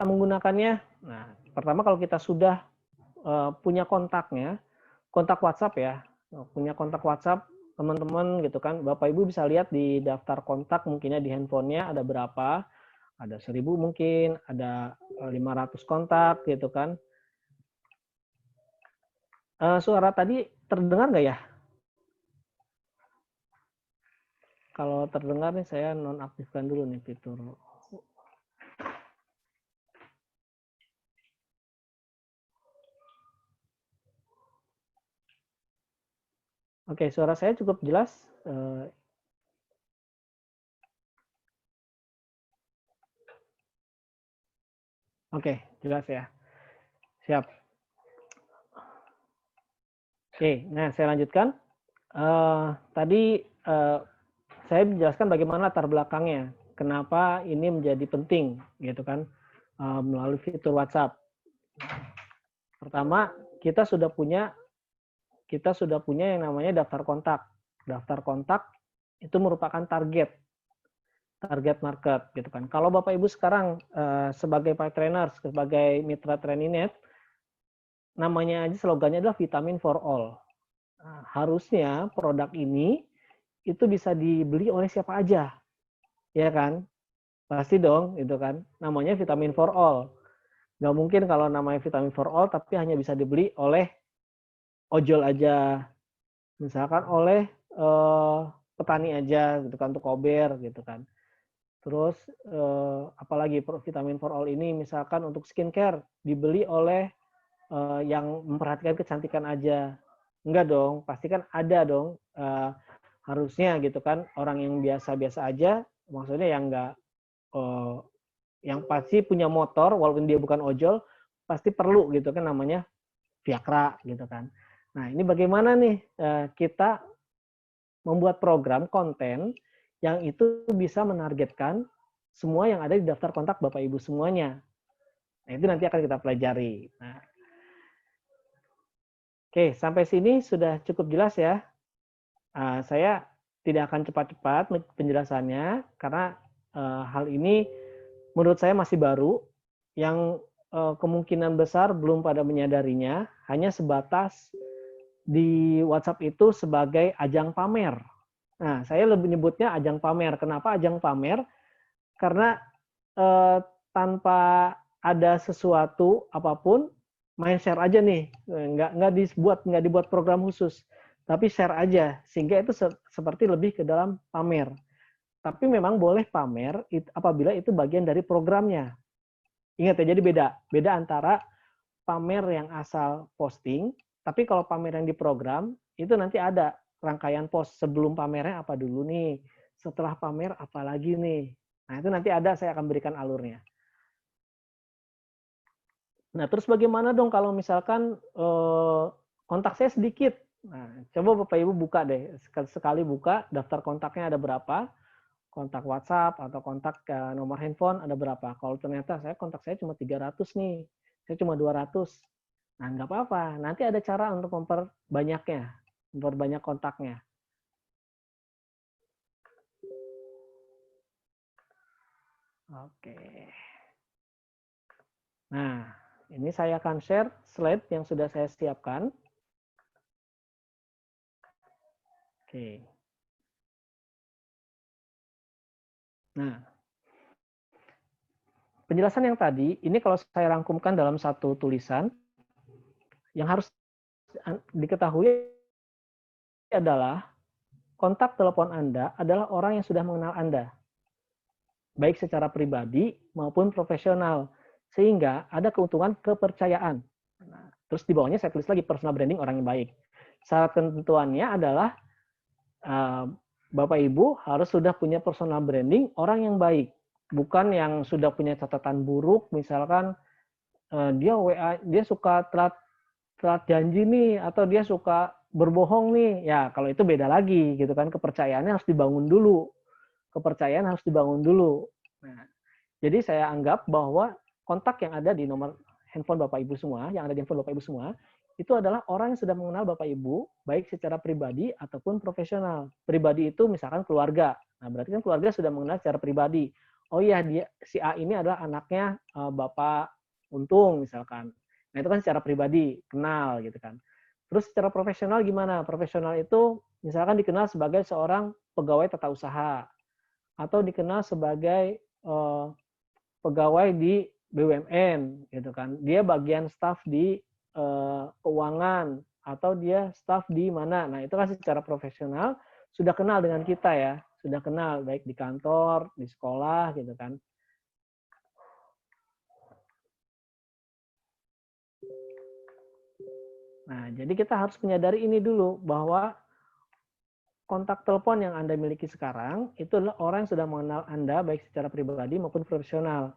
menggunakannya? Nah, pertama kalau kita sudah punya kontaknya, kontak WhatsApp ya, punya kontak WhatsApp teman-teman gitu kan, Bapak Ibu bisa lihat di daftar kontak mungkinnya di handphonenya ada berapa, ada 1000 mungkin, ada 500 kontak gitu kan. Suara tadi terdengar nggak ya? Kalau terdengar nih saya nonaktifkan dulu nih fitur. Oke, suara saya cukup jelas. Oke, jelas ya. Siap. Oke, nah saya lanjutkan. Tadi saya menjelaskan bagaimana latar belakangnya, kenapa ini menjadi penting, gitu kan, melalui fitur WhatsApp. Pertama, kita sudah punya yang namanya daftar kontak. Daftar kontak itu merupakan target market, gitu kan. Kalau Bapak Ibu sekarang sebagai Pak Trainer, sebagai mitra Training.net, namanya aja slogannya adalah vitamin for all. Nah, harusnya produk ini itu bisa dibeli oleh siapa aja, ya kan? Pasti dong, itu kan. Namanya vitamin for all. Nggak mungkin kalau namanya vitamin for all, tapi hanya bisa dibeli oleh ojol aja. Misalkan oleh petani aja, gitu kan, untuk kober, gitu kan. Terus apalagi vitamin for all ini, misalkan untuk skincare, dibeli oleh yang memperhatikan kecantikan aja. Enggak dong, pasti kan ada dong. Harusnya gitu kan, orang yang biasa-biasa aja, maksudnya yang enggak yang pasti punya motor walaupun dia bukan ojol pasti perlu gitu kan, namanya Viagra gitu kan. Nah, ini bagaimana nih kita membuat program konten yang itu bisa menargetkan semua yang ada di daftar kontak Bapak Ibu semuanya. Nah, itu nanti akan kita pelajari. Nah, oke, sampai sini sudah cukup jelas ya. Saya tidak akan cepat-cepat penjelasannya karena hal ini menurut saya masih baru, yang kemungkinan besar belum pada menyadarinya, hanya sebatas di WhatsApp itu sebagai ajang pamer. Nah, saya lebih nyebutnya ajang pamer. Kenapa ajang pamer? Karena tanpa ada sesuatu apapun, main share aja nih, nggak dibuat program khusus, tapi share aja, sehingga itu seperti lebih ke dalam pamer. Tapi memang boleh pamer apabila itu bagian dari programnya. Ingat ya, jadi beda antara pamer yang asal posting, tapi kalau pamer yang diprogram, itu nanti ada rangkaian post sebelum pamernya apa dulu nih, setelah pamer apa lagi nih. Nah, itu nanti ada, saya akan berikan alurnya. Nah, terus bagaimana dong kalau misalkan kontak saya sedikit? Nah, coba Bapak Ibu buka deh, sekali buka daftar kontaknya ada berapa, kontak WhatsApp atau kontak nomor handphone ada berapa. Kalau ternyata kontak saya cuma 300 nih, saya cuma 200. Nah, nggak apa-apa, nanti ada cara untuk memperbanyak kontaknya. Oke. Nah, ini saya akan share slide yang sudah saya siapkan. Oke. Nah, penjelasan yang tadi, ini kalau saya rangkumkan dalam satu tulisan, yang harus diketahui adalah kontak telepon Anda adalah orang yang sudah mengenal Anda, baik secara pribadi maupun profesional, sehingga ada keuntungan kepercayaan. Nah, terus di bawahnya saya tulis lagi personal branding orang yang baik. Syarat ketentuannya adalah Bapak Ibu harus sudah punya personal branding orang yang baik, bukan yang sudah punya catatan buruk, misalkan dia WA, dia suka telat janji nih, atau dia suka berbohong nih. Ya, kalau itu beda lagi gitu kan, kepercayaannya harus dibangun dulu. Nah, jadi saya anggap bahwa kontak yang ada di nomor handphone Bapak Ibu semua, itu adalah orang yang sudah mengenal Bapak Ibu, baik secara pribadi ataupun profesional. Pribadi itu misalkan keluarga. Nah, berarti kan keluarga sudah mengenal secara pribadi. oh iya dia si A ini adalah anaknya Bapak Untung misalkan. Nah itu kan secara pribadi kenal gitu kan. Terus secara profesional gimana? Profesional itu misalkan dikenal sebagai seorang pegawai tata usaha atau dikenal sebagai pegawai di BUMN gitu kan. Dia bagian staf di keuangan atau dia staf di mana. Nah, itu kan secara profesional sudah kenal dengan kita ya. Sudah kenal baik di kantor, di sekolah gitu kan. Nah, jadi kita harus menyadari ini dulu bahwa kontak telepon yang Anda miliki sekarang itu adalah orang yang sudah mengenal Anda baik secara pribadi maupun profesional.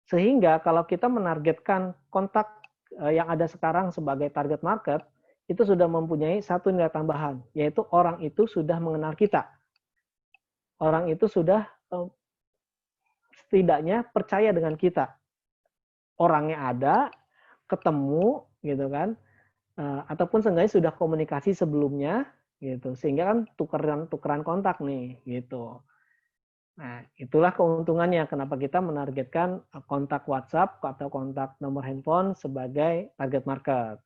Sehingga kalau kita menargetkan kontak yang ada sekarang sebagai target market, itu sudah mempunyai satu nilai tambahan, yaitu orang itu sudah mengenal kita. Orang itu sudah setidaknya percaya dengan kita. Orangnya ada, ketemu, gitu kan, ataupun seenggaknya sudah komunikasi sebelumnya, gitu. Sehingga kan tukeran kontak nih, gitu. Nah, itulah keuntungannya kenapa kita menargetkan kontak WhatsApp atau kontak nomor handphone sebagai target market.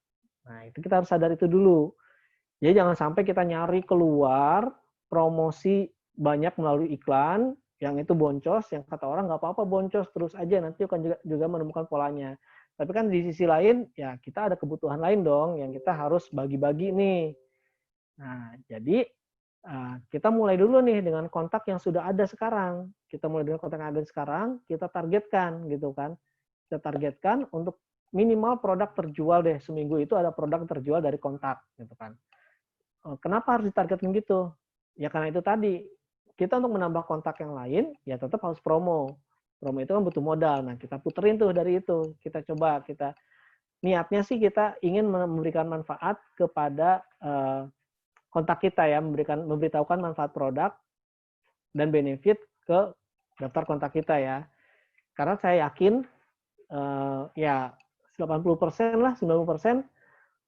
Nah, itu kita harus sadar itu dulu. Jadi jangan sampai kita nyari keluar promosi banyak melalui iklan, yang itu boncos, yang kata orang nggak apa-apa boncos terus aja, nanti akan juga menemukan polanya. Tapi kan di sisi lain, ya kita ada kebutuhan lain dong, yang kita harus bagi-bagi nih. Nah, jadi kita mulai dulu nih dengan kontak yang sudah ada sekarang. Kita mulai dengan kontak yang ada sekarang, kita targetkan gitu kan. Kita targetkan untuk minimal produk terjual deh. Seminggu itu ada produk terjual dari kontak gitu kan. Kenapa harus ditargetkan gitu? Ya karena itu tadi, kita untuk menambah kontak yang lain, ya tetap harus promo. Promo itu kan butuh modal. Nah, kita puterin tuh dari itu. Kita coba, niatnya sih kita ingin memberikan manfaat kepada kontak kita ya, memberitahukan manfaat produk dan benefit ke daftar kontak kita ya. Karena saya yakin ya 80% lah, 90%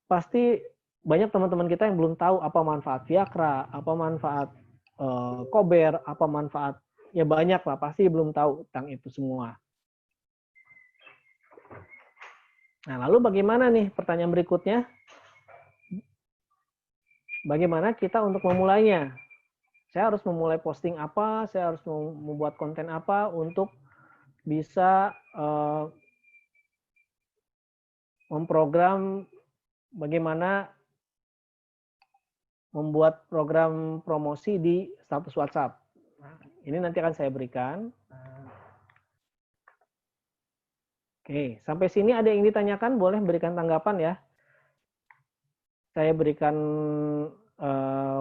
pasti banyak teman-teman kita yang belum tahu apa manfaat Viagra, apa manfaat Kober, apa manfaat, ya banyak lah, pasti belum tahu tentang itu semua. Nah, lalu bagaimana nih pertanyaan berikutnya? Bagaimana kita untuk memulainya? Saya harus memulai posting apa, saya harus membuat konten apa untuk bisa memprogram bagaimana membuat program promosi di status WhatsApp. Nah, ini nanti akan saya berikan. Oke, sampai sini ada yang ditanyakan, boleh berikan tanggapan ya. Saya berikan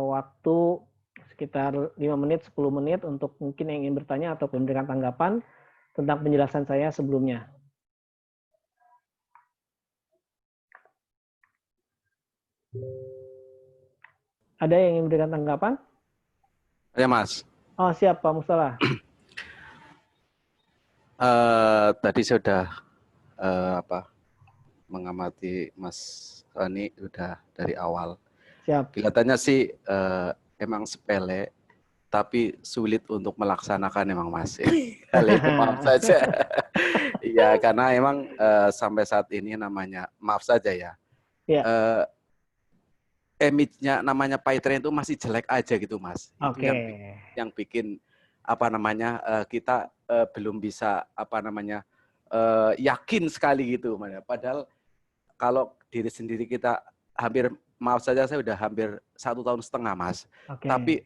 waktu sekitar 5 menit, 10 menit untuk mungkin yang ingin bertanya atau memberikan tanggapan tentang penjelasan saya sebelumnya. Ada yang ingin memberikan tanggapan? Ya, Mas. Oh, siap, Pak Mustalah. Tadi saya sudah mengamati Mas Rani udah dari awal. Siap. Kelihatannya sih emang sepele, tapi sulit untuk melaksanakan emang Mas. Hal itu maaf saja. Iya, karena emang sampai saat ini namanya, maaf saja ya, image-nya namanya Paytrend itu masih jelek aja gitu Mas. Itu yang bikin apa namanya kita belum bisa apa namanya yakin sekali gitu. Padahal kalau diri sendiri kita hampir, maaf saja saya udah hampir 1,5 tahun Mas. Tapi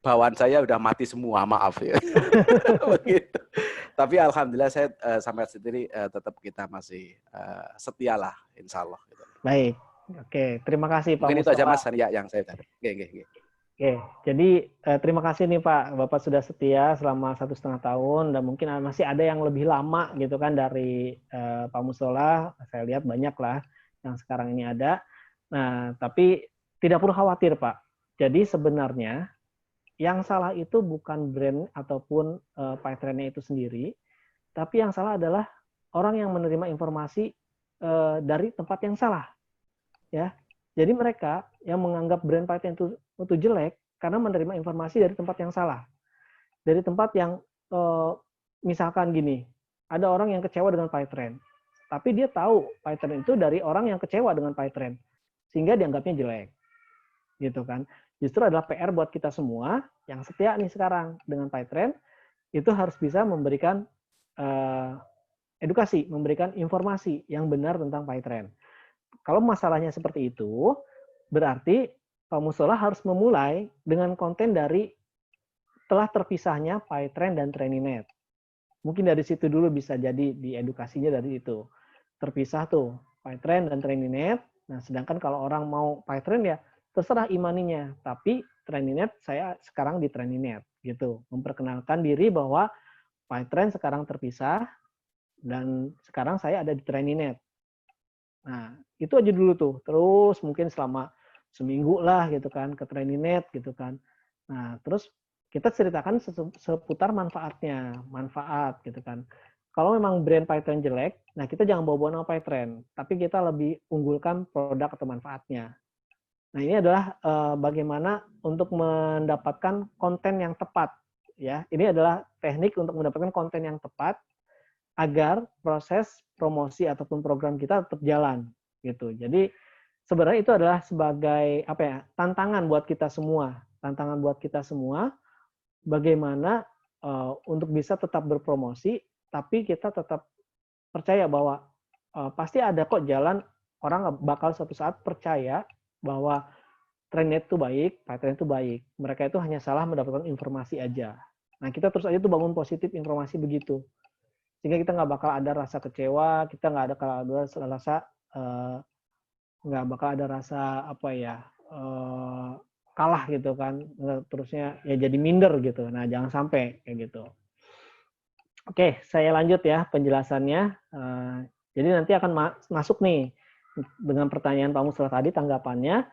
bawaan saya udah mati semua, maaf ya. Begitu. Tapi alhamdulillah saya sampai sendiri tetap kita masih setia lah, insya Allah. Gitu. Baik. Oke, terima kasih Pak Mustafa. Mungkin itu aja Mas ya yang saya tadi. Oke, jadi terima kasih nih Pak, Bapak sudah setia selama 1,5 tahun dan mungkin masih ada yang lebih lama gitu kan dari Pak Mustola. Saya lihat banyak lah yang sekarang ini ada. Nah, tapi tidak perlu khawatir Pak. Jadi sebenarnya yang salah itu bukan brand ataupun Paytrendnya itu sendiri, tapi yang salah adalah orang yang menerima informasi dari tempat yang salah. Ya, jadi mereka yang menganggap brand Paytrend itu jelek karena menerima informasi dari tempat yang salah, dari tempat yang misalkan gini, ada orang yang kecewa dengan PyTrend, tapi dia tahu PyTrend itu dari orang yang kecewa dengan PyTrend, sehingga dianggapnya jelek, gitu kan. Justru adalah PR buat kita semua yang setia nih sekarang dengan PyTrend, itu harus bisa memberikan edukasi, memberikan informasi yang benar tentang PyTrend. Kalau masalahnya seperti itu, berarti Pak Mustola harus memulai dengan konten dari telah terpisahnya PyTrend dan TrainingNet. Mungkin dari situ dulu bisa jadi di edukasinya dari itu. Terpisah tuh PyTrend dan TrainingNet. Nah, sedangkan kalau orang mau PyTrend ya terserah imaninya. Tapi TrainingNet saya sekarang di TrainingNet gitu. Memperkenalkan diri bahwa PyTrend sekarang terpisah dan sekarang saya ada di TrainingNet. Nah, itu aja dulu tuh. Terus mungkin selama seminggu lah gitu kan ke TrainingNet gitu kan. Nah, terus kita ceritakan seputar manfaatnya, manfaat gitu kan. Kalau memang brand PyTrend jelek, nah kita jangan bawa-bawa nama PyTrend, tapi kita lebih unggulkan produk atau manfaatnya. Nah, ini adalah bagaimana untuk mendapatkan konten yang tepat ya. Ini adalah teknik untuk mendapatkan konten yang tepat agar proses promosi ataupun program kita tetap jalan gitu. Jadi sebenarnya itu adalah sebagai apa ya, tantangan buat kita semua, tantangan buat kita semua bagaimana untuk bisa tetap berpromosi, tapi kita tetap percaya bahwa pasti ada kok jalan, orang bakal suatu saat percaya bahwa TrainingNet itu baik, PyTrend itu baik. Mereka itu hanya salah mendapatkan informasi aja. Nah, kita terus aja tuh bangun positif informasi begitu. Sehingga kita nggak bakal ada rasa kecewa, kita nggak ada rasa nggak bakal ada rasa apa ya, kalah gitu kan, terusnya ya jadi minder gitu. Nah, jangan sampai kayak gitu. Oke, saya lanjut ya penjelasannya. Jadi nanti akan masuk nih dengan pertanyaan Pak Mustola tadi, tanggapannya.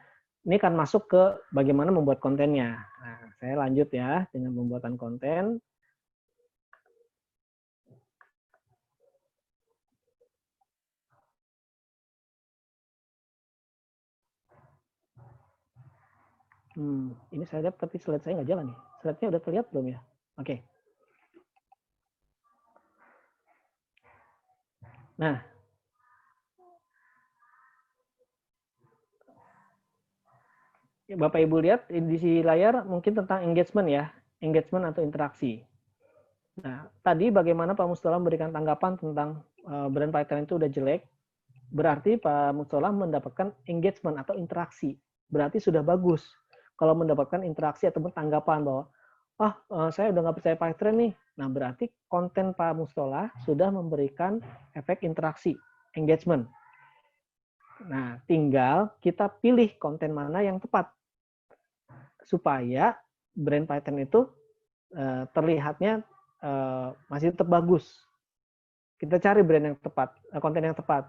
Ini akan masuk ke bagaimana membuat kontennya. Nah, saya lanjut ya dengan pembuatan konten. Ini saya lihat tapi slide saya nggak jalan nih. Slide-nya udah terlihat belum ya? Oke. Nah, Bapak Ibu lihat di layar mungkin tentang engagement ya, engagement atau interaksi. Nah, tadi bagaimana Pak Mustola memberikan tanggapan tentang brand PyTrend itu udah jelek, berarti Pak Mustola mendapatkan engagement atau interaksi. Berarti sudah bagus kalau mendapatkan interaksi ataupun tanggapan bahwa saya udah nggak percaya PyTrend nih. Nah, berarti konten Pak Mustola sudah memberikan efek interaksi, engagement. Nah, tinggal kita pilih konten mana yang tepat supaya brand PyTrend itu terlihatnya masih tetap bagus. Kita cari brand yang tepat, konten yang tepat.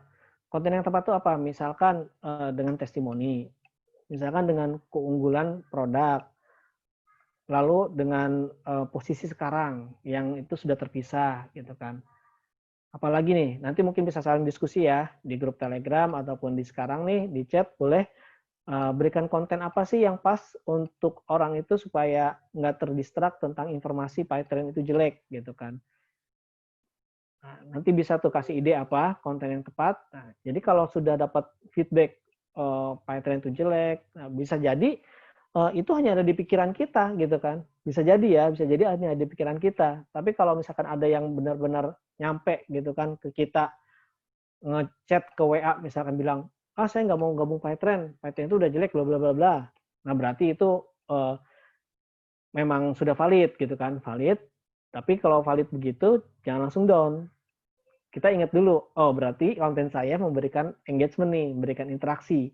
Konten yang tepat itu apa? Misalkan dengan testimoni, misalkan dengan keunggulan produk, lalu dengan posisi sekarang yang itu sudah terpisah gitu kan. Apalagi nih, nanti mungkin bisa saling diskusi ya di grup Telegram ataupun di sekarang nih di chat, boleh berikan konten apa sih yang pas untuk orang itu supaya nggak terdistrak tentang informasi PyTrend itu jelek gitu kan. Nah, nanti bisa tuh kasih ide apa konten yang tepat. Nah, jadi kalau sudah dapat feedback PyTrend itu jelek, nah, bisa jadi itu hanya ada di pikiran kita gitu kan. Bisa jadi ya, bisa jadi hanya ada di pikiran kita. Tapi kalau misalkan ada yang benar-benar nyampe gitu kan ke kita, ngechat ke WA misalkan bilang, saya nggak mau gabung PyTrend itu udah jelek bla bla bla bla. Nah, berarti itu memang sudah valid gitu kan, valid. Tapi kalau valid begitu jangan langsung down. Kita ingat dulu, berarti konten saya memberikan engagement nih, memberikan interaksi.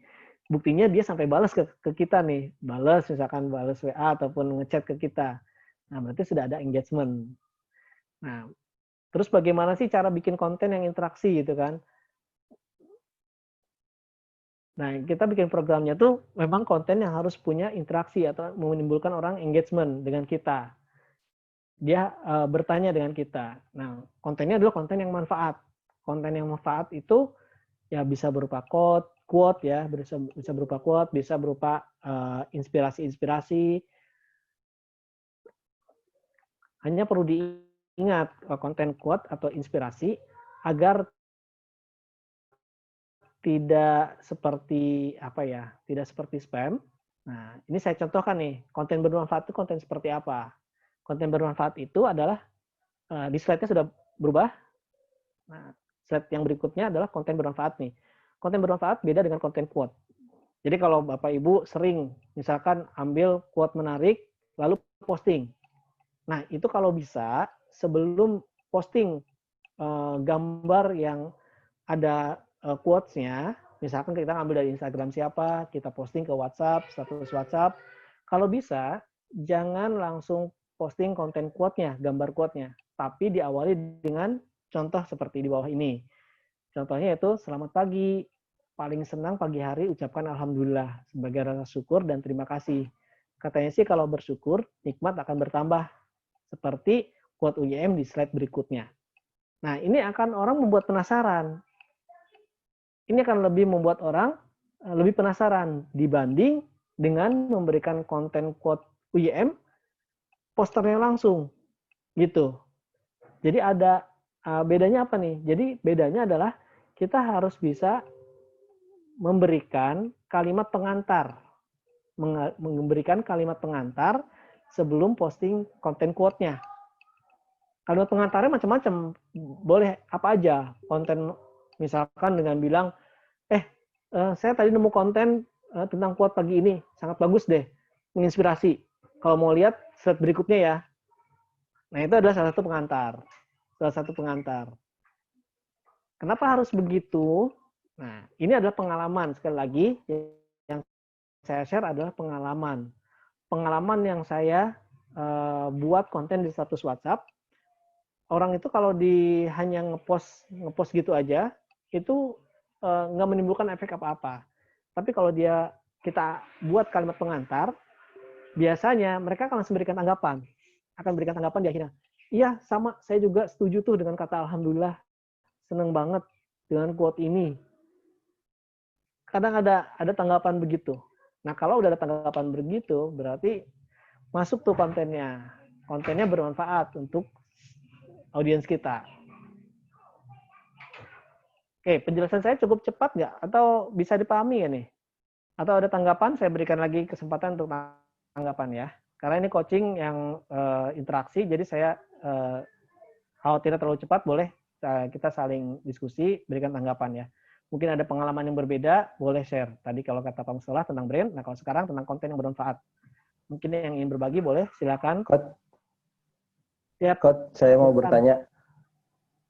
Buktinya dia sampai balas ke kita nih, balas misalkan balas WA ataupun ngechat ke kita. Nah, berarti sudah ada engagement. Nah, terus bagaimana sih cara bikin konten yang interaksi gitu kan? Nah, kita bikin programnya tuh memang konten yang harus punya interaksi atau menimbulkan orang engagement dengan kita. Dia bertanya dengan kita. Nah, kontennya adalah konten yang manfaat. Konten yang manfaat itu ya bisa berupa quote ya, bisa berupa quote, bisa berupa inspirasi-inspirasi. Hanya perlu ingat konten quote atau inspirasi agar tidak seperti apa ya, tidak seperti spam. Nah, ini saya contohkan nih, konten bermanfaat itu konten seperti apa? Konten bermanfaat itu adalah di slide-nya sudah berubah. Nah, slide yang berikutnya adalah konten bermanfaat nih. Konten bermanfaat beda dengan konten quote. Jadi kalau Bapak Ibu sering misalkan ambil quote menarik lalu posting. Nah, itu kalau bisa sebelum posting gambar yang ada quotes-nya, misalkan kita ambil dari Instagram siapa, kita posting ke WhatsApp, status WhatsApp. Kalau bisa, jangan langsung posting konten quote-nya, gambar quote-nya, tapi diawali dengan contoh seperti di bawah ini. Contohnya itu, selamat pagi, paling senang pagi hari ucapkan alhamdulillah sebagai rasa syukur dan terima kasih. Katanya sih kalau bersyukur, nikmat akan bertambah. Seperti quote UYM di slide berikutnya. Nah, ini akan orang membuat penasaran. Ini akan lebih membuat orang lebih penasaran dibanding dengan memberikan konten quote UYM posternya langsung gitu. Jadi ada bedanya apa nih? Jadi bedanya adalah kita harus bisa memberikan kalimat pengantar. Memberikan kalimat pengantar sebelum posting konten quote-nya. Kalimat pengantarnya macam-macam. Boleh apa aja. Konten misalkan dengan bilang, saya tadi nemu konten tentang quote pagi ini. Sangat bagus deh. Menginspirasi. Kalau mau lihat slide berikutnya ya. Nah, itu adalah salah satu pengantar. Salah satu pengantar. Kenapa harus begitu? Nah, ini adalah pengalaman. Sekali lagi, yang saya share adalah pengalaman. Pengalaman yang saya buat konten di status WhatsApp. Orang itu kalau hanya ngepost gitu aja, itu nggak menimbulkan efek apa-apa. Tapi kalau kita buat kalimat pengantar, biasanya mereka akan langsung berikan tanggapan. Akan berikan tanggapan di akhirnya. Iya, sama. Saya juga setuju tuh dengan kata alhamdulillah. Seneng banget dengan quote ini. Kadang ada tanggapan begitu. Nah, kalau udah ada tanggapan begitu, berarti masuk tuh kontennya. Kontennya bermanfaat untuk audiens kita. Oke, penjelasan saya cukup cepat nggak? Atau bisa dipahami ya nih? Atau ada tanggapan? Saya berikan lagi kesempatan untuk tanggapan ya. Karena ini coaching yang interaksi, jadi saya khawatirnya terlalu cepat, boleh kita saling diskusi, berikan tanggapan ya. Mungkin ada pengalaman yang berbeda, boleh share. Tadi kalau kata Pak Mustafa tentang brand, nah kalau sekarang tentang konten yang bermanfaat. Mungkin yang ingin berbagi boleh, silakan. Coach, saya mau bertanya.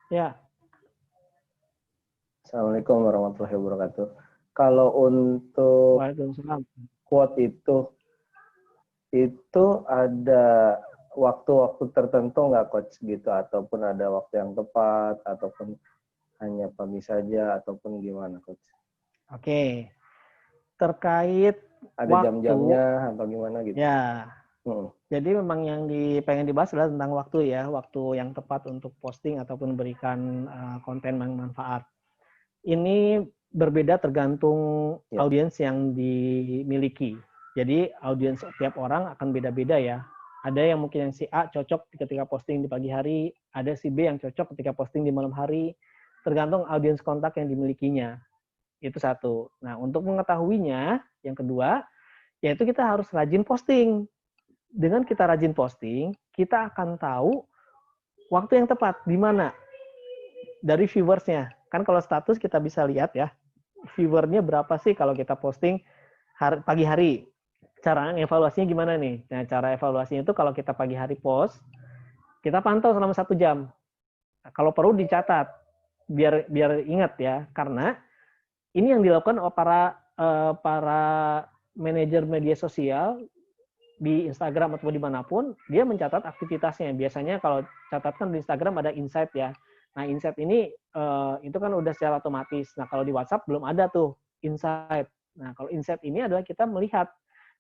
Ya. Assalamualaikum warahmatullahi wabarakatuh. Kalau untuk quote itu ada waktu-waktu tertentu nggak Coach gitu, ataupun ada waktu yang tepat, ataupun hanya pagi saja, ataupun gimana Coach? Oke. Terkait ada jam-jamnya atau gimana gitu? Ya. Jadi memang yang pengen dibahas adalah tentang waktu ya, waktu yang tepat untuk posting ataupun berikan konten yang manfaat. Ini berbeda tergantung audiens yang dimiliki. Jadi audiens setiap orang akan beda-beda ya. Ada yang mungkin yang si A cocok ketika posting di pagi hari, ada si B yang cocok ketika posting di malam hari, tergantung audiens kontak yang dimilikinya. Itu satu. Nah, untuk mengetahuinya, yang kedua, yaitu kita harus rajin posting. Dengan kita rajin posting, kita akan tahu waktu yang tepat, di mana. Dari viewersnya. Kan kalau status kita bisa lihat ya, viewernya berapa sih kalau kita posting pagi hari. Cara evaluasinya gimana nih? Nah, cara evaluasinya itu kalau kita pagi hari post, kita pantau selama 1 jam. Nah, kalau perlu dicatat, biar ingat ya, karena ini yang dilakukan oleh para manajer media sosial di Instagram atau dimanapun, dia mencatat aktivitasnya. Biasanya kalau catatkan di Instagram ada insight ya. Nah, insight ini itu kan udah secara otomatis. Nah, kalau di WhatsApp belum ada tuh insight. Nah, kalau insight ini adalah kita melihat.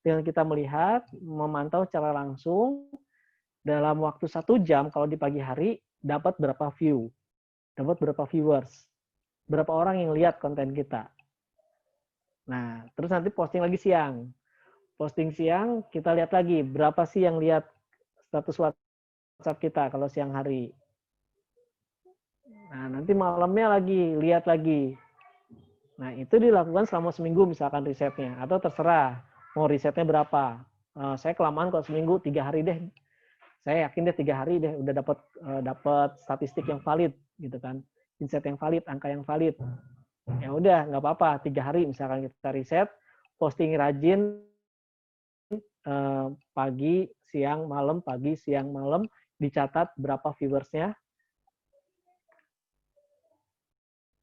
Dengan kita melihat, memantau secara langsung, dalam waktu 1 jam, kalau di pagi hari, dapat berapa view. Dapat berapa viewers. Berapa orang yang lihat konten kita. Nah, terus nanti posting lagi siang. Posting siang, kita lihat lagi, berapa sih yang lihat status WhatsApp WhatsApp kita kalau siang hari. Nah, nanti malamnya lagi, lihat lagi. Nah, itu dilakukan selama seminggu misalkan risetnya. Atau terserah, mau risetnya berapa. Saya kelamaan kalau seminggu, 3 hari deh. Saya yakin deh 3 hari deh udah dapat statistik yang valid gitu kan. Insight yang valid, angka yang valid. Ya udah, nggak apa-apa. 3 hari misalkan kita riset, posting rajin, pagi, siang, malam, pagi, siang, malam, dicatat berapa viewersnya.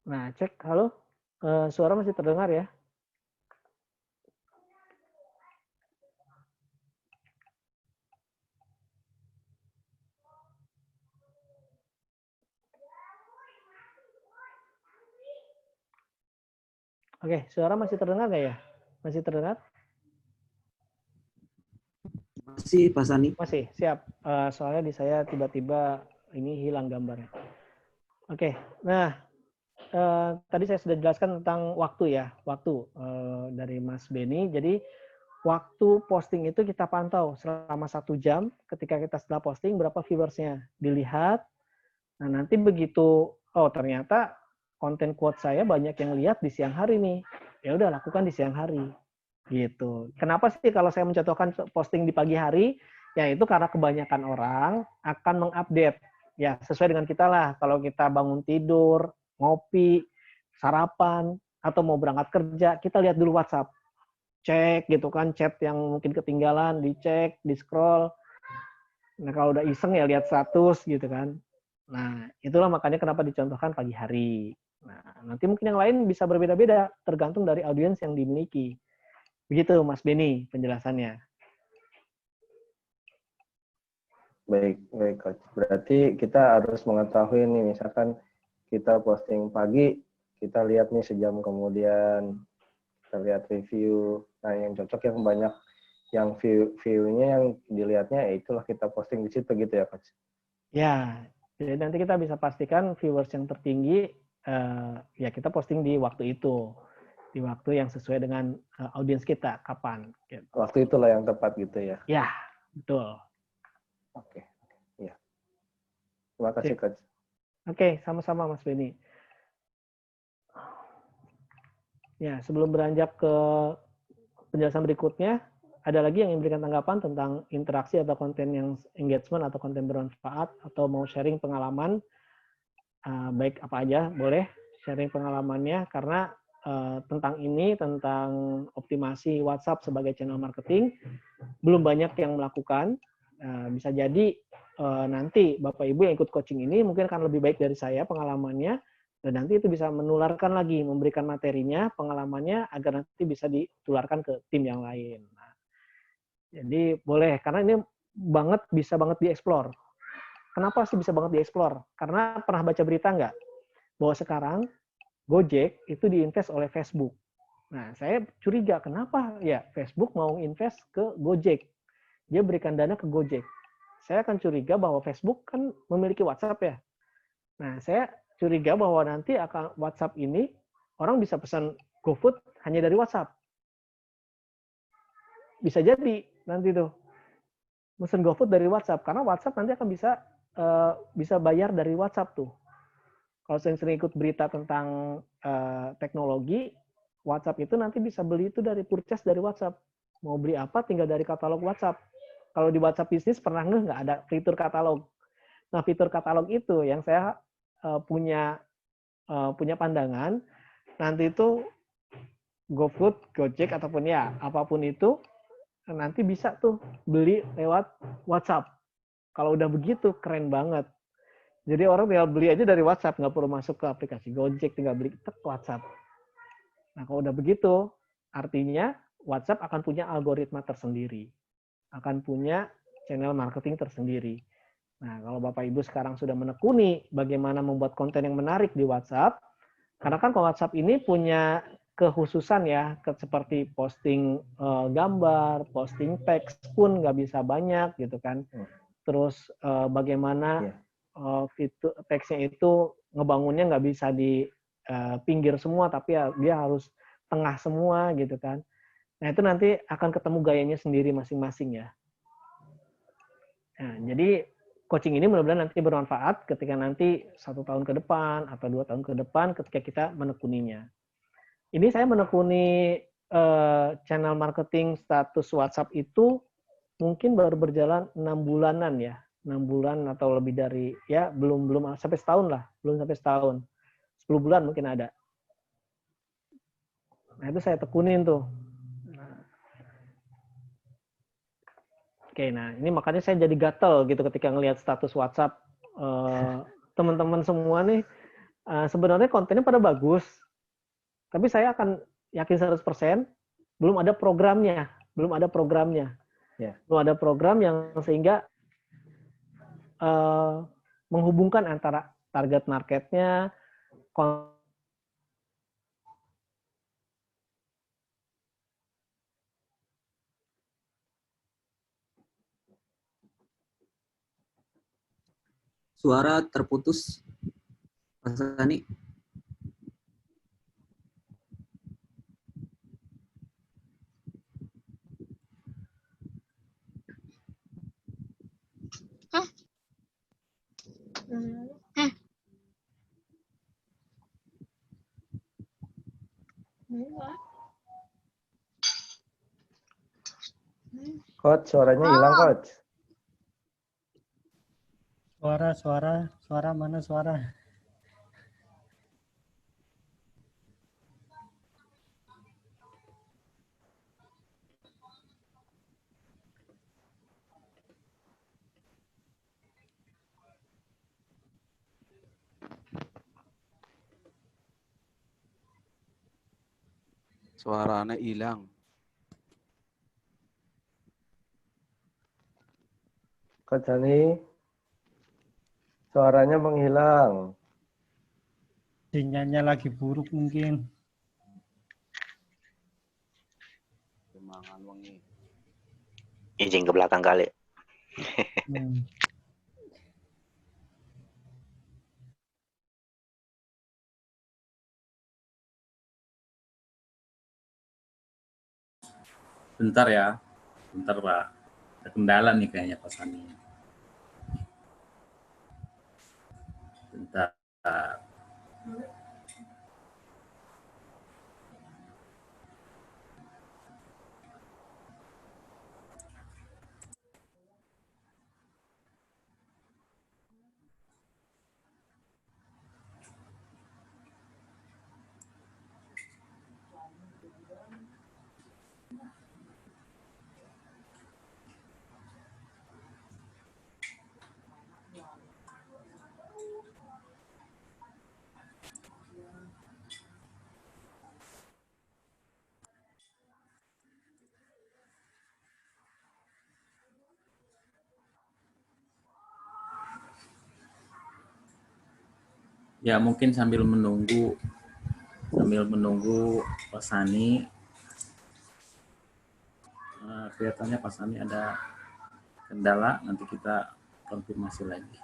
Nah, cek, halo, suara masih terdengar ya? Oke, suara masih terdengar nggak ya? Masih terdengar? Masih, Pak Sani. Masih, siap. Soalnya di saya tiba-tiba ini hilang gambarnya. Oke, nah tadi saya sudah jelaskan tentang waktu ya, waktu dari Mas Beni. Jadi waktu posting itu kita pantau selama 1 jam. Ketika kita setelah posting berapa viewersnya dilihat. Nah nanti begitu, oh ternyata konten quote saya banyak yang lihat di siang hari nih. Ya udah lakukan di siang hari. Gitu. Kenapa sih kalau saya mencontohkan posting di pagi hari? Ya itu karena kebanyakan orang akan mengupdate. Ya sesuai dengan kita lah. Kalau kita bangun tidur, ngopi, sarapan, atau mau berangkat kerja, kita lihat dulu WhatsApp. Cek gitu kan, chat yang mungkin ketinggalan, dicek, di-scroll. Nah kalau udah iseng ya lihat status gitu kan. Nah itulah makanya kenapa dicontohkan pagi hari. Nah nanti mungkin yang lain bisa berbeda-beda, tergantung dari audiens yang dimiliki. Begitu Mas Beni penjelasannya. Baik, baik Coach. Berarti kita harus mengetahui nih, misalkan kita posting pagi, kita lihat nih sejam kemudian, kita lihat review. Nah, yang cocok yang banyak, yang view-nya yang dilihatnya, ya itulah kita posting di situ gitu ya Coach. Ya, jadi nanti kita bisa pastikan viewers yang tertinggi, ya kita posting di waktu itu. Di waktu yang sesuai dengan audiens kita, kapan. Gitu. Waktu itulah yang tepat gitu ya? Ya, betul. Oke, ya. Terima kasih Coach. Oke, sama-sama Mas Beni. Ya, sebelum beranjak ke penjelasan berikutnya, ada lagi yang memberikan tanggapan tentang interaksi atau konten yang engagement atau konten bermanfaat, atau mau sharing pengalaman, baik apa aja, boleh sharing pengalamannya, karena tentang ini, tentang optimasi WhatsApp sebagai channel marketing, belum banyak yang melakukan. Bisa jadi nanti Bapak Ibu yang ikut coaching ini mungkin akan lebih baik dari saya pengalamannya, dan nanti itu bisa menularkan lagi, memberikan materinya, pengalamannya, agar nanti bisa ditularkan ke tim yang lain. Nah, jadi boleh, karena ini bisa banget dieksplor. Kenapa sih bisa banget dieksplor? Karena pernah baca berita nggak? Bahwa sekarang Gojek itu diinvest oleh Facebook. Nah, saya curiga kenapa ya Facebook mau invest ke Gojek. Dia berikan dana ke Gojek. Saya akan curiga bahwa Facebook kan memiliki WhatsApp ya. Nah, saya curiga bahwa nanti akan WhatsApp ini orang bisa pesan GoFood hanya dari WhatsApp. Bisa jadi nanti tuh pesan GoFood dari WhatsApp, karena WhatsApp nanti akan bisa bayar dari WhatsApp tuh. Kalau sering-sering ikut berita tentang teknologi, WhatsApp itu nanti bisa beli itu dari purchase dari WhatsApp. Mau beli apa tinggal dari katalog WhatsApp. Kalau di WhatsApp bisnis pernah nggak ada fitur katalog. Nah, fitur katalog itu yang saya punya pandangan, nanti itu GoFood, Gojek, ataupun ya apapun itu, nanti bisa tuh beli lewat WhatsApp. Kalau udah begitu, keren banget. Jadi orang tinggal beli aja dari WhatsApp, nggak perlu masuk ke aplikasi Gojek, tinggal beli ke WhatsApp. Nah, kalau udah begitu, artinya WhatsApp akan punya algoritma tersendiri, akan punya channel marketing tersendiri. Nah, kalau Bapak Ibu sekarang sudah menekuni bagaimana membuat konten yang menarik di WhatsApp, karena kan kalau WhatsApp ini punya kekhususan ya, seperti posting gambar, posting teks pun nggak bisa banyak gitu kan. Terus bagaimana fitur teksnya itu ngebangunnya nggak bisa di pinggir semua, tapi ya dia harus tengah semua gitu kan. Nah, itu nanti akan ketemu gayanya sendiri masing-masing ya. Nah, jadi coaching ini mudah-mudahan nanti bermanfaat ketika nanti 1 tahun ke depan atau 2 tahun ke depan ketika kita menekuninya. Ini saya menekuni channel marketing status WhatsApp itu mungkin baru berjalan 6 bulanan ya. 6 bulan atau lebih dari, ya belum sampai setahun lah, belum sampai setahun. 10 bulan mungkin ada. Nah itu saya tekunin tuh. Oke, nah ini makanya saya jadi gatel gitu ketika ngelihat status WhatsApp teman-teman semua nih. Sebenarnya kontennya pada bagus, tapi saya akan yakin 100% belum ada programnya. Ya. Belum ada program yang sehingga menghubungkan antara target marketnya, Suara terputus, Pak Sani. Coach, suaranya hilang, Coach. Suara mana suara? Suaranya hilang. Coach Hani, suaranya menghilang. Sinyalnya lagi buruk mungkin. Semangan wengi. Izin ke belakang kali. Bentar ya, bentar Pak. Ada kendala nih kayaknya Pak Sani. Bentar. Ya mungkin sambil menunggu Pak Sani. Kelihatannya Pak Sani ada kendala, nanti kita konfirmasi lagi.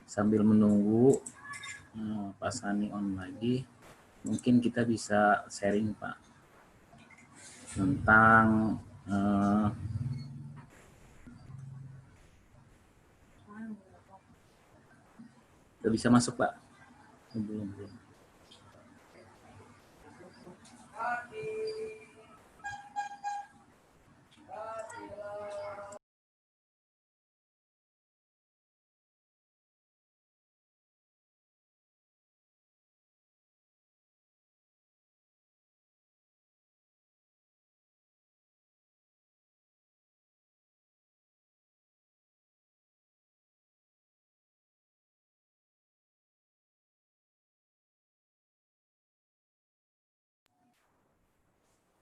Sambil menunggu Pak Sani on lagi, mungkin kita bisa sharing Pak tentang udah bisa masuk Pak? Belum.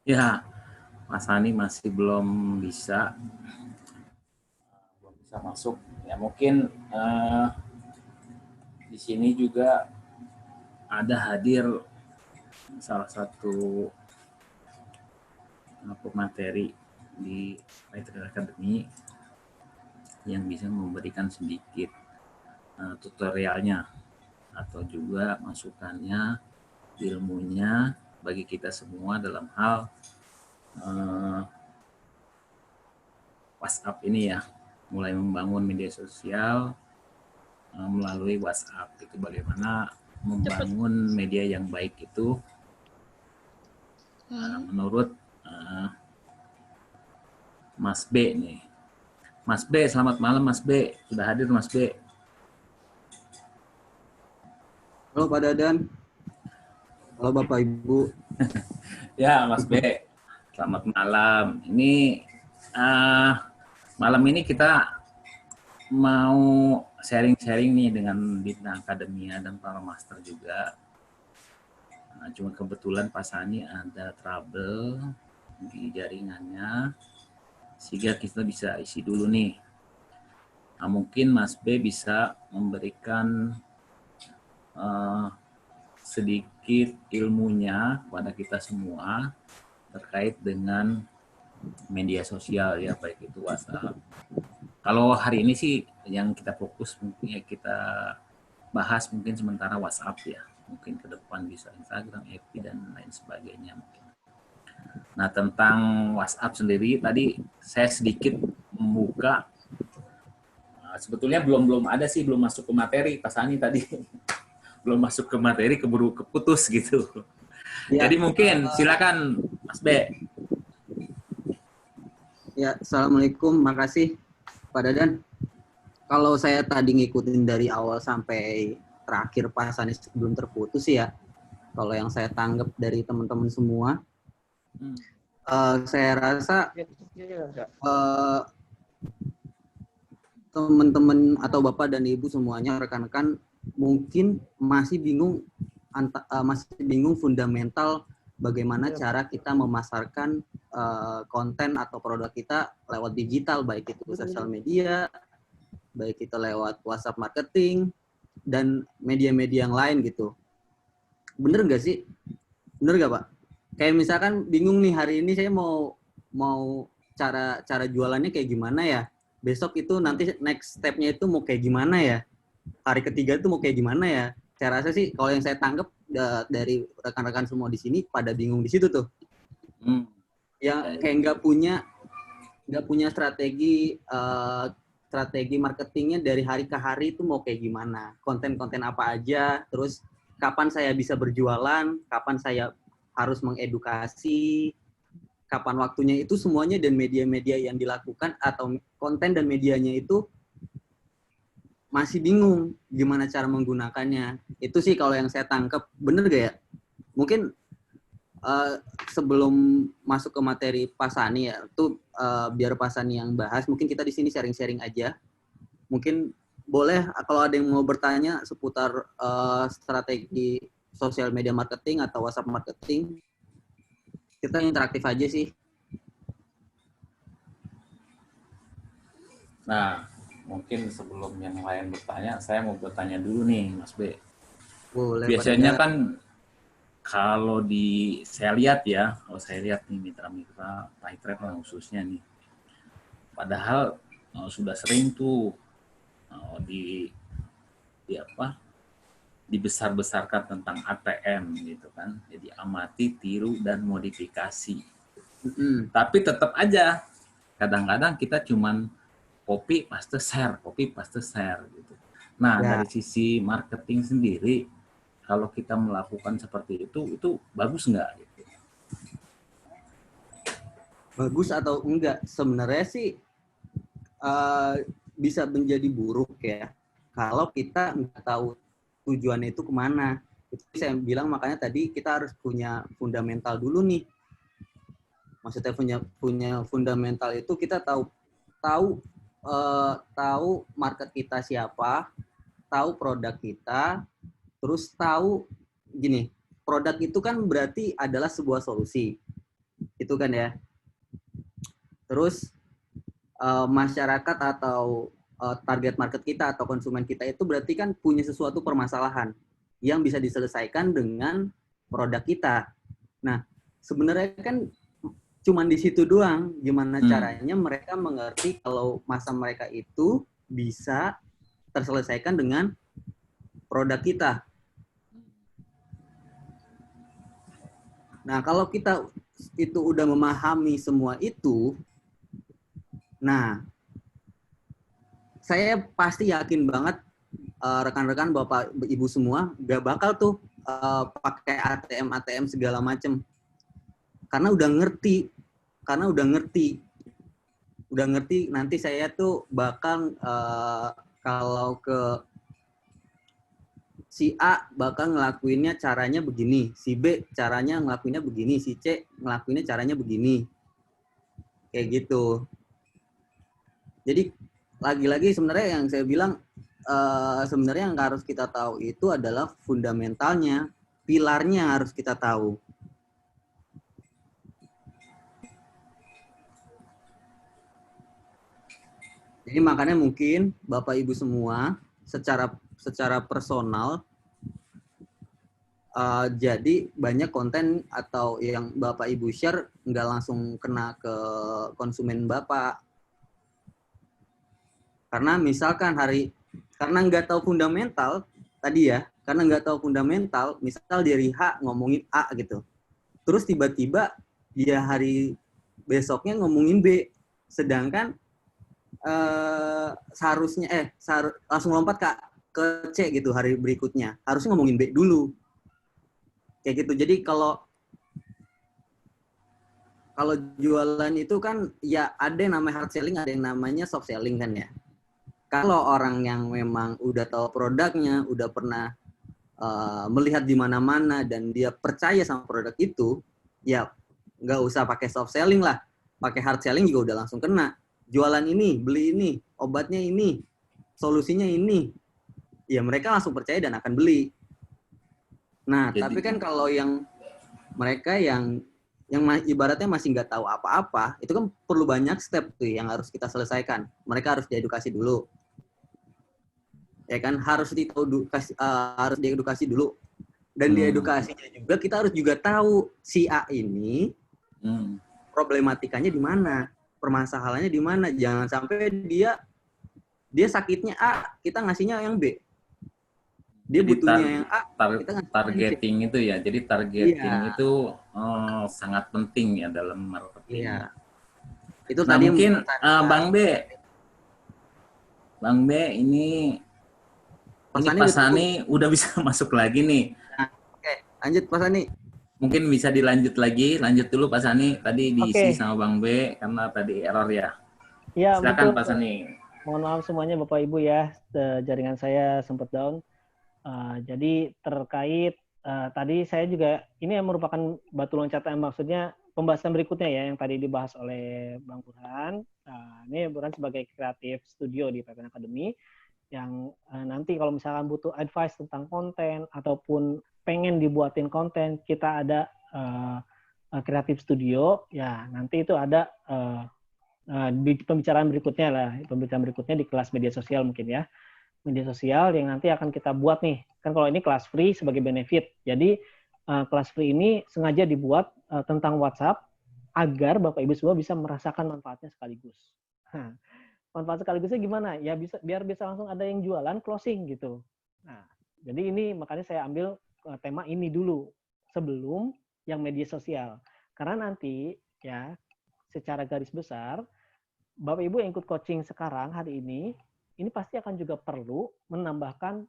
Ya, Mas Sani masih belum bisa masuk. Ya mungkin di sini juga ada hadir salah satu pemateri di Patriot Academy yang bisa memberikan sedikit tutorialnya atau juga masukannya, ilmunya bagi kita semua dalam hal WhatsApp ini ya, mulai membangun media sosial melalui WhatsApp. Itu bagaimana membangun media yang baik itu menurut Mas B nih. Mas B, selamat malam Mas B. Sudah hadir Mas B. Halo Pak Dadan. Halo Bapak Ibu. Ya Mas B, selamat malam. Ini malam ini kita mau sharing-sharing nih dengan Bintang Akademia dan para master juga. Nah, cuma kebetulan Pak Sani ada trouble di jaringannya, sehingga kita bisa isi dulu nih. Nah, mungkin Mas B bisa memberikan sedikit ilmunya kepada kita semua terkait dengan media sosial ya, baik itu WhatsApp. Kalau hari ini sih yang kita fokus mungkin ya kita bahas mungkin sementara WhatsApp ya. Mungkin ke depan bisa Instagram, FB dan lain sebagainya mungkin. Nah, tentang WhatsApp sendiri tadi saya sedikit membuka. Sebetulnya belum ada sih, belum masuk ke materi Pak Sani tadi. Belum masuk ke materi, keburu keputus gitu. Ya. Jadi mungkin silakan Mas B. Ya, Assalamualaikum, makasih Pak Dadan. Kalau saya tadi ngikutin dari awal sampai terakhir Pak Sani sebelum terputus ya, kalau yang saya tanggap dari teman-teman semua, saya rasa teman-teman atau Bapak dan Ibu semuanya, rekan-rekan mungkin masih bingung fundamental bagaimana cara kita memasarkan konten atau produk kita lewat digital, baik itu sosial media, baik itu lewat WhatsApp marketing, dan media-media yang lain gitu. Bener nggak sih? Bener nggak Pak? Kayak misalkan bingung nih, hari ini saya mau cara jualannya kayak gimana ya? Besok itu nanti next step-nya itu mau kayak gimana ya? Hari ketiga itu mau kayak gimana ya? Saya rasa sih kalau yang saya tanggap dari rekan-rekan semua di sini pada bingung di situ tuh. Yang kayak nggak punya strategi marketingnya dari hari ke hari itu mau kayak gimana, konten-konten apa aja, terus kapan saya bisa berjualan, kapan saya harus mengedukasi, kapan waktunya, itu semuanya, dan media-media yang dilakukan atau konten dan medianya itu masih bingung gimana cara menggunakannya. Itu sih kalau yang saya tangkap. Bener gak ya? Mungkin sebelum masuk ke materi Pak Sani ya, itu biar Pak Sani yang bahas. Mungkin kita di sini sharing-sharing aja. Mungkin boleh kalau ada yang mau bertanya seputar strategi sosial media marketing atau WhatsApp marketing, kita interaktif aja sih. Nah, mungkin sebelum yang lain bertanya, saya mau bertanya dulu nih, Mas B. Boleh, biasanya kan kalau saya lihat nih mitra-mitra PayTrade khususnya nih, padahal sudah sering tuh dibesar-besarkan tentang ATM gitu kan, jadi amati, tiru, dan modifikasi. Tapi tetap aja kadang-kadang kita cuman copy paste share gitu. Nah, dari sisi marketing sendiri, kalau kita melakukan seperti itu bagus nggak? Gitu? Bagus atau enggak? Sebenarnya sih bisa menjadi buruk ya, kalau kita nggak tahu tujuannya itu kemana. Itu saya bilang, makanya tadi kita harus punya fundamental dulu nih. Maksudnya punya fundamental itu kita tahu market kita siapa, tahu produk kita, terus tahu gini, produk itu kan berarti adalah sebuah solusi, itu kan ya. Terus masyarakat atau target market kita atau konsumen kita itu berarti kan punya sesuatu permasalahan yang bisa diselesaikan dengan produk kita. Nah, sebenarnya kan cuman di situ doang, gimana caranya mereka mengerti kalau masa mereka itu bisa terselesaikan dengan produk kita. Nah, kalau kita itu udah memahami semua itu, nah, saya pasti yakin banget rekan-rekan Bapak Ibu semua gak bakal tuh pakai ATM segala macem. Karena udah ngerti. Nanti saya tuh bakal kalau ke si A bakal ngelakuinnya caranya begini, si B caranya ngelakuinnya begini, si C ngelakuinnya caranya begini. Kayak gitu. Jadi lagi-lagi sebenarnya yang saya bilang sebenarnya yang harus kita tahu itu adalah fundamentalnya, pilarnya harus kita tahu. Jadi makanya mungkin Bapak Ibu semua secara personal jadi banyak konten atau yang Bapak Ibu share nggak langsung kena ke konsumen Bapak. Karena misalkan karena nggak tahu fundamental tadi ya, karena nggak tahu fundamental, misal dari H ngomongin A gitu, terus tiba-tiba dia hari besoknya ngomongin B, sedangkan seharusnya langsung lompat ke C gitu hari berikutnya, harusnya ngomongin B dulu, kayak gitu. Jadi kalau jualan itu kan ya ada yang namanya hard selling, ada yang namanya soft selling kan ya. Kalau orang yang memang udah tahu produknya, udah pernah melihat di mana-mana dan dia percaya sama produk itu, ya nggak usah pakai soft selling lah, pakai hard selling juga udah langsung kena. Jualan ini, beli ini, obatnya ini, solusinya ini, ya mereka langsung percaya dan akan beli. Nah, tapi kan kalau yang mereka yang ibaratnya masih nggak tahu apa-apa, itu kan perlu banyak step tuh yang harus kita selesaikan. Mereka harus diedukasi dulu. Ya kan, harus diedukasi dulu. Dan diedukasinya juga kita harus juga tahu si A ini problematikanya di mana, permasalahannya di mana. Jangan sampai dia sakitnya A, kita ngasihnya yang B. Dia jadi butuhnya yang A, kita targeting itu ya. Jadi targeting itu sangat penting ya dalam marketing. Iya. Itu nah, tadi mungkin Bang B ini Pak Sani udah bisa masuk lagi nih. Nah, oke, lanjut Pak Sani. Mungkin bisa lanjut dulu Pak Sani. Tadi diisi sama Bang B karena tadi error ya. Iya, silakan betul. Pak Sani. Mohon maaf semuanya Bapak Ibu ya, jaringan saya sempat down. Jadi terkait tadi saya juga, ini yang merupakan batu loncatan, maksudnya pembahasan berikutnya ya, yang tadi dibahas oleh Bang Burhan. Ini Burhan sebagai kreatif studio di PPN Academy, yang nanti kalau misalkan butuh advice tentang konten ataupun pengen dibuatin konten, kita ada kreatif studio ya, nanti itu ada di pembicaraan berikutnya di kelas media sosial mungkin ya, media sosial yang nanti akan kita buat nih. Kan kalau ini kelas free sebagai benefit, jadi kelas free ini sengaja dibuat tentang WhatsApp agar Bapak Ibu semua bisa merasakan manfaatnya sekaligus. Manfaat sekaligusnya gimana? Ya biar bisa langsung ada yang jualan closing gitu. Nah, jadi ini makanya saya ambil tema ini dulu sebelum yang media sosial. Karena nanti ya secara garis besar Bapak Ibu yang ikut coaching sekarang hari ini pasti akan juga perlu menambahkan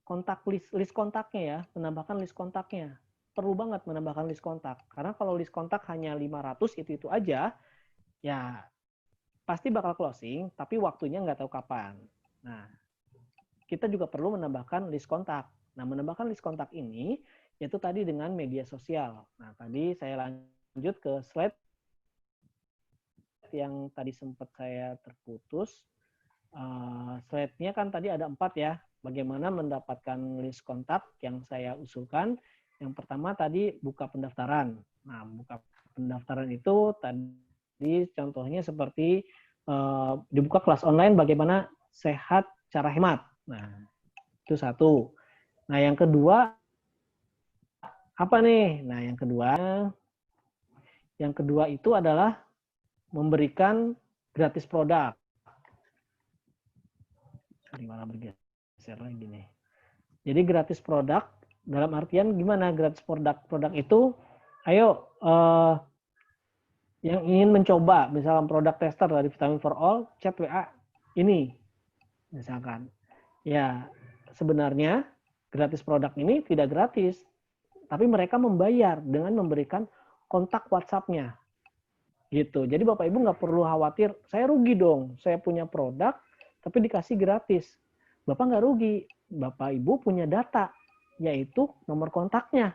kontak list kontaknya ya, menambahkan list kontaknya. Perlu banget menambahkan list kontak. Karena kalau list kontak hanya 500 itu aja, ya pasti bakal closing, tapi waktunya nggak tahu kapan. Nah, kita juga perlu menambahkan list kontak. Nah, menambahkan list kontak ini, yaitu tadi dengan media sosial. Nah, tadi saya lanjut ke slide yang tadi sempat saya terputus. Slide-nya kan tadi ada 4 ya. Bagaimana mendapatkan list kontak yang saya usulkan. Yang pertama tadi buka pendaftaran. Nah, buka pendaftaran itu tadi contohnya seperti dibuka kelas online bagaimana sehat cara hemat. Nah, itu satu. Nah, yang kedua apa nih? Nah, yang kedua itu adalah memberikan gratis produk. Gimana bergeser lagi nih? Jadi gratis produk dalam artian gimana gratis produk? Produk itu, ayo yang ingin mencoba, misalkan produk tester dari Vitamin for All, chat WA ini, misalkan. Ya, sebenarnya gratis produk ini tidak gratis, tapi mereka membayar dengan memberikan kontak WhatsApp-nya. Gitu. Jadi Bapak Ibu nggak perlu khawatir, saya rugi dong, saya punya produk tapi dikasih gratis. Bapak nggak rugi, Bapak Ibu punya data, yaitu nomor kontaknya.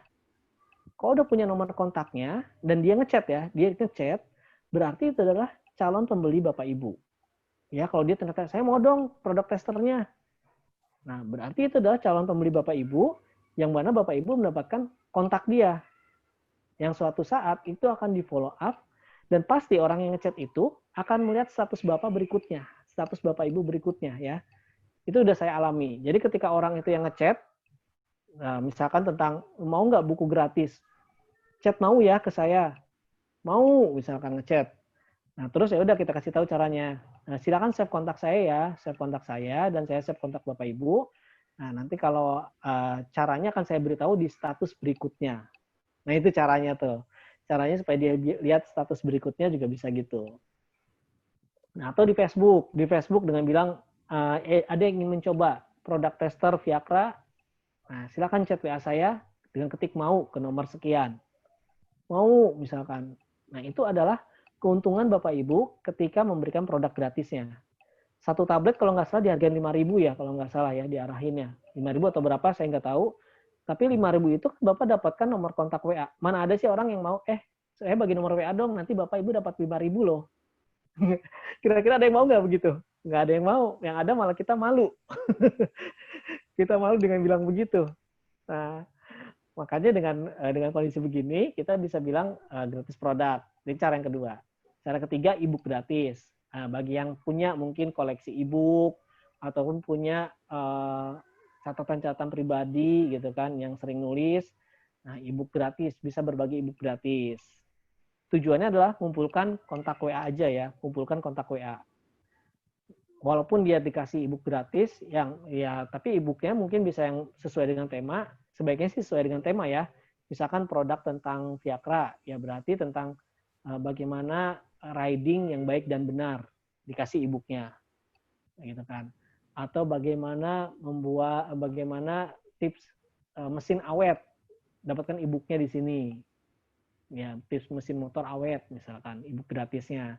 Kalau udah punya nomor kontaknya dan dia ngechat ya, berarti itu adalah calon pembeli Bapak Ibu. Ya, kalau dia ternyata saya mau dong produk testernya. Nah, berarti itu adalah calon pembeli Bapak Ibu yang mana Bapak Ibu mendapatkan kontak dia. Yang suatu saat itu akan di follow up dan pasti orang yang ngechat itu akan melihat status Bapak berikutnya, status Bapak Ibu berikutnya ya. Itu udah saya alami. Jadi ketika orang itu yang ngechat, nah, misalkan tentang mau nggak buku gratis, chat mau ya ke saya, mau misalkan ngechat. Nah terus ya udah kita kasih tahu caranya. Nah, silakan save kontak saya ya, save kontak saya dan saya save kontak Bapak Ibu. Nah nanti kalau caranya akan saya beritahu di status berikutnya. Nah itu caranya tuh. Caranya supaya dia lihat status berikutnya juga bisa gitu. Nah, atau di Facebook dengan bilang ada yang ingin mencoba produk tester Viakra, nah silakan chat WA saya dengan ketik mau ke nomor sekian. Mau misalkan. Nah, itu adalah keuntungan Bapak Ibu ketika memberikan produk gratisnya. Satu tablet kalau nggak salah dihargain 5.000 ya, kalau nggak salah ya diarahinnya. 5.000 atau berapa saya nggak tahu. Tapi 5.000 itu Bapak dapatkan nomor kontak WA. Mana ada sih orang yang mau, saya bagi nomor WA dong, nanti Bapak Ibu dapat 5.000 loh. Kira-kira ada yang mau nggak begitu? Nggak ada yang mau. Yang ada malah kita malu. Kita malu dengan bilang begitu. Nah, makanya dengan kondisi begini, kita bisa bilang gratis produk. Ini cara yang kedua. Cara ketiga, e-book gratis. Nah, bagi yang punya mungkin koleksi e-book, ataupun punya catatan-catatan pribadi gitu kan yang sering nulis. Nah, e-book gratis, bisa berbagi e-book gratis. Tujuannya adalah kumpulkan kontak WA aja ya, kumpulkan kontak WA. Walaupun dia dikasih e-book gratis tapi e-booknya mungkin bisa yang sesuai dengan tema, sebaiknya sih sesuai dengan tema ya. Misalkan produk tentang Viakra, ya berarti tentang bagaimana riding yang baik dan benar, dikasih e-booknya. Gitu kan. Atau bagaimana tips mesin awet, dapatkan e-booknya di sini. Ya, tips mesin motor awet misalkan, e-book gratisnya.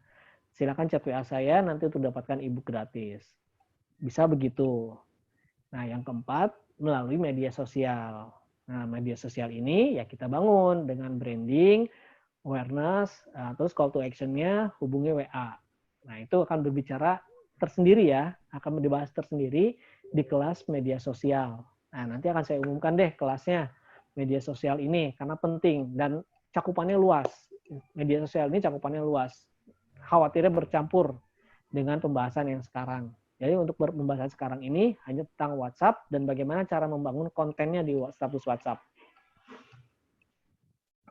Silakan chat WA saya nanti untuk dapatkan e-book gratis. Bisa begitu. Nah, yang keempat, melalui media sosial. Nah, media sosial ini ya kita bangun dengan branding, awareness, terus call to action-nya hubungi WA. Nah, itu akan berbicara tersendiri ya, akan dibahas tersendiri di kelas media sosial. Nah, nanti akan saya umumkan deh kelasnya media sosial ini karena penting dan cakupannya luas. Media sosial ini cakupannya luas. Khawatirnya bercampur dengan pembahasan yang sekarang. Jadi untuk pembahasan sekarang ini hanya tentang WhatsApp dan bagaimana cara membangun kontennya di status WhatsApp.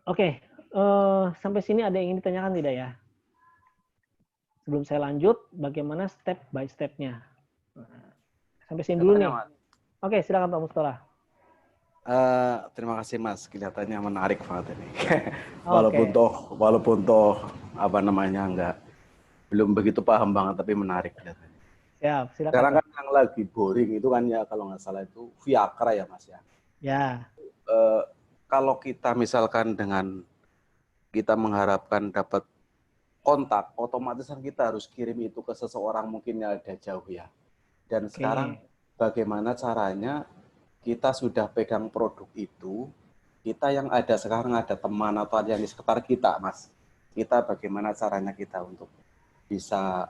Oke, sampai sini ada yang ingin ditanyakan tidak ya? Sebelum saya lanjut, bagaimana step by step-nya? Sampai sini dulu nih. Oke, silakan Pak Mustola. Terima kasih Mas, kelihatannya menarik banget ini. walaupun toh apa namanya belum begitu paham banget, tapi menarik kelihatannya. Siap, silakan. Sekarang kan yang lagi boring itu kan ya kalau nggak salah itu Viakra ya Mas ya. Ya. Kalau kita misalkan dengan kita mengharapkan dapat kontak, otomatis kan kita harus kirim itu ke seseorang mungkin yang ada jauh ya. Dan sekarang bagaimana caranya kita sudah pegang produk itu, kita yang ada sekarang ada teman atau ada yang di sekitar kita, Mas. Kita bagaimana caranya kita untuk bisa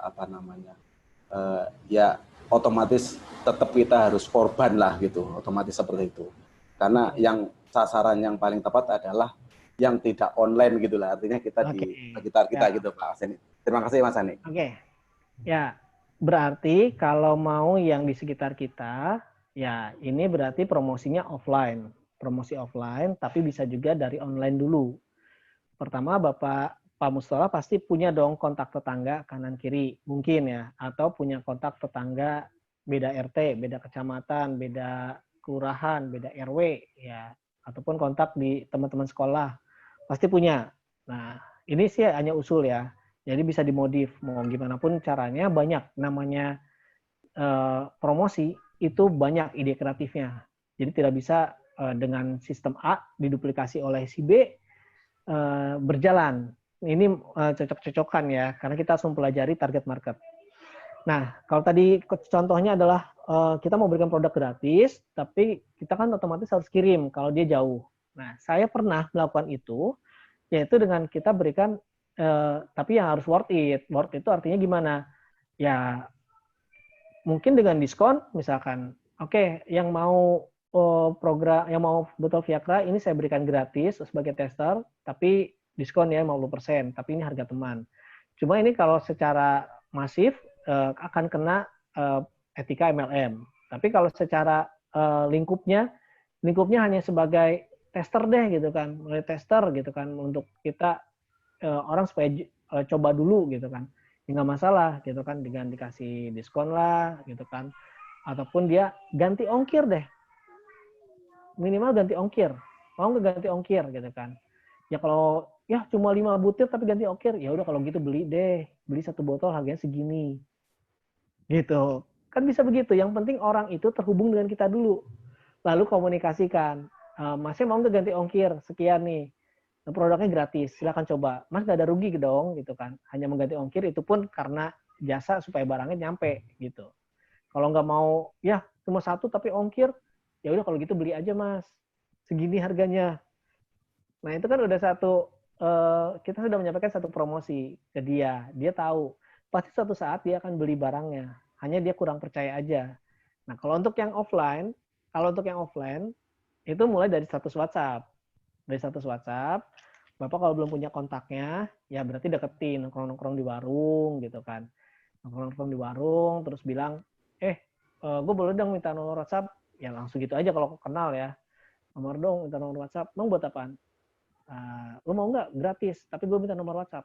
ya otomatis tetap kita harus korban lah gitu, otomatis seperti itu. Karena yang sasaran yang paling tepat adalah yang tidak online gitu lah, artinya kita di sekitar kita gitu Pak Aseni. Terima kasih Mas Ani. Oke. Ya, berarti kalau mau yang di sekitar kita, ya ini berarti promosinya offline. Promosi offline, tapi bisa juga dari online dulu. Pertama Pak Mustola pasti punya dong kontak tetangga kanan kiri, mungkin ya. Atau punya kontak tetangga beda RT, beda kecamatan, beda kelurahan, beda RW, ya. Ataupun kontak di teman-teman sekolah. Pasti punya. Nah, ini sih hanya usul ya. Jadi bisa dimodif. Mau gimana pun caranya banyak. Namanya promosi itu banyak ide kreatifnya. Jadi tidak bisa dengan sistem A diduplikasi oleh si B berjalan. Ini cocok-cocokan ya, karena kita harus mempelajari target market. Nah, kalau tadi contohnya adalah kita mau berikan produk gratis, tapi kita kan otomatis harus kirim kalau dia jauh. Nah, saya pernah melakukan itu, yaitu dengan kita berikan, tapi yang harus worth it. Worth it itu artinya gimana? Ya, mungkin dengan diskon, misalkan, oke, yang mau program, yang mau botol Viagra, ini saya berikan gratis sebagai tester, tapi diskon ya 50%, tapi ini harga teman. Cuma ini kalau secara masif, akan kena etika MLM. Tapi kalau secara lingkupnya hanya sebagai tester deh gitu kan, mulai tester gitu kan, untuk kita orang supaya coba dulu gitu kan, nggak masalah gitu kan, dengan dikasih diskon lah gitu kan, ataupun dia ganti ongkir deh, minimal ganti ongkir, mau nggak ganti ongkir gitu kan. Ya kalau ya cuma 5 butir tapi ganti ongkir, ya udah kalau gitu beli deh, beli 1 botol harganya segini. Gitu. Kan bisa begitu. Yang penting orang itu terhubung dengan kita dulu. Lalu komunikasikan. Masnya mau nggak ganti ongkir? Sekian nih. Produknya gratis. Silakan coba. Mas nggak ada rugi dong gitu kan. Hanya mengganti ongkir itu pun karena jasa supaya barangnya nyampe gitu. Kalau nggak mau, ya cuma 1 tapi ongkir, ya udah kalau gitu beli aja mas. Segini harganya. Nah itu kan udah kita sudah menyampaikan satu promosi ke dia. Dia tahu. Pasti suatu saat dia akan beli barangnya. Hanya dia kurang percaya aja. Nah, kalau untuk yang offline, itu mulai dari status WhatsApp. Dari status WhatsApp, Bapak kalau belum punya kontaknya, ya berarti deketin, nongkrong-nongkrong di warung gitu kan. Nongkrong-nongkrong di warung, terus bilang, gue boleh dong minta nomor WhatsApp? Ya langsung gitu aja kalau kenal ya. Nomor dong, minta nomor WhatsApp. Mau buat apaan? Lu mau nggak? Gratis, tapi gue minta nomor WhatsApp.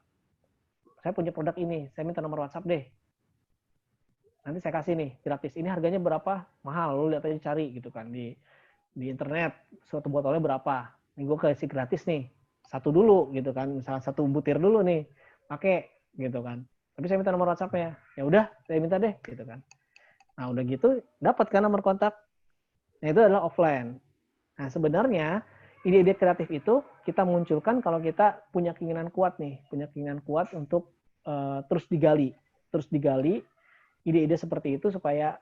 Saya punya produk ini, saya minta nomor WhatsApp deh. Nanti saya kasih nih, gratis. Ini harganya berapa? Mahal, lu lihat aja cari gitu kan di internet. Suatu botolnya berapa? Ini gue kasih gratis nih. 1 dulu gitu kan, misalnya 1 butir dulu nih, pakai gitu kan. Tapi saya minta nomor WhatsApp-nya. Ya udah, saya minta deh gitu kan. Nah, udah gitu dapat kan nomor kontak. Nah, itu adalah offline. Nah, sebenarnya ide-ide kreatif itu kita munculkan kalau kita punya keinginan kuat nih, untuk terus digali ide-ide seperti itu supaya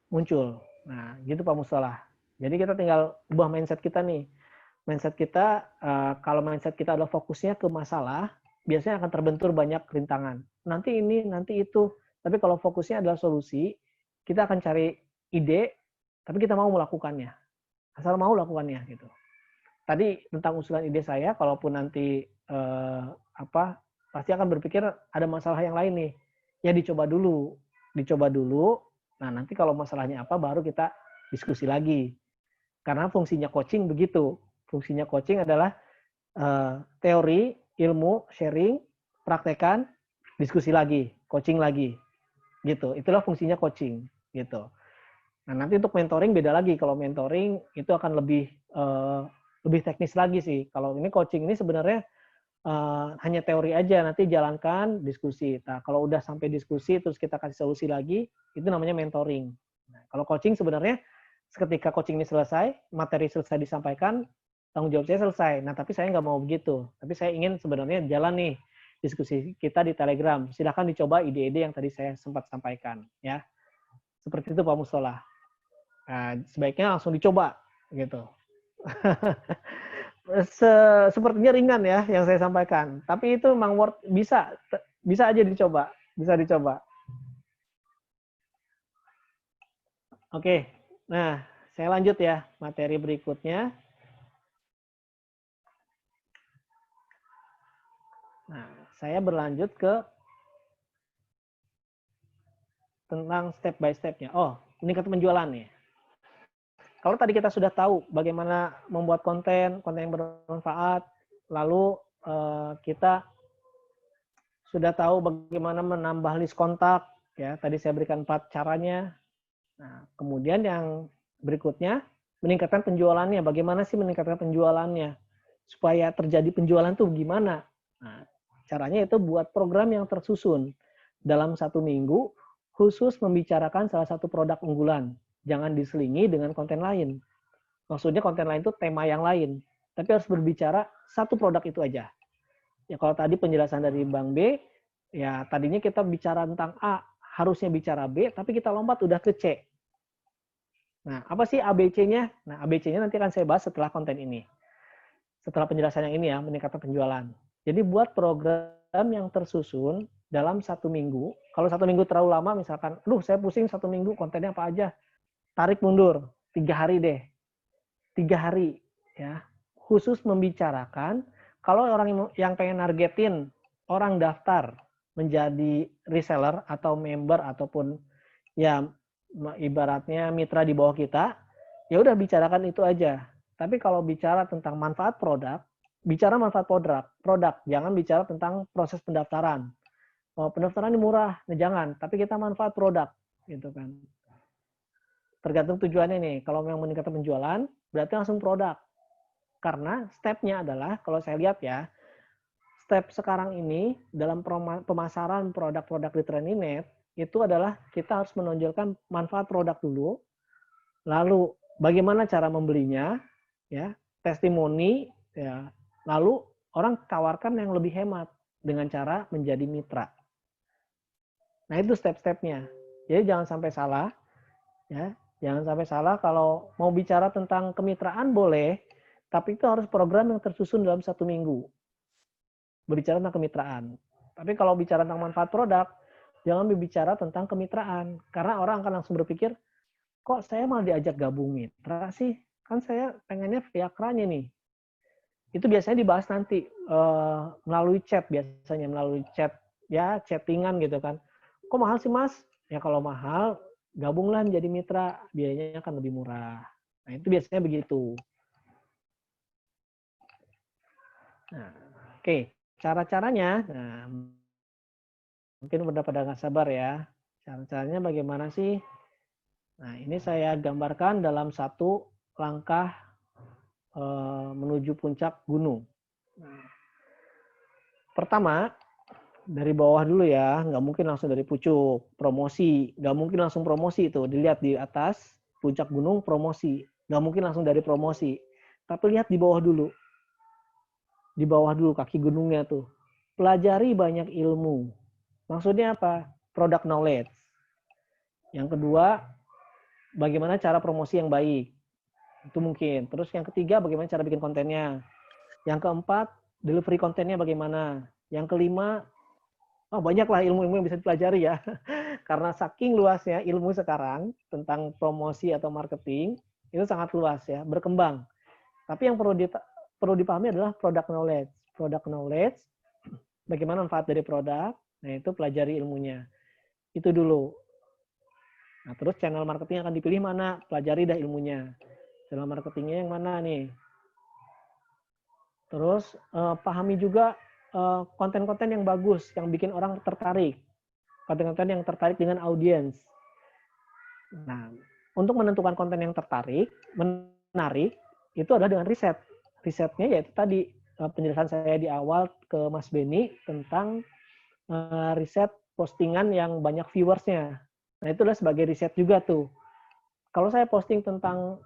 muncul. Nah, gitu Pak Mustalah. Jadi kita tinggal ubah mindset kita nih. Mindset kita, kalau mindset kita adalah fokusnya ke masalah, biasanya akan terbentur banyak rintangan. Nanti ini, nanti itu. Tapi kalau fokusnya adalah solusi, kita akan cari ide, tapi kita mau melakukannya. Asal mau lakukannya gitu. Tadi tentang usulan ide saya, kalaupun nanti pasti akan berpikir ada masalah yang lain nih. Ya dicoba dulu. Nah, nanti kalau masalahnya apa baru kita diskusi lagi. Karena fungsinya coaching begitu. Fungsinya coaching adalah teori, ilmu, sharing, praktekan, diskusi lagi, coaching lagi. Gitu. Itulah fungsinya coaching, gitu. Nah, nanti untuk mentoring beda lagi. Kalau mentoring itu akan lebih teknis lagi sih. Kalau ini coaching ini sebenarnya hanya teori aja, nanti jalankan diskusi. Nah, kalau udah sampai diskusi terus kita kasih solusi lagi, itu namanya mentoring. Nah, kalau coaching sebenarnya ketika coaching ini selesai, materi selesai disampaikan, tanggung jawab saya selesai. Nah, tapi saya nggak mau begitu. Tapi saya ingin sebenarnya jalan nih diskusi kita di Telegram. Silahkan dicoba ide-ide yang tadi saya sempat sampaikan, ya. Seperti itu Pak Mustalah. Nah, sebaiknya langsung dicoba, gitu. Sepertinya ringan ya yang saya sampaikan, tapi itu memang bisa aja dicoba, Oke, nah saya lanjut ya materi berikutnya. Nah, saya berlanjut ke tentang step by step-nya. Oh, meningkatkan penjualan nih. Kalau tadi kita sudah tahu bagaimana membuat konten yang bermanfaat, lalu kita sudah tahu bagaimana menambah list kontak, ya. Tadi saya berikan 4 caranya. Nah, kemudian yang berikutnya meningkatkan penjualannya. Bagaimana sih meningkatkan penjualannya? Supaya terjadi penjualan tuh gimana? Nah, caranya itu buat program yang tersusun. Dalam 1 minggu, khusus membicarakan salah satu produk unggulan. Jangan diselingi dengan konten lain. Maksudnya konten lain itu tema yang lain. Tapi harus berbicara satu produk itu aja. Ya kalau tadi penjelasan dari Bang B, ya tadinya kita bicara tentang A, harusnya bicara B, tapi kita lompat udah ke C. Nah, apa sih ABC-nya? Nah, ABC-nya nanti akan saya bahas setelah konten ini. Setelah penjelasan yang ini ya, meningkatkan penjualan. Jadi buat program yang tersusun dalam 1 minggu. Kalau 1 minggu terlalu lama, misalkan, saya pusing 1 minggu, kontennya apa aja? Tarik mundur, 3 hari deh. 3 hari ya. Khusus membicarakan, kalau orang yang pengen nargetin orang daftar menjadi reseller atau member ataupun ya ibaratnya mitra di bawah kita, ya udah bicarakan itu aja. Tapi kalau bicara tentang manfaat produk, bicara manfaat produk, jangan bicara tentang proses pendaftaran. Oh, pendaftaran ini murah, nah jangan. Tapi kita manfaat produk, gitu kan. Tergantung tujuannya nih. Kalau yang meningkatkan penjualan, berarti langsung produk. Karena step-nya adalah, kalau saya lihat ya, step sekarang ini dalam pemasaran produk-produk di Training.net, itu adalah kita harus menonjolkan manfaat produk dulu, lalu bagaimana cara membelinya, ya, testimoni, ya, lalu orang tawarkan yang lebih hemat dengan cara menjadi mitra. Nah itu step-stepnya. Jadi jangan sampai salah, ya, jangan sampai salah kalau mau bicara tentang kemitraan boleh, tapi itu harus program yang tersusun dalam 1 minggu. Berbicara tentang kemitraan. Tapi kalau bicara tentang manfaat produk, jangan berbicara tentang kemitraan. Karena orang akan langsung berpikir, kok saya malah diajak gabung mitra sih? Kan saya pengennya free akranya nih. Itu biasanya dibahas nanti melalui chat, biasanya melalui chat, ya chattingan gitu kan. Kok mahal sih mas? Ya kalau mahal, gabunglah menjadi mitra, biayanya akan lebih murah. Nah itu biasanya begitu. Nah, oke. Cara-caranya, nah, mungkin udah pada nggak sabar ya. Cara-caranya bagaimana sih? Nah, ini saya gambarkan dalam satu langkah menuju puncak gunung. Nah, pertama, dari bawah dulu ya, nggak mungkin langsung dari pucuk. Promosi, nggak mungkin langsung promosi itu. Dilihat di atas, puncak gunung, promosi. Nggak mungkin langsung dari promosi. Tapi lihat di bawah dulu. Di bawah dulu kaki gunungnya tuh. Pelajari banyak ilmu. Maksudnya apa? Product knowledge. Yang kedua, bagaimana cara promosi yang baik. Itu mungkin. Terus yang ketiga, bagaimana cara bikin kontennya. Yang keempat, delivery kontennya bagaimana. Yang kelima, banyaklah ilmu-ilmu yang bisa dipelajari ya. Karena saking luasnya ilmu sekarang tentang promosi atau marketing, itu sangat luas ya, berkembang. Tapi yang perlu dipahami adalah product knowledge. Product knowledge, bagaimana manfaat dari produk, nah itu pelajari ilmunya. Itu dulu. Nah, terus channel marketing akan dipilih mana, pelajari dah ilmunya. Channel marketingnya yang mana nih. Terus pahami juga konten-konten yang bagus, yang bikin orang tertarik. Konten-konten yang tertarik dengan audiens. Nah, untuk menentukan konten yang tertarik, menarik, itu adalah dengan riset. Risetnya yaitu tadi penjelasan saya di awal ke Mas Beni tentang riset postingan yang banyak viewersnya. Nah, itu adalah sebagai riset juga tuh. Kalau saya posting tentang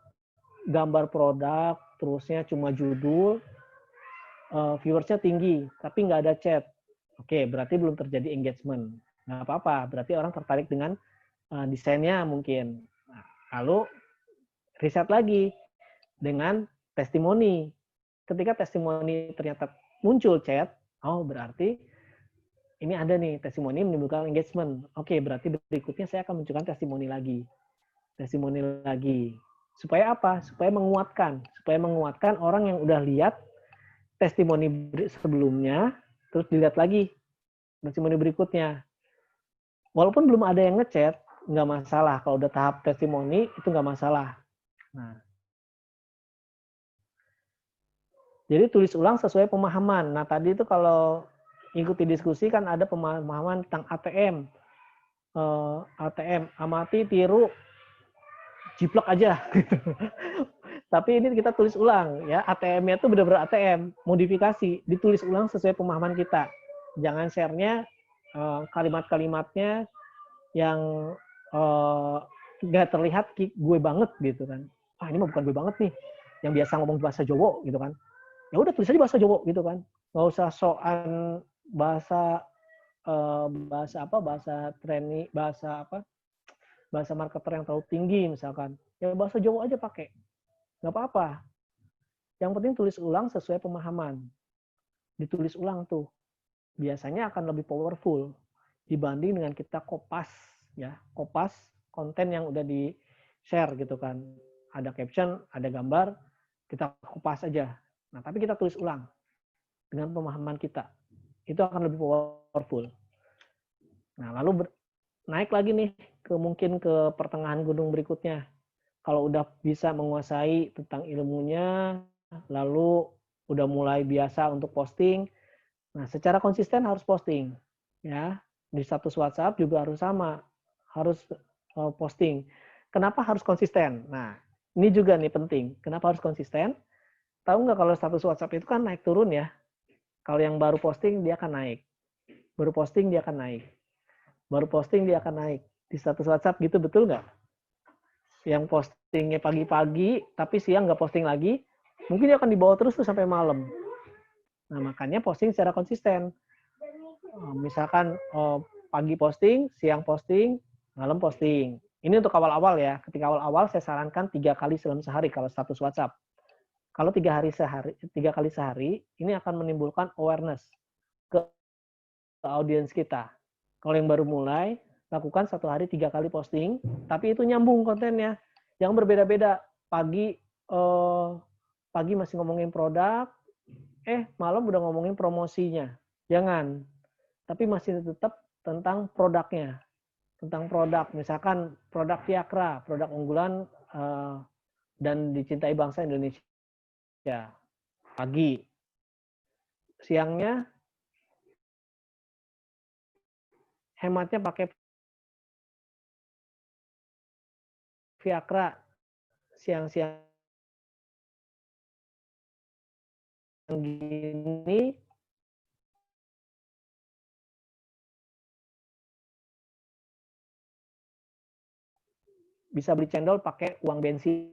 gambar produk, terusnya cuma judul, viewersnya tinggi, tapi nggak ada chat. Oke, berarti belum terjadi engagement. Nggak apa-apa, berarti orang tertarik dengan desainnya mungkin. Nah, lalu riset lagi dengan testimoni. Ketika testimoni ternyata muncul chat, berarti ini ada nih testimoni menimbulkan engagement. Oke, berarti berikutnya saya akan munculkan testimoni lagi. Testimoni lagi. Supaya apa? Supaya menguatkan orang yang udah lihat testimoni sebelumnya, terus dilihat lagi testimoni berikutnya. Walaupun belum ada yang ngechat, nggak masalah. Kalau udah tahap testimoni, itu nggak masalah. Nah, jadi tulis ulang sesuai pemahaman. Nah, tadi itu kalau ikuti diskusi kan ada pemahaman tentang ATM. ATM, amati, tiru, jiplak aja. Tapi ini kita tulis ulang ya. ATM-nya itu benar-benar ATM, modifikasi, ditulis ulang sesuai pemahaman kita. Jangan share-nya kalimat-kalimatnya yang nggak terlihat gue banget gitu kan. Ah ini mah bukan gue banget nih, yang biasa ngomong bahasa Jawa gitu kan. Ya udah tulis aja bahasa Jawa gitu kan. Nggak usah soal bahasa bahasa training, bahasa marketer yang terlalu tinggi misalkan. Ya bahasa Jawa aja pakai, nggak apa-apa. Yang penting tulis ulang sesuai pemahaman. Ditulis ulang tuh biasanya akan lebih powerful dibanding dengan kita kopas konten yang udah di share gitu kan, ada caption, ada gambar, kita kopas aja. Nah tapi kita tulis ulang dengan pemahaman kita, itu akan lebih powerful. Nah lalu naik lagi nih mungkin ke pertengahan gunung berikutnya. Kalau udah bisa menguasai tentang ilmunya, lalu udah mulai biasa untuk posting. Nah, secara konsisten harus posting, ya. Di status WhatsApp juga harus sama, harus posting. Kenapa harus konsisten? Nah, ini juga nih penting. Kenapa harus konsisten? Tahu nggak kalau status WhatsApp itu kan naik turun ya? Kalau yang baru posting dia akan naik, baru posting dia akan naik, baru posting dia akan naik. Di status WhatsApp gitu betul nggak? Yang postingnya pagi-pagi, tapi siang nggak posting lagi, mungkin dia akan dibawa terus tuh sampai malam. Nah, makanya posting secara konsisten. Misalkan pagi posting, siang posting, malam posting. Ini untuk awal-awal ya. Ketika awal-awal saya sarankan 3 kali dalam sehari kalau status WhatsApp. Kalau 3 kali sehari, ini akan menimbulkan awareness ke audiens kita. Kalau yang baru mulai, lakukan 1 hari 3 kali posting, tapi itu nyambung kontennya. Yang berbeda-beda. Pagi masih ngomongin produk, malam udah ngomongin promosinya. Jangan. Tapi masih tetap tentang produknya. Tentang produk. Misalkan produk Viagra, produk unggulan dan dicintai bangsa Indonesia. Pagi. Siangnya hematnya pakai Viagra. Siang-siang gini bisa beli cendol pakai uang bensin.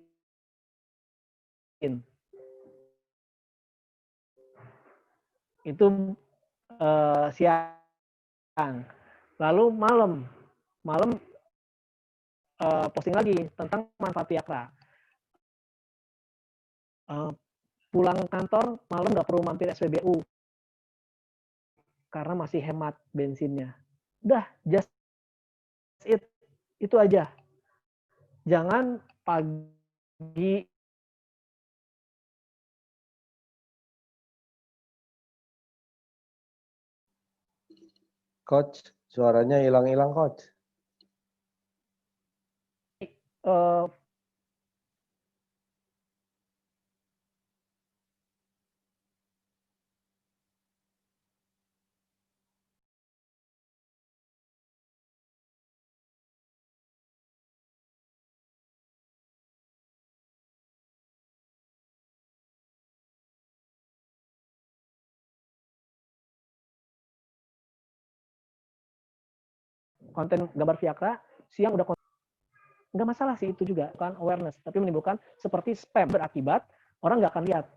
Itu siang. Lalu malam posting lagi tentang manfaat Viagra. Pulang kantor malam nggak perlu mampir SPBU karena masih hemat bensinnya. Udah, just it. Itu aja. Jangan pagi Coach, suaranya hilang-hilang, Coach. konten gambar Viagra, siang udah nggak masalah sih itu juga kan awareness, tapi menimbulkan seperti spam berakibat orang nggak akan lihat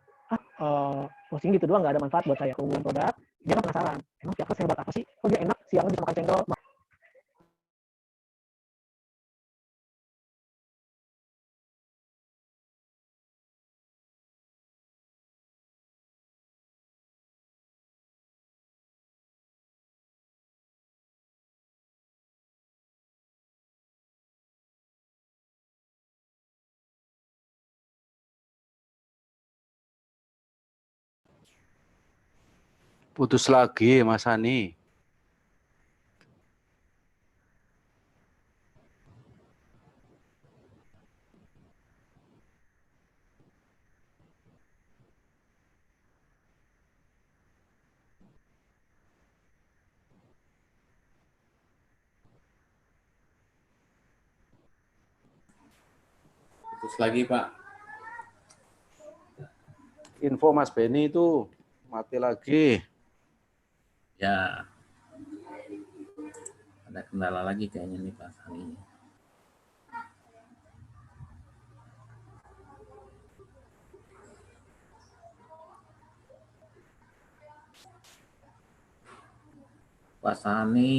posting gitu doang nggak ada manfaat buat saya keunggulan produk, dia kan penasaran emang Viagra sehebat apa sih, kok dia enak siang bisa makan cendol. Putus lagi Mas Hani. Terus lagi Pak. Info Mas Beni itu mati lagi. Ya. Ada kendala lagi kayaknya nih Pak Sani. Pak Sani.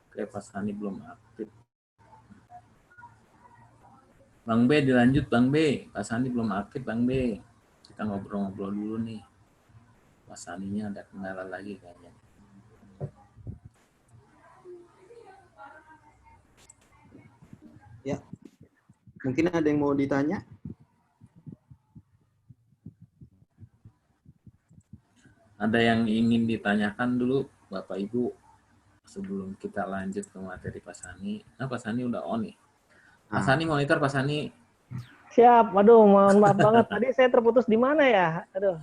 Oke, Pak Sani belum aktif. Bang B dilanjut Bang B. Pak Sani belum aktif Bang B. Kita ngobrol-ngobrol dulu nih. Pak Saninya ada kendala lagi kayaknya. Ya, mungkin ada yang mau ditanya? Ada yang ingin ditanyakan dulu Bapak Ibu sebelum kita lanjut ke materi Pak Sani. Nah, Pak Sani udah on nih. Pak Sani monitor Pak Sani. Siap. Waduh, mohon maaf banget. Tadi saya terputus di mana ya? Aduh.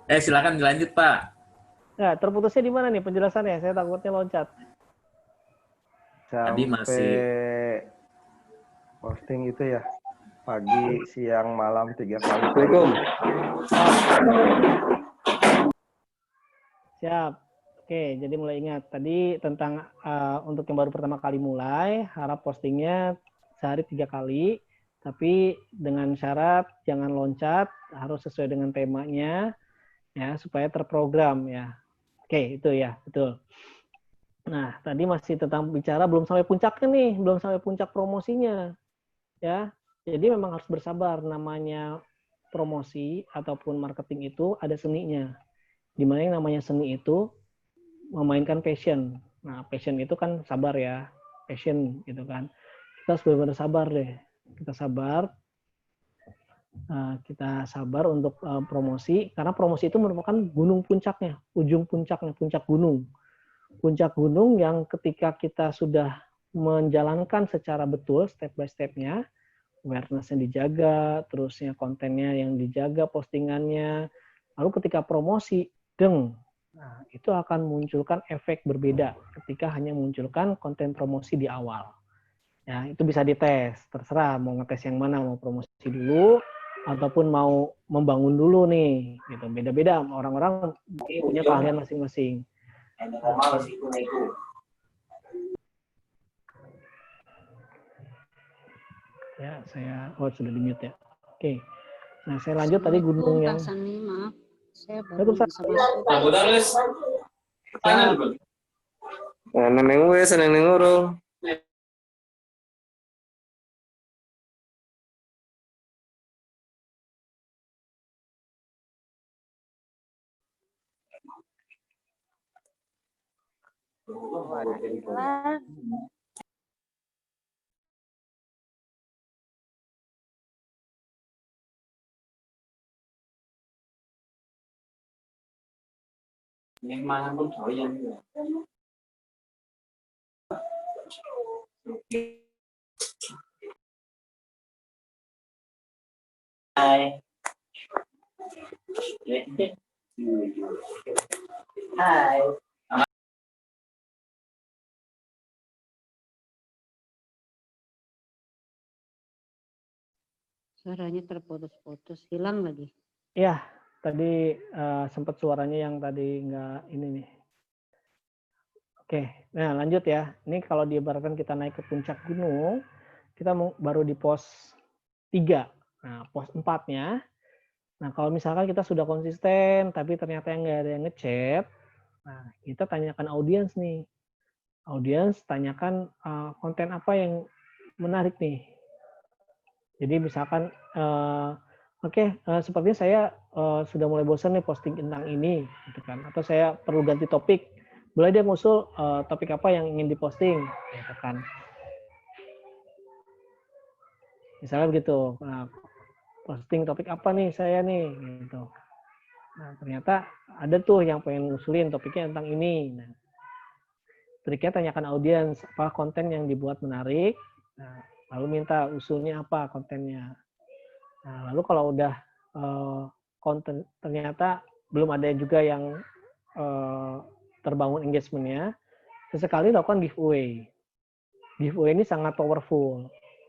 Silakan dilanjut Pak. Nah, terputusnya di mana nih penjelasannya? Saya takutnya loncat. Tadi masih posting itu ya. Pagi, siang, malam 3 kali. Assalamualaikum. Siap. Oke, jadi mulai ingat. Tadi tentang untuk yang baru pertama kali mulai, harap postingnya sehari 3 kali. Tapi dengan syarat jangan loncat, harus sesuai dengan temanya, ya supaya terprogram ya. Oke, itu ya, betul. Nah, tadi masih tentang bicara belum sampai puncaknya nih, belum sampai puncak promosinya. Ya. Jadi memang harus bersabar, namanya promosi ataupun marketing itu ada seninya. Di mana yang namanya seni itu memainkan passion. Nah, passion itu kan sabar ya, passion gitu kan. Kita harus benar-benar sabar deh. Kita sabar untuk promosi, karena promosi itu merupakan gunung puncaknya, ujung puncaknya, puncak gunung. Puncak gunung yang ketika kita sudah menjalankan secara betul step by step-nya, awareness-nya dijaga, terusnya kontennya yang dijaga, postingannya. Lalu ketika promosi, nah, itu akan munculkan efek berbeda ketika hanya munculkan konten promosi di awal. Ya, itu bisa dites, terserah mau ngetes yang mana, mau promosi dulu ataupun mau membangun dulu nih. Gitu. Beda-beda, orang-orang punya keahlian masing-masing. Ya, saya sudah di mute ya. Oke. Nah, saya lanjut tadi gunung yang Pak Sani, maaf. Saya baru bisa masuk. Senang nengurung. Hai. Hai. Suaranya terputus-putus, hilang lagi. Ya, tadi sempat suaranya yang tadi nggak ini nih. Oke, nah lanjut ya. Ini kalau diibaratkan kita naik ke puncak gunung, kita baru di pos 3. Nah, pos 4-nya. Nah, kalau misalkan kita sudah konsisten, tapi ternyata nggak ada yang ngechat, nah kita tanyakan audiens nih. Audiens tanyakan konten apa yang menarik nih. Jadi misalkan, sepertinya saya sudah mulai bosan nih posting tentang ini, gitu kan? Atau saya perlu ganti topik, boleh dia ngusul topik apa yang ingin diposting, gitu kan? Misalnya begitu, nah, posting topik apa nih saya nih, gitu. Nah ternyata ada tuh yang pengen ngusulin topiknya tentang ini. Nah, triknya tanyakan audiens apa konten yang dibuat menarik. Nah, lalu minta usulnya apa kontennya. Nah, lalu kalau udah konten ternyata belum ada juga yang terbangun engagementnya, sesekali lakukan giveaway. Giveaway ini sangat powerful.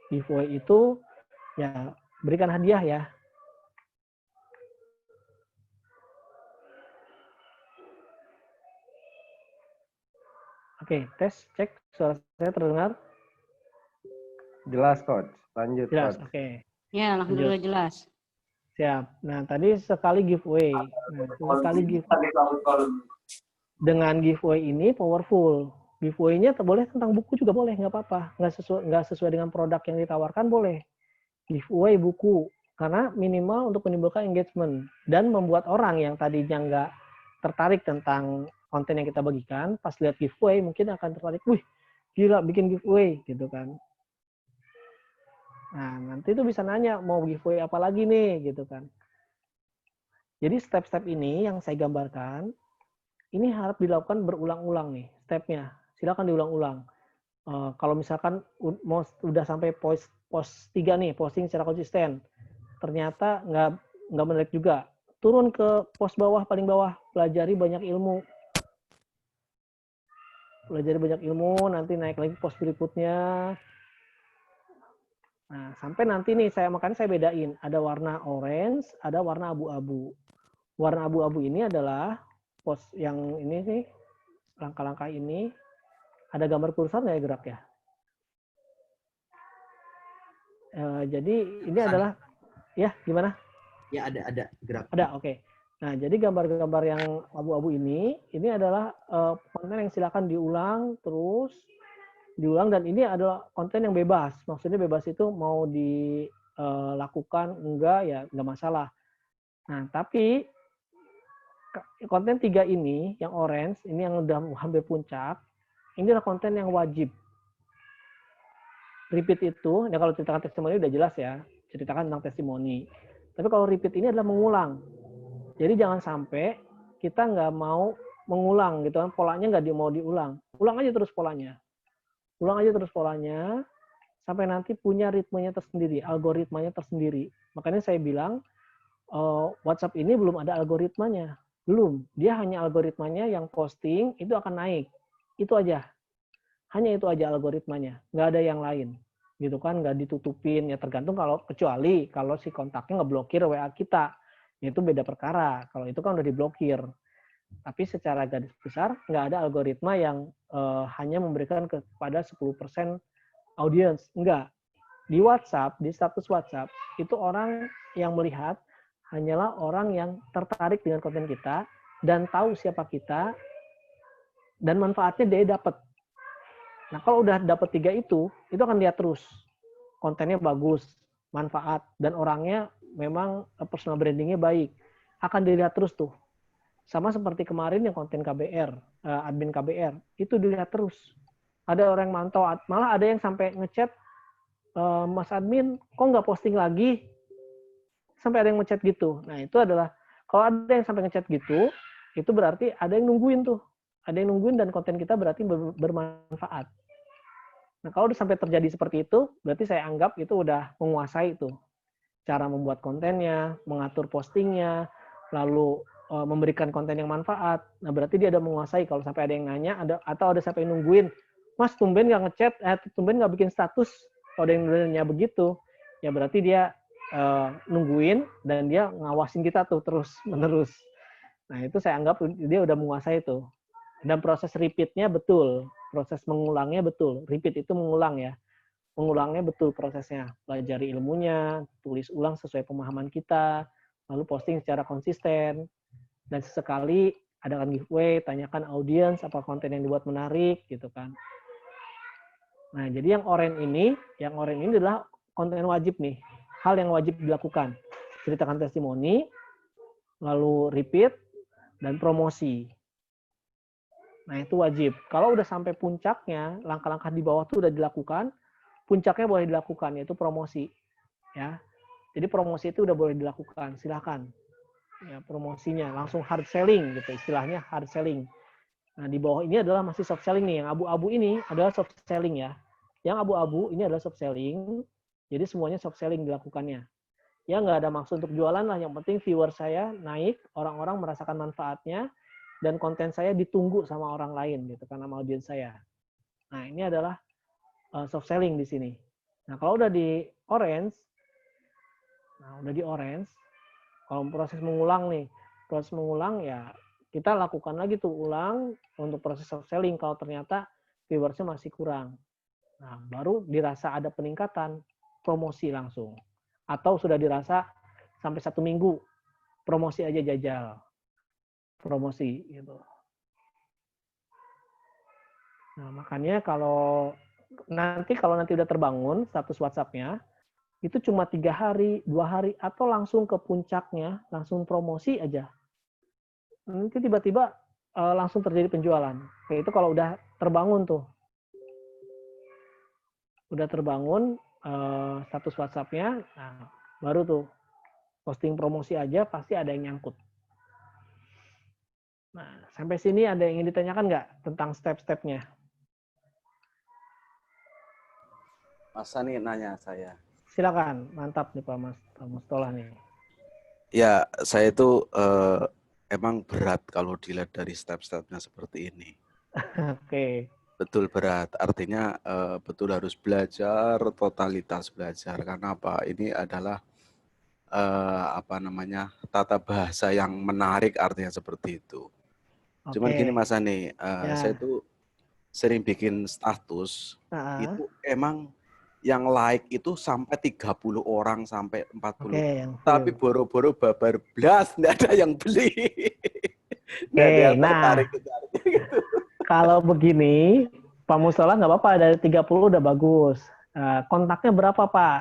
Giveaway itu Ya, berikan hadiah ya. Oke, tes, cek suara saya terdengar. Jelas, Coach. Lanjut, Jelas, Coach. oke. Ya, alhamdulillah jelas. Siap. Nah, tadi sekali giveaway. Nah, sekali giveaway. Dengan giveaway ini powerful. Giveaway-nya boleh tentang buku juga boleh, nggak apa-apa. Nggak sesuai dengan produk yang ditawarkan boleh. Giveaway buku. Karena minimal untuk menimbulkan engagement. Dan membuat orang yang tadinya nggak tertarik tentang konten yang kita bagikan, pas lihat giveaway mungkin akan tertarik, wih, gila bikin giveaway, gitu kan. Nah, nanti itu bisa nanya, mau giveaway apa lagi nih, gitu kan. Jadi step-step ini yang saya gambarkan, ini harus dilakukan berulang-ulang nih, stepnya. Silakan diulang-ulang. Kalau misalkan udah sampai pos 3 nih, posting secara konsisten, ternyata nggak menarik juga, turun ke pos bawah, paling bawah, pelajari banyak ilmu. Pelajari banyak ilmu, nanti naik lagi pos berikutnya. Nah, sampai nanti nih makanya saya bedain, ada warna orange, ada warna abu-abu. Warna abu-abu ini adalah pos yang ini nih, langkah-langkah ini, ada gambar kursor nggak ya gerak ya? Jadi ini adalah, ya gimana? Ya ada gerak. Ada, oke. Nah, jadi gambar-gambar yang abu-abu ini adalah konten yang silakan diulang terus, diulang, dan ini adalah konten yang bebas. Maksudnya bebas itu mau dilakukan enggak ya enggak masalah. Nah, tapi konten 3 ini yang orange, ini yang udah hampir puncak, ini adalah konten yang wajib. Repeat itu, ya kalau ceritakan testimoni udah jelas ya, ceritakan tentang testimoni. Tapi kalau repeat ini adalah mengulang. Jadi jangan sampai kita nggak mau mengulang gitu kan, polanya nggak mau diulang. Ulang aja terus polanya. Ulang aja terus polanya sampai nanti punya ritmenya tersendiri, algoritmanya tersendiri. Makanya saya bilang WhatsApp ini belum ada algoritmanya. Belum. Dia hanya algoritmanya yang posting itu akan naik. Itu aja. Hanya itu aja algoritmanya. Nggak ada yang lain. Gitu kan, nggak ditutupin. Ya tergantung kecuali kalau si kontaknya ngeblokir WA kita. Itu beda perkara. Kalau itu kan udah diblokir. Tapi secara garis besar, nggak ada algoritma yang hanya memberikan kepada 10% audiens. Enggak. Di WhatsApp, di status WhatsApp, itu orang yang melihat hanyalah orang yang tertarik dengan konten kita dan tahu siapa kita dan manfaatnya dia dapat. Nah, kalau udah dapat 3 itu akan lihat terus. Kontennya bagus, manfaat, dan orangnya memang personal brandingnya baik. Akan dilihat terus tuh. Sama seperti kemarin yang konten KBR, admin KBR, itu dilihat terus. Ada orang yang mantau, malah ada yang sampai ngechat, Mas admin, kok nggak posting lagi? Sampai ada yang ngechat gitu. Nah, itu adalah, kalau ada yang sampai ngechat gitu, itu berarti ada yang nungguin tuh. Ada yang nungguin dan konten kita berarti bermanfaat. Nah, kalau udah sampai terjadi seperti itu, berarti saya anggap itu udah menguasai tuh. Cara membuat kontennya, mengatur postingnya, lalu memberikan konten yang manfaat. Nah, berarti dia udah menguasai. Kalau sampai ada yang nanya, atau ada sampai yang nungguin, Mas, tumben nggak ngechat, tumben nggak bikin status. Kalau ada yang nanya begitu, ya berarti dia nungguin dan dia ngawasin kita tuh terus-menerus. Nah, itu saya anggap dia udah menguasai tuh. Dan proses repeat-nya betul. Proses mengulangnya betul. Repeat itu mengulang ya. Mengulangnya betul prosesnya. Pelajari ilmunya, tulis ulang sesuai pemahaman kita, lalu posting secara konsisten. Dan sesekali adakan giveaway, tanyakan audiens apa konten yang dibuat menarik gitu kan. Nah, jadi yang oranye ini adalah konten wajib nih. Hal yang wajib dilakukan. Ceritakan testimoni, lalu repeat, dan promosi. Nah, itu wajib. Kalau udah sampai puncaknya, langkah-langkah di bawah itu udah dilakukan, puncaknya boleh dilakukan, yaitu promosi. Ya. Jadi promosi itu udah boleh dilakukan, silakan. Ya, promosinya langsung hard selling gitu, istilahnya hard selling. Nah, di bawah ini adalah masih soft selling nih. Yang abu-abu ini adalah soft selling ya. Yang abu-abu ini adalah soft selling. Jadi semuanya soft selling dilakukannya. Ya, nggak ada maksud untuk jualan lah. Yang penting viewer saya naik, orang-orang merasakan manfaatnya, dan konten saya ditunggu sama orang lain gitu kan, sama audiens saya. Nah, ini adalah soft selling di sini. Nah, kalau udah di orange, Nah, udah di orange. Kalau proses mengulang nih, proses mengulang ya kita lakukan lagi tuh ulang untuk proses upselling kalau ternyata viewersnya masih kurang. Nah, baru dirasa ada peningkatan, promosi langsung. Atau sudah dirasa sampai 1 minggu, promosi aja jajal. Promosi gitu. Nah, makanya kalau nanti udah terbangun status WhatsApp-nya, itu cuma 3 hari, 2 hari, atau langsung ke puncaknya, langsung promosi aja. Nanti tiba-tiba langsung terjadi penjualan. Kayak itu kalau udah terbangun tuh. Udah terbangun status WhatsApp-nya, nah, baru tuh posting promosi aja pasti ada yang nyangkut. Nah, sampai sini ada yang ingin ditanyakan nggak tentang step-stepnya? Mas Sani nanya saya. Silakan, mantap nih Pak Mustolah nih. Ya, saya itu emang berat kalau dilihat dari step-stepnya seperti ini. Oke. Betul berat, artinya betul harus belajar, totalitas belajar. Karena apa? Ini adalah tata bahasa yang menarik, artinya seperti itu. Cuman gini Mas Ani, saya itu sering bikin status, itu emang yang like itu sampai 30 orang sampai 40. Tapi boro-boro babar blas, nggak ada yang beli. Nggak ada yang tertarik. Gitu. Kalau begini, Pak Mustolah nggak apa-apa, dari 30 udah bagus. Kontaknya berapa Pak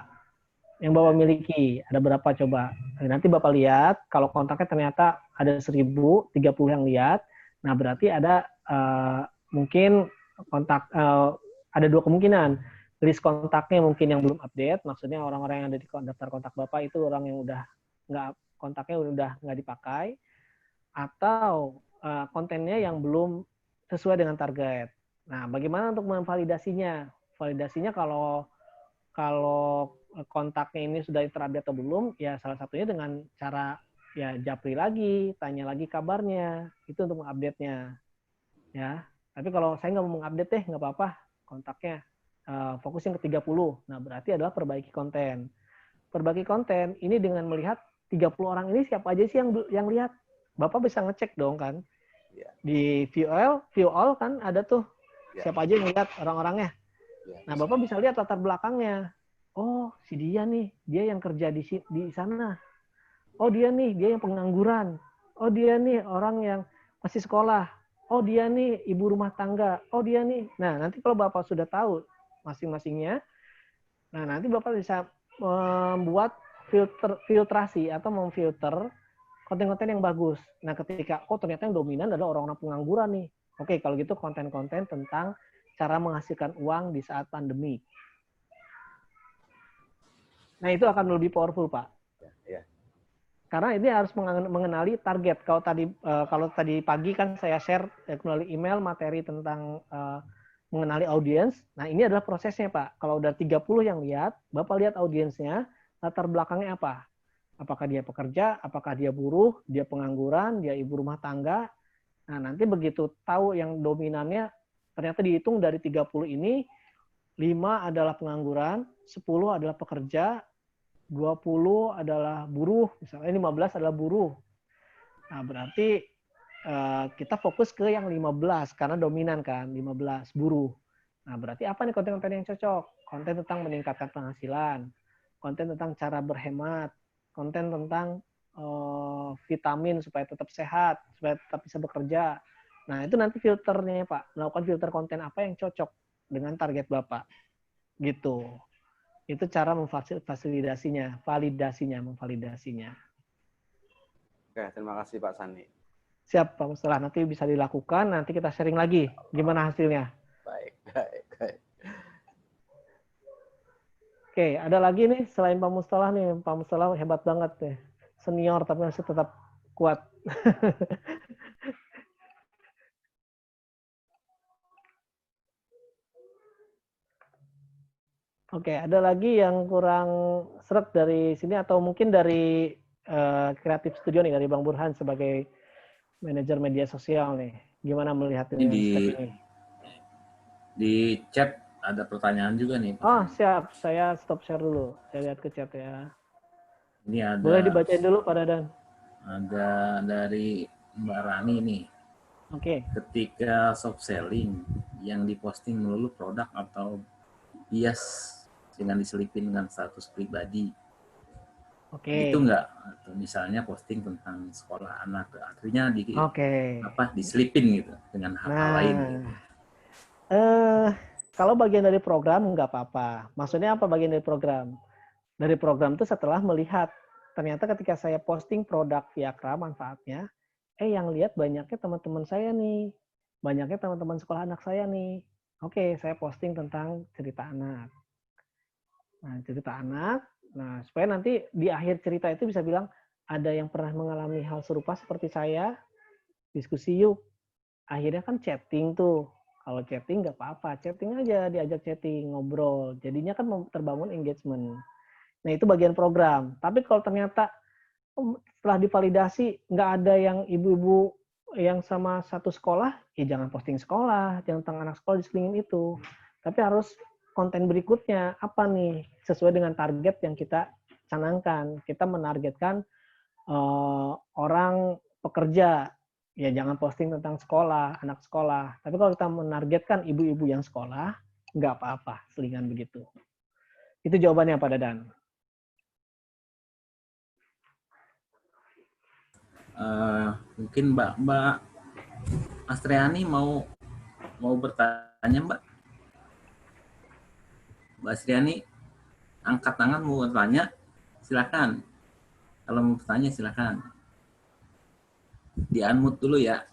yang Bapak miliki? Ada berapa coba? Nanti Bapak lihat, kalau kontaknya ternyata ada 1000, 30 yang lihat, nah berarti ada mungkin kontak, ada 2 kemungkinan. List kontaknya mungkin yang belum update, maksudnya orang-orang yang ada di daftar kontak Bapak itu orang yang udah kontaknya udah nggak dipakai, atau kontennya yang belum sesuai dengan target. Nah, bagaimana untuk memvalidasinya? Validasinya kalau kontaknya ini sudah terupdate atau belum, ya salah satunya dengan cara ya japri lagi, tanya lagi kabarnya, itu untuk mengupdate-nya. Ya, tapi kalau saya nggak mau mengupdate deh, nggak apa-apa, kontaknya fokusin ke 30. Nah, berarti adalah perbaiki konten. Perbaiki konten ini dengan melihat 30 orang ini siapa aja sih yang lihat. Bapak bisa ngecek dong kan. Di view all kan ada tuh siapa aja yang lihat orang-orangnya. Nah, Bapak bisa lihat latar belakangnya. Oh, si dia nih, dia yang kerja di sana. Oh, dia nih, dia yang pengangguran. Oh, dia nih orang yang masih sekolah. Oh, dia nih ibu rumah tangga. Oh, dia nih. Nah, nanti kalau Bapak sudah tahu masing-masingnya, nah nanti Bapak bisa membuat filtrasi atau memfilter konten-konten yang bagus. Nah, ketika ternyata yang dominan adalah orang-orang pengangguran nih. Oke, kalau gitu konten-konten tentang cara menghasilkan uang di saat pandemi. Nah, itu akan lebih powerful, Pak. Ya. Karena ini harus mengenali target. Kalau tadi pagi kan saya share melalui email materi tentang mengenali audiens. Nah, ini adalah prosesnya, Pak. Kalau udah 30 yang lihat, Bapak lihat audiensnya, latar belakangnya apa? Apakah dia pekerja, apakah dia buruh, dia pengangguran, dia ibu rumah tangga. Nah, nanti begitu tahu yang dominannya, ternyata dihitung dari 30 ini, 5 adalah pengangguran, 10 adalah pekerja, 20 adalah buruh, misalnya 15 adalah buruh. Nah, berarti kita fokus ke yang 15, karena dominan kan, 15, buruh. Nah, berarti apa nih konten-konten yang cocok? Konten tentang meningkatkan penghasilan, konten tentang cara berhemat, konten tentang vitamin supaya tetap sehat, supaya tetap bisa bekerja. Nah, itu nanti filternya, Pak. Melakukan filter konten apa yang cocok dengan target Bapak. Gitu. Itu cara memvalidasinya. Oke, terima kasih Pak Sani. Siap, Pak Mustolah. Nanti bisa dilakukan, nanti kita sharing lagi gimana hasilnya. Baik. Oke, ada lagi nih selain Pak Mustolah nih. Pak Mustolah hebat banget deh. Senior tapi masih tetap kuat. Oke, ada lagi yang kurang seret dari sini atau mungkin dari Creative Studio nih, dari Bang Burhan sebagai manajer media sosial nih. Gimana melihat ini? Di chat ada pertanyaan juga nih. Oh, siap. Saya stop share dulu. Saya lihat ke chat ya. Ini ada. Boleh dibacain dulu Pak Dadan. Ada dari Mbak Rani nih. Oke. Ketika soft selling yang diposting melulu produk atau bias dengan diselipin dengan status pribadi. Oke. Itu enggak? Atau misalnya posting tentang sekolah anak, artinya diselipin gitu dengan hal-hal lain. Gitu. Kalau bagian dari program nggak apa-apa. Maksudnya apa bagian dari program? Dari program itu setelah melihat ternyata ketika saya posting produk Viakra manfaatnya, yang lihat banyaknya teman-teman saya nih, banyaknya teman-teman sekolah anak saya nih. Oke, saya posting tentang cerita anak. Nah, cerita anak. Nah, supaya nanti di akhir cerita itu bisa bilang, ada yang pernah mengalami hal serupa seperti saya, diskusi yuk. Akhirnya kan chatting tuh. Kalau chatting nggak apa-apa, chatting aja, diajak chatting, ngobrol. Jadinya kan terbangun engagement. Nah, itu bagian program. Tapi kalau ternyata setelah divalidasi nggak ada yang ibu-ibu yang sama satu sekolah, ya jangan posting sekolah, jangan tentang anak sekolah diselingin itu. Tapi harus konten berikutnya apa nih sesuai dengan target yang kita canangkan. Kita menargetkan orang pekerja, ya jangan posting tentang sekolah, anak sekolah. Tapi kalau kita menargetkan ibu-ibu yang sekolah, nggak apa-apa selingan begitu. Itu jawabannya Pak Dadan. Mungkin Mbak Astriani mau bertanya, Mbak. Mbak Astriani angkat tangan mau bertanya, silakan. Kalau mau bertanya silakan. Di-unmute dulu ya.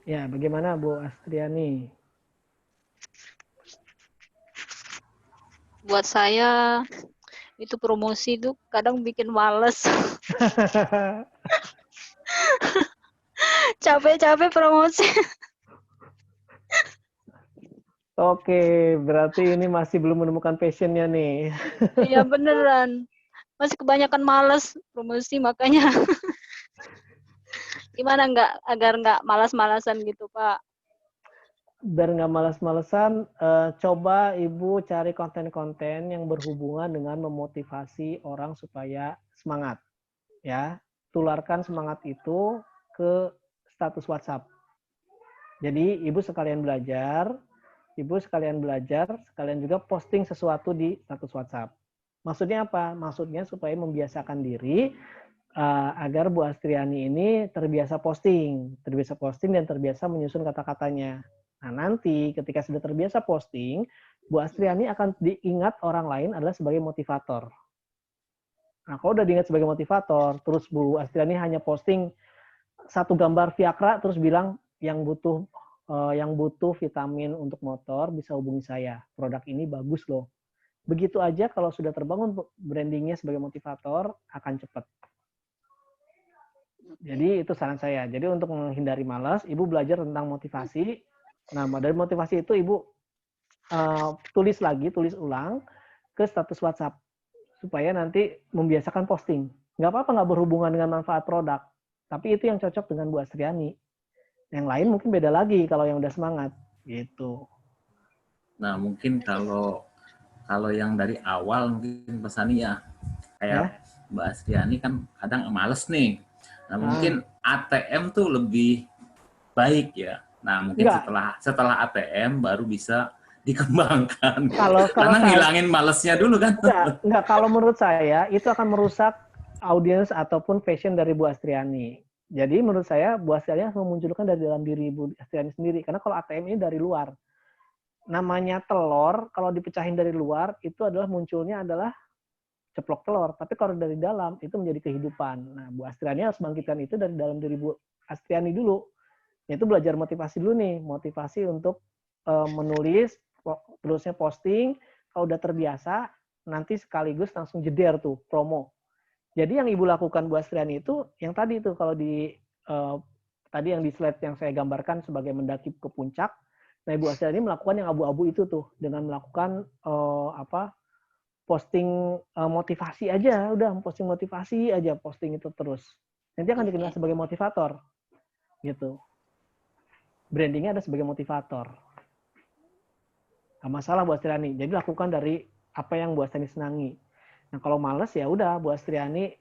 Ya, bagaimana Bu Astriani? Buat saya itu promosi itu kadang bikin males. Capek-capek promosi. Oke, berarti ini masih belum menemukan passionnya nih. Iya beneran. Masih kebanyakan males promosi makanya. Gimana agar nggak malas-malasan gitu Pak? Biar nggak malas-malesan, coba Ibu cari konten-konten yang berhubungan dengan memotivasi orang supaya semangat. Ya, tularkan semangat itu ke status WhatsApp. Jadi Ibu sekalian belajar, sekalian juga posting sesuatu di status WhatsApp. Maksudnya apa? Maksudnya supaya membiasakan diri agar Bu Astriani ini terbiasa posting dan terbiasa menyusun kata-katanya. Nah, nanti ketika sudah terbiasa posting, Bu Astriani akan diingat orang lain adalah sebagai motivator. Nah, kalau udah diingat sebagai motivator, terus Bu Astriani hanya posting satu gambar Viakra, terus bilang yang butuh vitamin untuk motor bisa hubungi saya. Produk ini bagus loh. Begitu aja kalau sudah terbangun brandingnya sebagai motivator, akan cepat. Jadi itu saran saya. Jadi untuk menghindari malas, Ibu belajar tentang motivasi. Nah, dari motivasi itu Ibu tulis ulang ke status WhatsApp. Supaya nanti membiasakan posting. Nggak apa-apa nggak berhubungan dengan manfaat produk. Tapi itu yang cocok dengan Bu Astriani. Yang lain mungkin beda lagi kalau yang udah semangat. Gitu. Nah, mungkin kalau yang dari awal mungkin pesannya ya. Kayak Mbak Astriani kan kadang males nih. Nah, mungkin ATM tuh lebih baik ya. Nah, mungkin setelah ATM baru bisa dikembangkan. Karena ngilangin malesnya dulu kan. Enggak, kalau menurut saya itu akan merusak audiens ataupun passion dari Bu Astriani. Jadi menurut saya Bu Astriani harus memunculkan dari dalam diri Bu Astriani sendiri. Karena kalau ATM ini dari luar. Namanya telur, kalau dipecahin dari luar, itu adalah munculnya adalah ceplok telur. Tapi kalau dari dalam, itu menjadi kehidupan. Nah, Bu Astriani harus bangkitkan itu dari dalam diri Bu Astriani dulu. Yaitu belajar motivasi dulu nih. Motivasi untuk menulis, terusnya posting. Kalau udah terbiasa, nanti sekaligus langsung jeder tuh, promo. Jadi yang Ibu lakukan Bu Astriani itu, yang tadi tuh, kalau tadi yang di slide yang saya gambarkan sebagai mendaki ke puncak, nah Ibu Astriani melakukan yang abu-abu itu tuh, dengan melakukan posting motivasi aja, udah posting motivasi aja, posting itu terus. Nanti akan dikenal sebagai motivator, gitu. Brandingnya ada sebagai motivator. Gak masalah Bu Astriani. Jadi lakukan dari apa yang Bu Astriani senangi. Nah, kalau males ya udah Bu Astriani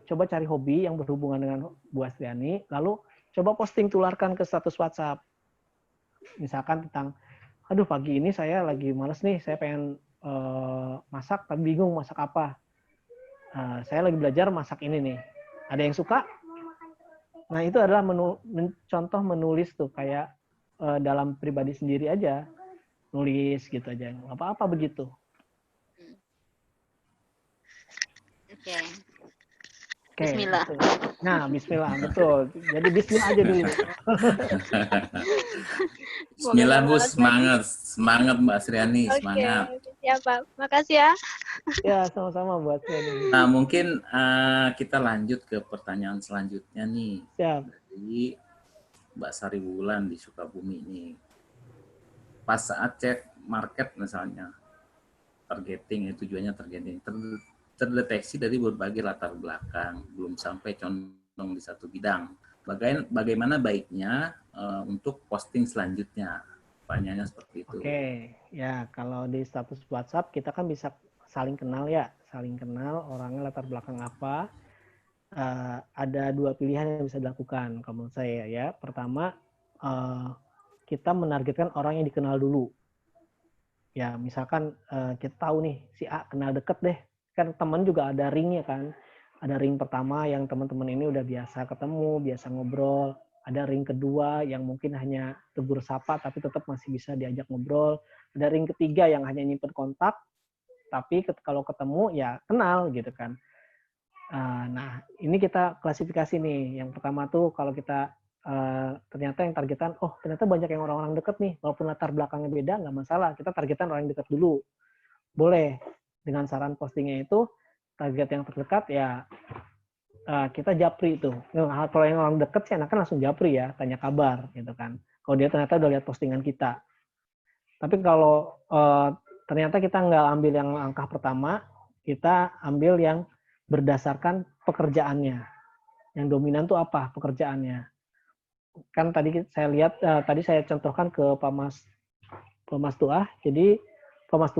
coba cari hobi yang berhubungan dengan Bu Astriani, lalu coba posting, tularkan ke status WhatsApp. Misalkan tentang, aduh pagi ini saya lagi males nih, saya pengen masak tapi bingung masak apa. Saya lagi belajar masak ini nih. Ada yang suka? Nah, itu adalah contoh menulis tuh kayak dalam pribadi sendiri aja. Nulis gitu aja. Apa-apa begitu. Oke. Oke, Bismillah. betul. Nah, bismillah, betul. Jadi bismillah aja dulu. Bismillah Bu, semangat. Semangat Mbak Astriani, semangat. Oke, siap Pak. Makasih ya. Ya, sama-sama buat Astriani. Nah, mungkin kita lanjut ke pertanyaan selanjutnya nih. Siap. Dari Mbak Sari Wulan di Sukabumi nih. Pas saat cek market misalnya, targeting, tujuannya targeting, terdeteksi dari berbagai latar belakang, belum sampai condong di satu bidang. Bagaimana baiknya untuk posting selanjutnya? Pertanyaannya seperti itu. Oke, ya kalau di status WhatsApp kita kan bisa saling kenal ya, saling kenal orangnya latar belakang apa. Ada dua pilihan yang bisa dilakukan kalau menurut saya ya. Pertama, kita menargetkan orang yang dikenal dulu. Ya, misalkan kita tahu nih si A kenal deket deh. Kan teman juga ada ringnya kan. Ada ring pertama yang teman-teman ini udah biasa ketemu, biasa ngobrol. Ada ring kedua yang mungkin hanya tegur sapa tapi tetap masih bisa diajak ngobrol. Ada ring ketiga yang hanya nyimpen kontak tapi kalau ketemu ya kenal gitu kan. Nah, ini kita klasifikasi nih. Yang pertama tuh kalau kita ternyata yang targetan, oh ternyata banyak yang orang-orang deket nih, walaupun latar belakangnya beda nggak masalah. Kita targetan orang yang dekat dulu, boleh. Dengan saran postingnya itu target yang terdekat ya kita japri itu. Kalau yang orang deket sih enakan langsung japri ya, tanya kabar gitu kan. Kalau dia ternyata udah lihat postingan kita. Tapi kalau ternyata kita nggak ambil yang langkah pertama, kita ambil yang berdasarkan pekerjaannya. Yang dominan tuh apa pekerjaannya? Kan tadi saya lihat, tadi saya contohkan ke Pak Mas Tuah, jadi Pak Mas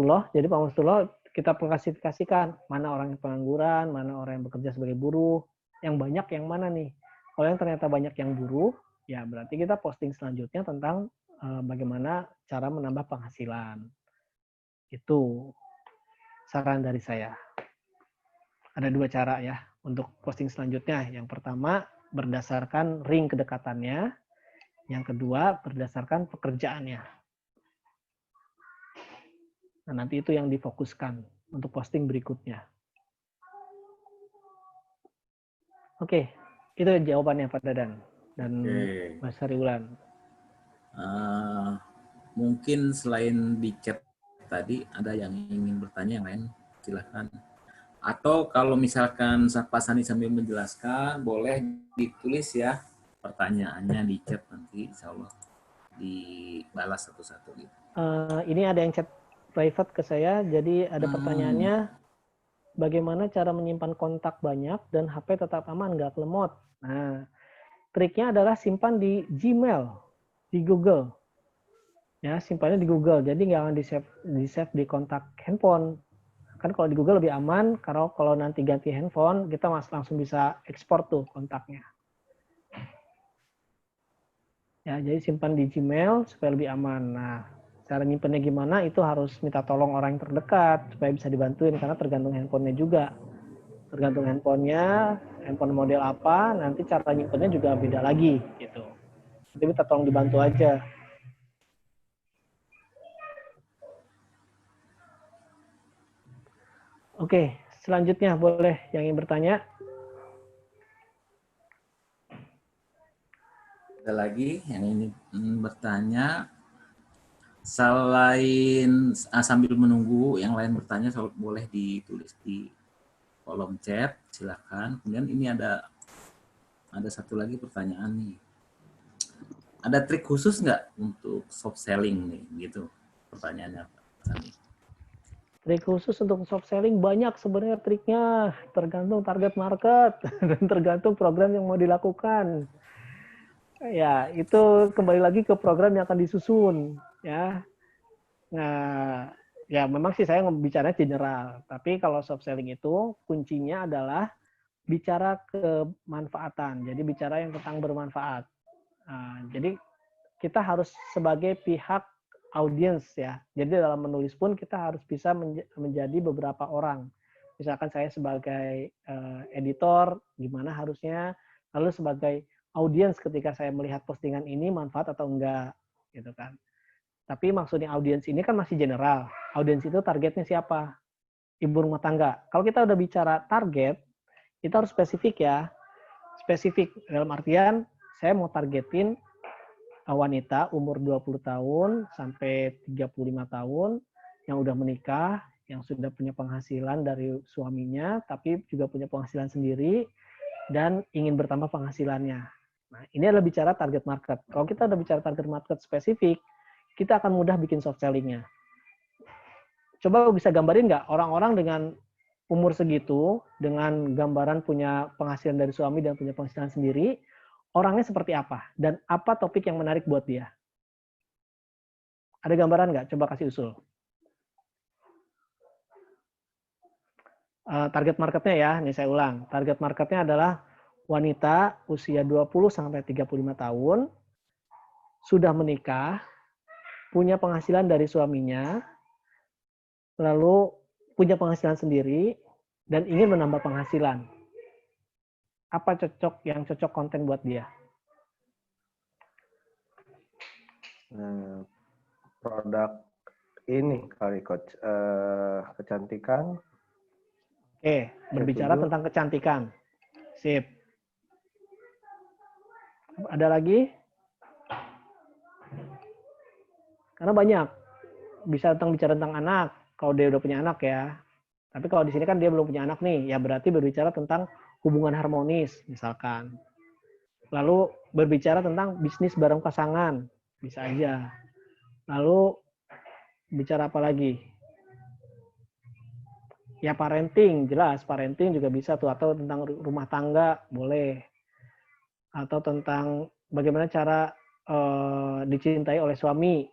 Tuloh kita klasifikasikan mana orang yang pengangguran, mana orang yang bekerja sebagai buruh, yang banyak yang mana nih. Kalau yang ternyata banyak yang buruh, ya berarti kita posting selanjutnya tentang bagaimana cara menambah penghasilan. Itu saran dari saya. Ada dua cara ya untuk posting selanjutnya. Yang pertama berdasarkan ring kedekatannya, yang kedua berdasarkan pekerjaannya. Nah, nanti itu yang difokuskan untuk posting berikutnya. Oke, itu jawabannya Pak Dadan dan Mas Hariulan. Mungkin selain di chat tadi ada yang ingin bertanya yang lain, silakan. Atau kalau misalkan Pak Sani sambil menjelaskan, boleh ditulis ya pertanyaannya di chat, nanti insya Allah dibalas satu-satu gitu. Ini ada yang chat private ke saya, jadi ada pertanyaannya, bagaimana cara menyimpan kontak banyak dan HP tetap aman, nggak lemot? Nah, triknya adalah simpan di Gmail, di Google. Ya, simpannya di Google, jadi nggak di-save di kontak handphone. Kan kalau di Google lebih aman, kalau nanti ganti handphone, kita langsung bisa ekspor tuh kontaknya. Ya, jadi simpan di Gmail supaya lebih aman. Nah, cara nyimpennya gimana itu harus minta tolong orang yang terdekat supaya bisa dibantuin, karena tergantung handphonenya juga. Tergantung handphonenya, handphone model apa, nanti cara nyimpennya juga beda lagi gitu. Jadi minta tolong dibantu aja. Oke, selanjutnya boleh yang ingin bertanya. Ada lagi yang ingin bertanya? Selain sambil menunggu yang lain bertanya, boleh ditulis di kolom chat, silakan. Kemudian ini ada satu lagi pertanyaan nih. Ada trik khusus nggak untuk soft selling nih, gitu pertanyaannya Pak Sani? Trik khusus untuk soft selling banyak sebenarnya triknya, tergantung target market dan tergantung program yang mau dilakukan. Ya, itu kembali lagi ke program yang akan disusun, ya. Nah, Ya, memang sih saya bicara general, tapi kalau soft selling itu kuncinya adalah bicara kemanfaatan. Jadi bicara yang tentang bermanfaat. Jadi kita harus sebagai pihak audiens ya. Jadi dalam menulis pun kita harus bisa menjadi beberapa orang. Misalkan saya sebagai editor, gimana harusnya, lalu sebagai audiens ketika saya melihat postingan ini manfaat atau enggak, gitu kan. Tapi maksudnya audiens ini kan masih general. Audiens itu targetnya siapa? Ibu rumah tangga. Kalau kita udah bicara target, itu harus spesifik ya. Spesifik dalam artian saya mau targetin wanita umur 20 tahun sampai 35 tahun yang udah menikah, yang sudah punya penghasilan dari suaminya, tapi juga punya penghasilan sendiri dan ingin bertambah penghasilannya. Nah, ini adalah bicara target market. Kalau kita udah bicara target market spesifik, kita akan mudah bikin soft selling-nya. Coba bisa gambarin nggak orang-orang dengan umur segitu, dengan gambaran punya penghasilan dari suami dan punya penghasilan sendiri, orangnya seperti apa? Dan apa topik yang menarik buat dia? Ada gambaran nggak? Coba kasih usul. Target marketnya ya, ini saya ulang. Target marketnya adalah wanita usia 20-35 tahun, sudah menikah, punya penghasilan dari suaminya, lalu punya penghasilan sendiri, dan ingin menambah penghasilan. Apa yang cocok konten buat dia? Produk ini kali coach, kecantikan. Oke, berbicara tentang kecantikan. Sip. Ada lagi? Karena banyak. Bisa bicara tentang anak, kalau dia udah punya anak ya. Tapi kalau di sini kan dia belum punya anak nih, ya berarti berbicara tentang hubungan harmonis, misalkan. Lalu berbicara tentang bisnis bareng pasangan, bisa aja. Lalu bicara apa lagi? Ya parenting, jelas. Parenting juga bisa tuh. Atau tentang rumah tangga, boleh. Atau tentang bagaimana cara dicintai oleh suami.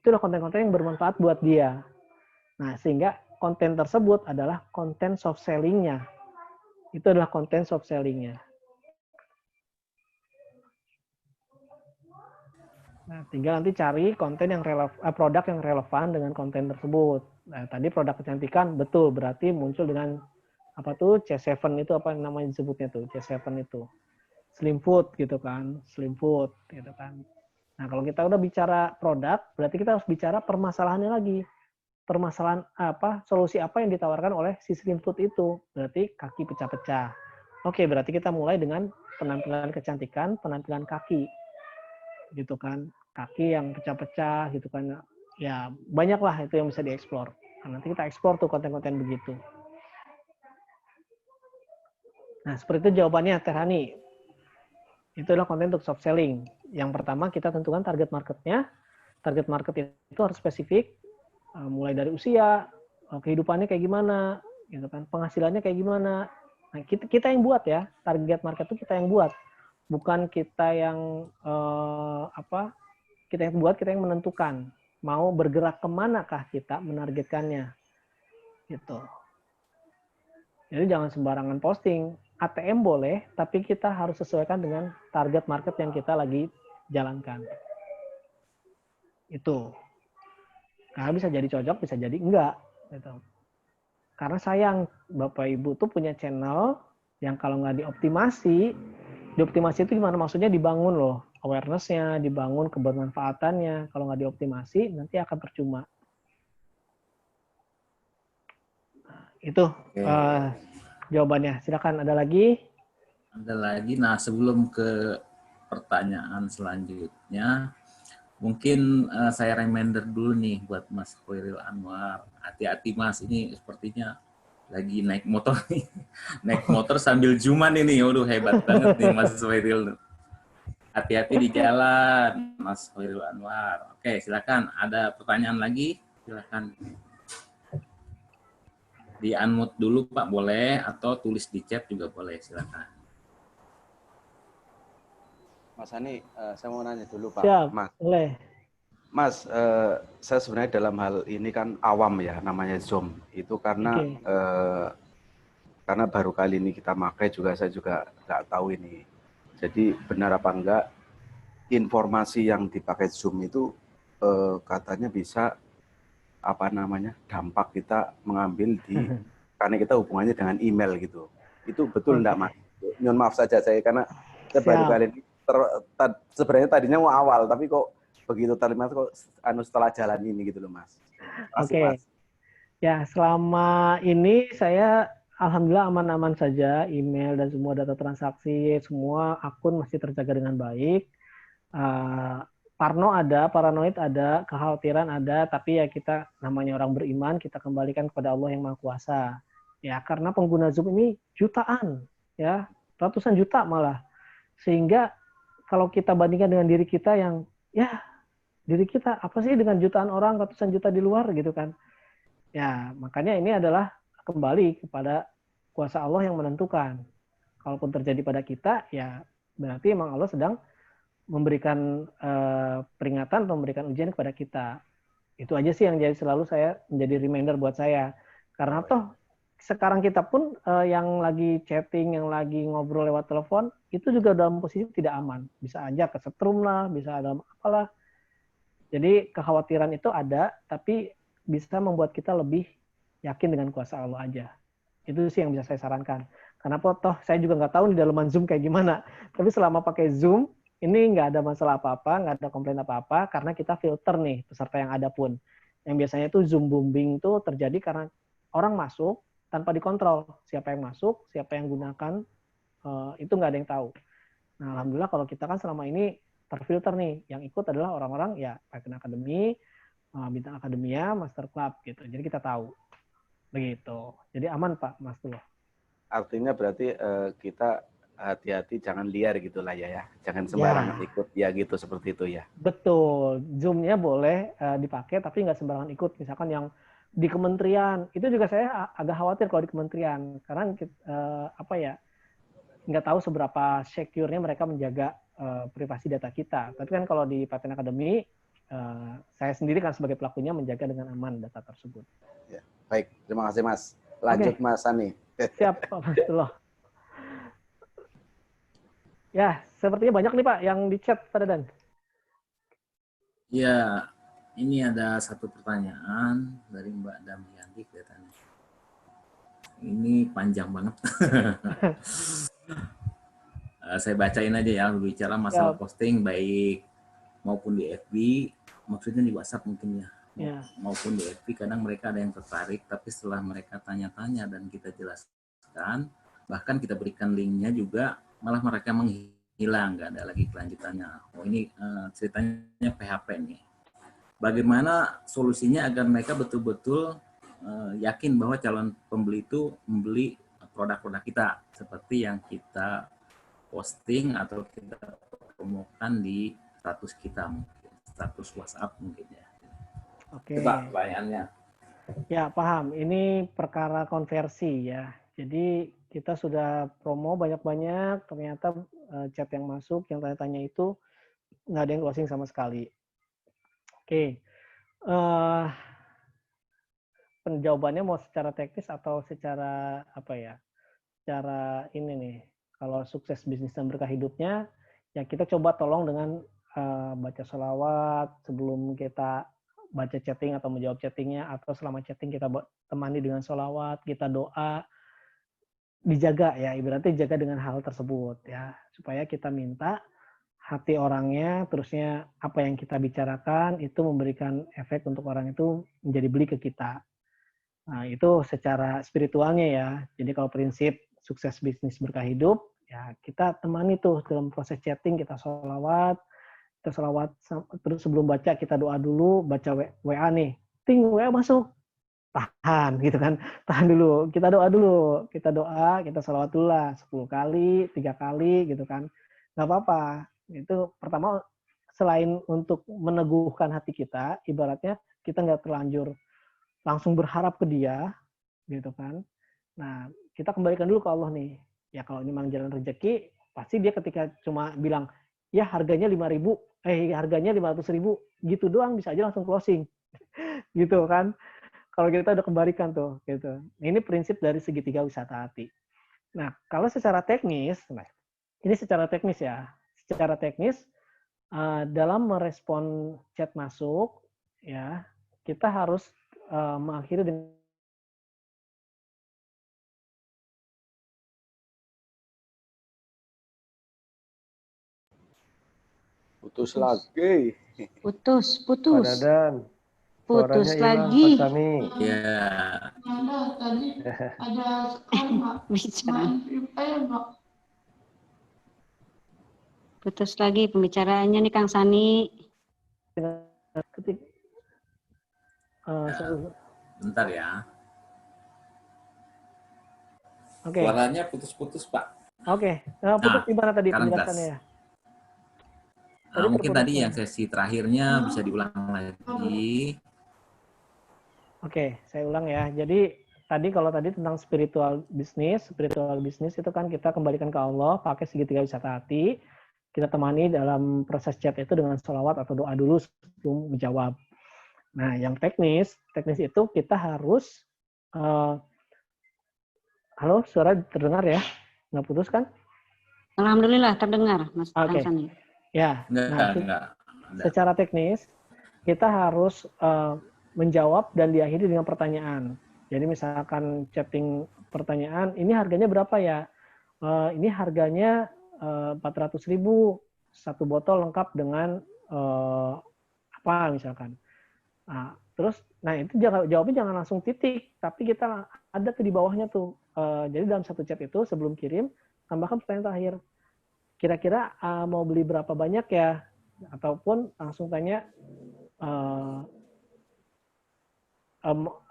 Itulah konten-konten yang bermanfaat buat dia. Nah, sehingga konten tersebut adalah konten soft selling-nya. Itu adalah konten soft selling-nya. Nah, tinggal nanti cari konten yang produk yang relevan dengan konten tersebut. Nah, tadi produk kecantikan, betul. Berarti muncul dengan apa tuh C7 itu apa namanya disebutnya tuh C7 itu slim food gitu kan, slim food gitu kan. Nah, kalau kita udah bicara produk, berarti kita harus bicara permasalahannya lagi. Permasalahan apa, solusi apa yang ditawarkan oleh si slim food itu. Berarti kaki pecah-pecah. Oke, berarti kita mulai dengan penampilan kecantikan, penampilan kaki. Gitu kan. Kaki yang pecah-pecah gitu kan. Ya, banyaklah itu yang bisa dieksplor. Nah, nanti kita eksplor tuh konten-konten begitu. Nah, seperti itu jawabannya, Terhani. Itu adalah konten untuk soft selling. Yang pertama kita tentukan target marketnya. Target market itu harus spesifik, mulai dari usia, kehidupannya kayak gimana, gitu kan, penghasilannya kayak gimana. Nah, kita yang buat ya, target market itu kita yang buat, bukan kita yang kita yang buat, kita yang menentukan mau bergerak kemanakah kita menargetkannya, gitu. Jadi jangan sembarangan posting. ATM boleh, tapi kita harus sesuaikan dengan target market yang kita lagi jalankan. Itu. Karena bisa jadi cocok, bisa jadi enggak. Gitu. Karena sayang, Bapak Ibu tuh punya channel yang kalau nggak dioptimasi itu gimana? Maksudnya dibangun loh. Awareness-nya, dibangun kebermanfaatannya. Kalau nggak dioptimasi, nanti akan percuma. Nah, itu. Jawabannya. Silakan, ada lagi? Ada lagi. Nah, sebelum ke pertanyaan selanjutnya, mungkin saya reminder dulu nih buat Mas Khairil Anwar. Hati-hati Mas, ini sepertinya lagi naik motor nih. Naik motor sambil juman ini. Waduh, hebat banget nih Mas Khairil. Hati-hati di jalan, Mas Khairil Anwar. Oke, silakan. Ada pertanyaan lagi? Silakan. Di unmute dulu Pak boleh, atau tulis di chat juga boleh, silakan. Mas Hani, saya mau nanya dulu Pak. Siap, Mas. boleh. Mas, saya sebenarnya dalam hal ini kan awam ya, namanya Zoom. Itu karena karena baru kali ini kita pakai juga, saya juga nggak tahu ini. Jadi benar apa enggak, informasi yang dipakai Zoom itu katanya bisa apa namanya dampak kita mengambil di karena kita hubungannya dengan email gitu. Itu betul enggak, Mas? Nyun maaf saja saya karena saya baru kali ini sebenarnya tadinya mau awal tapi kok begitu terlihat kok setelah jalan ini gitu loh, Mas. Oke. Ya, selama ini saya alhamdulillah aman-aman saja, email dan semua data transaksi, semua akun masih terjaga dengan baik. Parno ada, paranoid ada, kekhawatiran ada, tapi ya kita namanya orang beriman, kita kembalikan kepada Allah yang Maha Kuasa. Ya, karena pengguna Zoom ini jutaan, ya, ratusan juta malah. Sehingga kalau kita bandingkan dengan diri kita yang ya diri kita apa sih dengan jutaan orang, ratusan juta di luar gitu kan. Ya, makanya ini adalah kembali kepada kuasa Allah yang menentukan. Kalaupun terjadi pada kita, ya berarti memang Allah sedang memberikan peringatan atau memberikan ujian kepada kita. Itu aja sih yang jadi selalu saya menjadi reminder buat saya. Karena toh sekarang kita pun yang lagi chatting, yang lagi ngobrol lewat telepon, itu juga dalam posisi tidak aman. Bisa aja kesetrum lah, bisa ada apalah. Jadi kekhawatiran itu ada, tapi bisa membuat kita lebih yakin dengan kuasa Allah aja. Itu sih yang bisa saya sarankan. Karena toh saya juga nggak tahu di dalaman Zoom kayak gimana. Tapi selama pakai Zoom, ini nggak ada masalah apa-apa, nggak ada komplain apa-apa, karena kita filter nih peserta yang ada pun. Yang biasanya itu Zoom bombing itu terjadi karena orang masuk tanpa dikontrol. Siapa yang masuk, siapa yang gunakan, itu nggak ada yang tahu. Nah, alhamdulillah kalau kita kan selama ini terfilter nih, yang ikut adalah orang-orang ya Python Academy, Bintang Akademia, Master Club gitu. Jadi kita tahu. Begitu. Jadi aman Pak Mas Tullah. Artinya berarti kita hati-hati jangan liar gitulah ya. Jangan sembarangan ikut ya gitu seperti itu ya. Betul. Zoom-nya boleh dipakai tapi nggak sembarangan ikut. Misalkan yang di kementerian, itu juga saya agak khawatir kalau di kementerian karena apa ya? Nggak tahu seberapa secure-nya mereka menjaga privasi data kita. Tapi kan kalau di Python Academy, saya sendiri kan sebagai pelakunya menjaga dengan aman data tersebut. Ya. Baik, terima kasih Mas. Lanjut Mas Sani. Siap Pak Mas. Ya, sepertinya banyak nih Pak yang di chat Pak Dadan. Ya, ini ada satu pertanyaan dari Mbak Damianti kelihatannya. Ini panjang banget. Saya bacain aja ya, bicara masalah posting baik maupun di FB, maksudnya di WhatsApp mungkin ya, maupun di FB kadang mereka ada yang tertarik, tapi setelah mereka tanya-tanya dan kita jelaskan, bahkan kita berikan linknya juga, malah mereka menghilang, nggak ada lagi kelanjutannya. Oh ini ceritanya PHP nih. Bagaimana solusinya agar mereka betul-betul yakin bahwa calon pembeli itu membeli produk-produk kita, seperti yang kita posting atau kita promokan di status kita, mungkin status WhatsApp mungkin ya. Oke. Coba pertanyaannya. Ya paham. Ini perkara konversi ya. Jadi kita sudah promo banyak-banyak, ternyata chat yang masuk, yang tanya-tanya itu nggak ada yang closing sama sekali. Oke. Penjawabannya mau secara teknis atau secara apa ya? Secara ini nih. Kalau sukses bisnis dan berkah hidupnya, ya kita coba tolong dengan baca sholawat sebelum kita baca chatting atau menjawab chattingnya, atau selama chatting kita temani dengan sholawat, kita doa, dijaga ya, ibaratnya jaga dengan hal tersebut ya, supaya kita minta hati orangnya, terusnya apa yang kita bicarakan itu memberikan efek untuk orang itu menjadi beli ke kita. Nah itu secara spiritualnya ya. Jadi kalau prinsip sukses bisnis berkah hidup, ya kita temani tuh dalam proses chatting, kita sholawat, terus sebelum baca kita doa dulu, baca WA nih, ting WA masuk, tahan gitu kan, tahan dulu, kita doa dulu, kita doa, kita sholawat dulu lah 10 kali, 3 kali gitu kan, nggak apa-apa. Itu pertama selain untuk meneguhkan hati kita, ibaratnya kita nggak terlanjur langsung berharap ke dia gitu kan. Nah kita kembalikan dulu ke Allah nih, ya kalau ini memang jalan rezeki, pasti dia ketika cuma bilang ya harganya 5.000, harganya 500.000, gitu doang bisa aja langsung closing, gitu kan? Kalau kita udah kembalikan tuh, gitu. Ini prinsip dari segitiga wisata hati. Nah, kalau secara teknis, ini secara teknis ya, secara teknis dalam merespon chat masuk, ya kita harus mengakhiri dengan Putus lagi. Putus. Pak Dadan, Putus suaranya hilang, lagi. Pak Sami. Ya. Tadi ada sekali, Pak. Bicara. Pak. Putus lagi pembicaraannya nih Kang Sani. ketik. Bentar ya. Oke. Suaranya putus-putus, Pak. Oke. Putus gimana tadi penjelasannya ya? Mungkin tadi yang sesi terakhirnya bisa diulang lagi. Oke, saya ulang ya. Jadi tadi kalau tadi tentang spiritual business itu kan kita kembalikan ke Allah pakai segitiga wisata hati. Kita temani dalam proses chat itu dengan sholawat atau doa dulu sebelum menjawab. Nah, yang teknis itu kita harus halo, suara terdengar ya? Nggak putus kan? Alhamdulillah terdengar, Mas Kang Sani. Ya, enggak. Secara teknis kita harus menjawab dan diakhiri dengan pertanyaan. Jadi misalkan chatting pertanyaan, ini harganya berapa ya? Ini harganya 400.000, satu botol lengkap dengan apa misalkan. Nah itu jawabnya jangan langsung titik, tapi kita ada tuh di bawahnya tuh. Jadi dalam satu chat itu sebelum kirim tambahkan pertanyaan terakhir. Kira-kira mau beli berapa banyak ya? Ataupun langsung tanya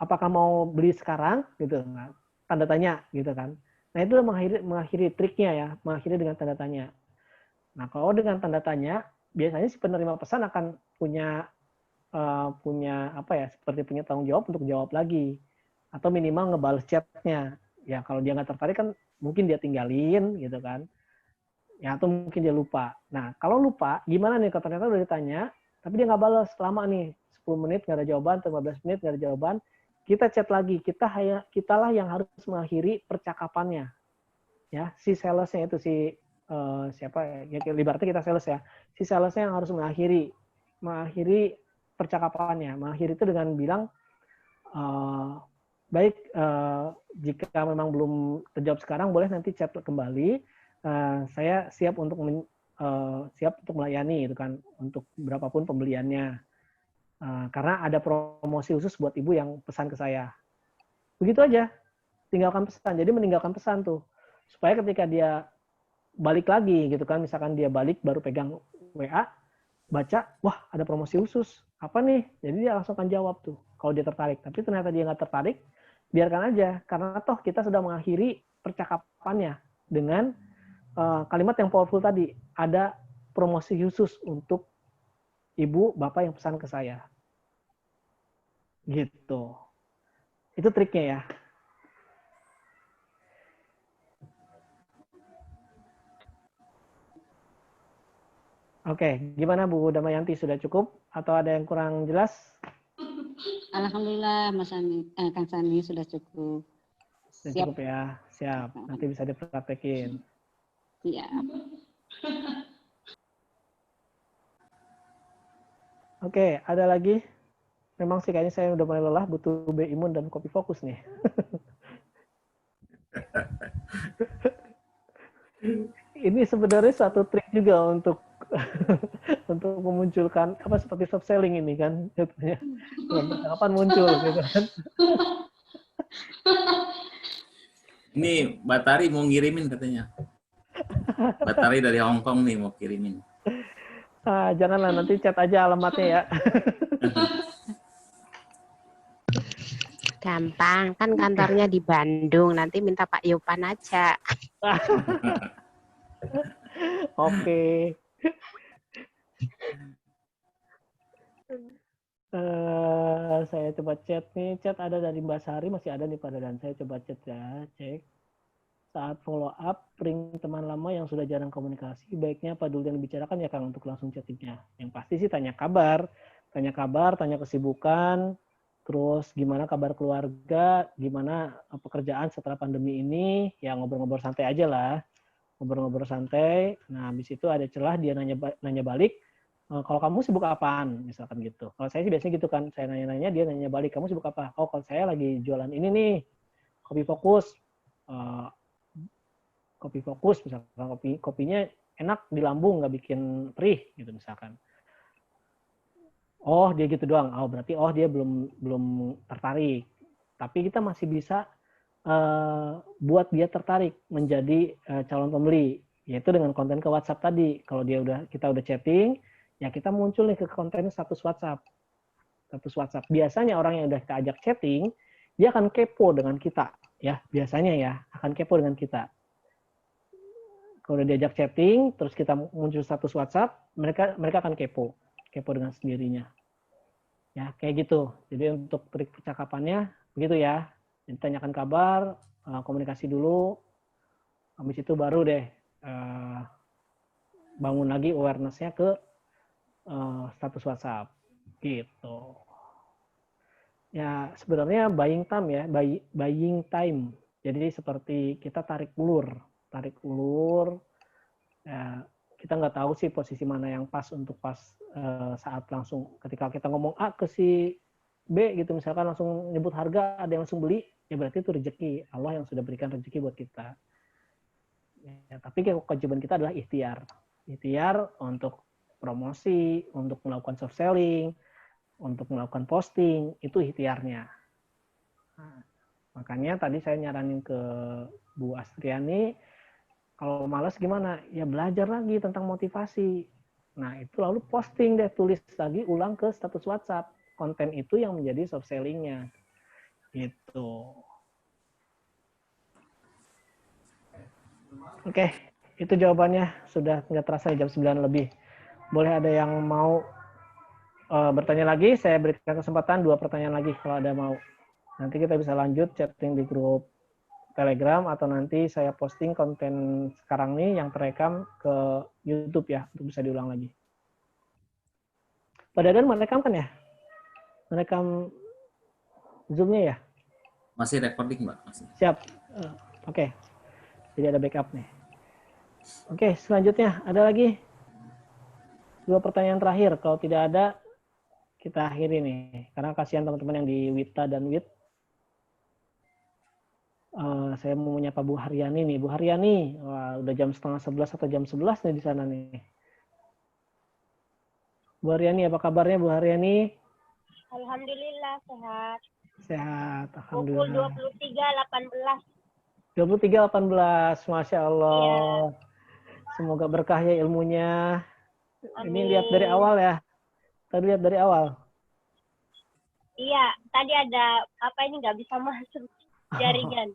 apakah mau beli sekarang gitu, nah, tanda tanya gitu kan. Nah itu mengakhiri triknya ya, mengakhiri dengan tanda tanya. Nah kalau dengan tanda tanya biasanya si penerima pesan akan punya apa ya, seperti punya tanggung jawab untuk jawab lagi atau minimal ngebales chatnya. Ya kalau dia nggak tertarik kan mungkin dia tinggalin gitu kan. Ya atau mungkin dia lupa. Nah kalau lupa gimana nih, kalau ternyata udah ditanya tapi dia nggak balas lama nih, 10 menit nggak ada jawaban, 15 menit nggak ada jawaban, kita chat lagi, kitalah yang harus mengakhiri percakapannya. Ya, si salesnya itu siapa ya, ibaratnya kita sales ya, si salesnya yang harus mengakhiri percakapannya. Mengakhiri itu dengan bilang baik, jika memang belum terjawab sekarang boleh nanti chat kembali. Saya siap untuk melayani itu kan, untuk berapapun pembeliannya. Karena ada promosi khusus buat ibu yang pesan ke saya. Begitu aja, tinggalkan pesan. Jadi meninggalkan pesan tuh, supaya ketika dia balik lagi gitu kan, misalkan dia balik baru pegang WA, baca, wah ada promosi khusus, apa nih? Jadi dia langsung akan jawab tuh, kalau dia tertarik. Tapi ternyata dia nggak tertarik, biarkan aja, karena toh kita sudah mengakhiri percakapannya dengan kalimat yang powerful tadi, ada promosi khusus untuk ibu, bapak yang pesan ke saya. Gitu. Itu triknya ya. Oke, gimana Bu Damayanti, sudah cukup atau ada yang kurang jelas? Alhamdulillah Mas Sani, Kang Sani sudah cukup. Sudah cukup ya, siap. Nanti bisa dipraktekin. Iya. Oke, ada lagi? Memang sih kayaknya saya udah mulai lelah, butuh B imun dan kopi fokus nih. Ini sebenarnya satu trik juga untuk untuk memunculkan apa seperti soft selling ini kan, jatuhnya. Kapan muncul gitu kan. Ini Batari mau ngirimin katanya. Batari dari Hong Kong nih mau kirimin. Janganlah, nanti chat aja alamatnya ya. Gampang, kan kantornya di Bandung, nanti minta Pak Yopan aja. Oke. Saya coba chat nih, chat ada dari Mbak Sari, masih ada nih pada, dan saya coba chat ya, cek. saat follow up, ring teman lama yang sudah jarang komunikasi, baiknya apa dulu yang dibicarakan ya Kang untuk langsung chattingnya. Yang pasti sih tanya kabar, tanya kesibukan, terus gimana kabar keluarga, gimana pekerjaan setelah pandemi ini, ya ngobrol-ngobrol santai aja lah. Ngobrol-ngobrol santai. Nah, habis itu ada celah dia nanya balik, kalau kamu sibuk apaan? Misalkan gitu. Kalau saya sih biasanya gitu kan, saya nanya-nanya, dia nanya balik, kamu sibuk apa? Oh, kalau saya lagi jualan ini nih, kopi fokus. Kopi fokus, misalkan kopinya enak di lambung, nggak bikin perih, gitu misalkan. Oh, dia gitu doang. Oh, berarti dia belum tertarik. Tapi kita masih bisa buat dia tertarik menjadi calon pembeli, yaitu dengan konten ke WhatsApp tadi. Kalau kita udah chatting, ya kita muncul nih ke konten status WhatsApp. Status WhatsApp. Biasanya orang yang udah kita ajak chatting, dia akan kepo dengan kita, ya. Biasanya ya, akan kepo dengan kita. Kalau udah diajak chatting, terus kita muncul status WhatsApp, mereka akan kepo dengan sendirinya. Ya, kayak gitu. Jadi untuk trik percakapannya begitu ya. Jadi tanyakan kabar, komunikasi dulu, habis itu baru deh bangun lagi awareness-nya ke status WhatsApp, gitu. Ya sebenarnya buying time ya, buying time. Jadi seperti kita tarik ulur, ya, kita nggak tahu sih posisi mana yang pas untuk saat langsung ketika kita ngomong A ke si B gitu, misalkan langsung nyebut harga, ada yang langsung beli, ya berarti itu rezeki. Allah yang sudah berikan rezeki buat kita. Ya, tapi kewajiban kita adalah ikhtiar. Ikhtiar untuk promosi, untuk melakukan soft selling, untuk melakukan posting, itu ikhtiarnya. Nah, makanya tadi saya nyaranin ke Bu Astriani, kalau malas gimana? Ya belajar lagi tentang motivasi. Nah, itu lalu posting deh, tulis lagi, ulang ke status WhatsApp. Konten itu yang menjadi soft selling-nya. Gitu. Oke, itu jawabannya. Sudah nggak terasa jam 9 lebih. Boleh ada yang mau bertanya lagi? Saya berikan kesempatan 2 pertanyaan lagi kalau ada mau. Nanti kita bisa lanjut chatting di grup Telegram atau nanti saya posting konten sekarang nih yang terekam ke YouTube ya, untuk bisa diulang lagi. Pak Dadan merekam kan ya? Merekam Zoom-nya ya? Masih recording, Mbak. Masih. Siap. Oke. Jadi ada backup nih. Oke, selanjutnya ada lagi 2 pertanyaan terakhir. Kalau tidak ada, kita akhiri nih. Karena kasihan teman-teman yang di Wita dan Wit. Saya mau menyapa Bu Haryani nih. Bu Haryani, wah, udah jam 10:30 atau jam 11 nih di sana nih. Bu Haryani, apa kabarnya Bu Haryani? Alhamdulillah sehat. Sehat, Pukul alhamdulillah. 23.18. 23.18, Masya Allah. Semoga berkah ya ilmunya. Amin. Ini lihat dari awal ya. Tadi lihat dari awal. Iya, tadi ada apa ini nggak bisa masuk jaringan.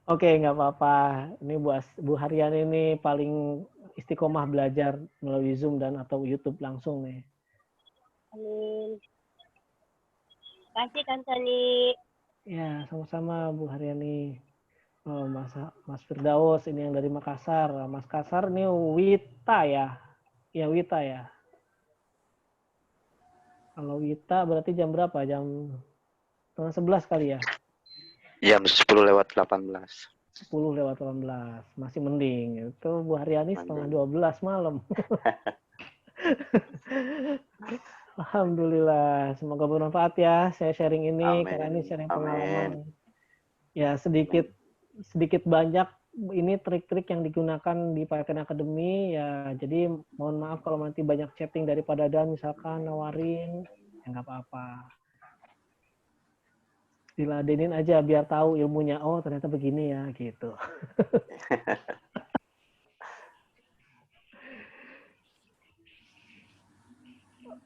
Oke, nggak apa-apa. Ini Bu Haryani ini paling istiqomah belajar melalui Zoom dan atau YouTube langsung nih. Amin. Terima kasih Kang Sani. Ya, sama-sama Bu Haryani. Oh, Mas Firdaus ini yang dari Makassar. Mas Makassar ini Wita ya. Ya Wita ya. Kalau Wita berarti jam berapa? Jam 10:30 kali ya? Jam 10:18. 10:18. Masih mending. Itu Bu Haryani 11:30 malam. Alhamdulillah. Semoga bermanfaat ya. Saya sharing ini. Amin. Karena ini sharing Amin. pengalaman. Ya sedikit banyak ini trik-trik yang digunakan di Python Academy ya. Jadi mohon maaf kalau nanti banyak chatting dari Pak Dadan misalkan nawarin, ya nggak apa-apa. Diladenin aja biar tahu ilmunya. Oh ternyata begini ya gitu.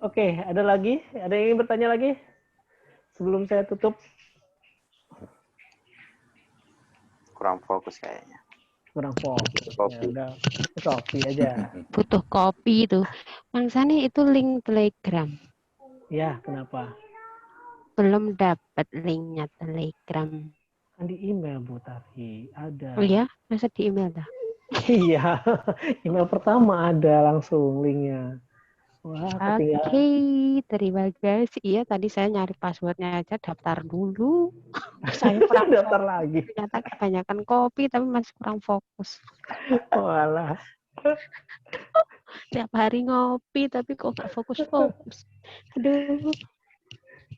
Oke, ada lagi? Ada yang ingin bertanya lagi? Sebelum saya tutup. Kurang fokus kayaknya. Kurang fokus. Kopi. Ya, udah kopi aja. Butuh kopi itu. Mang Sani itu link Telegram. Ya, kenapa? Belum dapat linknya Telegram. Kan di email Bu Tari ada. Oh iya, masa di email dah? Iya, email pertama ada langsung linknya. Wah, ketinggalan. Oke, terima kasih. Iya, tadi saya nyari passwordnya aja, daftar dulu. Saya kurang Daftar lagi. Ternyata kebanyakan kopi, tapi masih kurang fokus. Walah. Tiap hari ngopi, tapi kok nggak fokus-fokus. Aduh.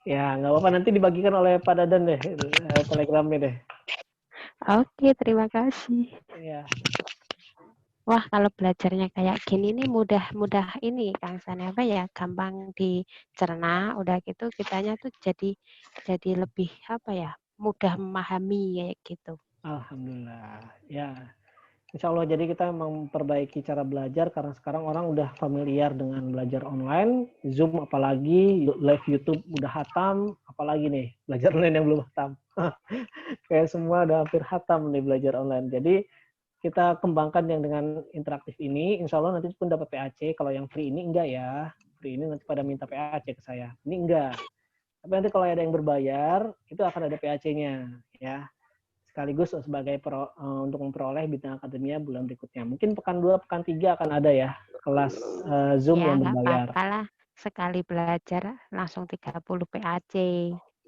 Ya, nggak apa-apa. Nanti dibagikan oleh Pak Dadan deh, telegramnya deh. Oke, terima kasih. Ya. Wah, kalau belajarnya kayak gini nih mudah ini Kang Sani, apa ya, gampang dicerna, udah gitu kitanya tuh jadi lebih apa ya, mudah memahami kayak gitu. Alhamdulillah. Ya. Insya Allah, jadi kita memperbaiki cara belajar karena sekarang orang udah familiar dengan belajar online, Zoom apalagi, live YouTube udah hatam, apalagi nih belajar online yang belum hatam. Kayak semua udah hampir hatam nih belajar online. Jadi kita kembangkan yang dengan interaktif ini, insya Allah nanti pun dapat PAC. Kalau yang free ini enggak ya, free ini nanti pada minta PAC ke saya. Ini enggak. Tapi nanti kalau ada yang berbayar, itu akan ada PAC-nya ya. Sekaligus sebagai untuk memperoleh Bintang Akademia bulan berikutnya. Mungkin pekan 2, pekan 3 akan ada ya kelas Zoom Ya, yang nggak berbayar. apa-apa lah. Sekali belajar langsung 30 PAC.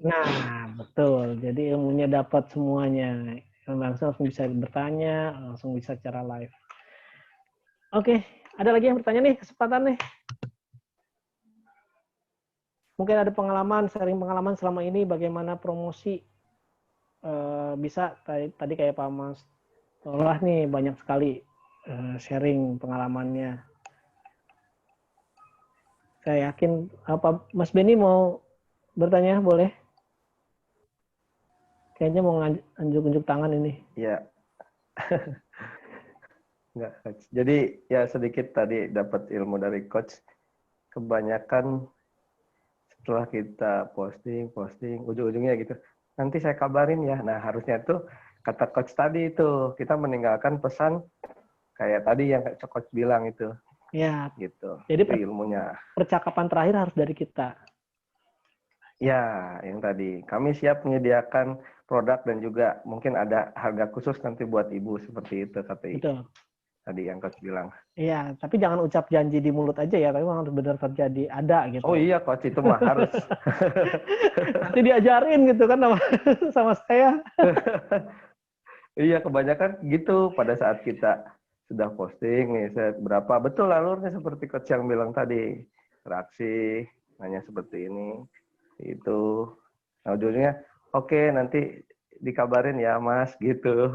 Nah, betul. Jadi ilmunya dapat semuanya. Langsung bisa bertanya, langsung bisa secara live. Oke, ada lagi yang bertanya nih, kesempatan nih. Mungkin ada pengalaman, sharing pengalaman selama ini bagaimana promosi. Bisa tadi kayak Pak Mas Tolah nih banyak sekali sharing pengalamannya. Saya yakin apa Mas Benny mau bertanya, boleh? Kayaknya mau unjuk-unjuk tangan ini. Iya. Enggak, Coach. Jadi ya sedikit tadi dapat ilmu dari Coach. Kebanyakan setelah kita posting, ujung-ujungnya gitu. Nanti saya kabarin ya. Nah, harusnya tuh kata Coach tadi itu, kita meninggalkan pesan kayak tadi yang Coach bilang itu. Ya. Gitu. Jadi itu ilmunya. Percakapan terakhir harus dari kita. Ya, yang tadi. Kami siap menyediakan produk dan juga mungkin ada harga khusus nanti buat Ibu seperti itu kata Ibu. Betul. Tadi yang Coach bilang. Iya, tapi jangan ucap janji di mulut aja ya, tapi harus benar terjadi, ada gitu. Oh iya Coach, itu mah harus. Nanti diajarin gitu kan sama saya. Iya, kebanyakan gitu pada saat kita sudah posting nih, berapa betul alurnya seperti Coach yang bilang tadi. Reaksi, nanya seperti ini, itu. Nah, ujungnya, oke, nanti dikabarin ya Mas, gitu.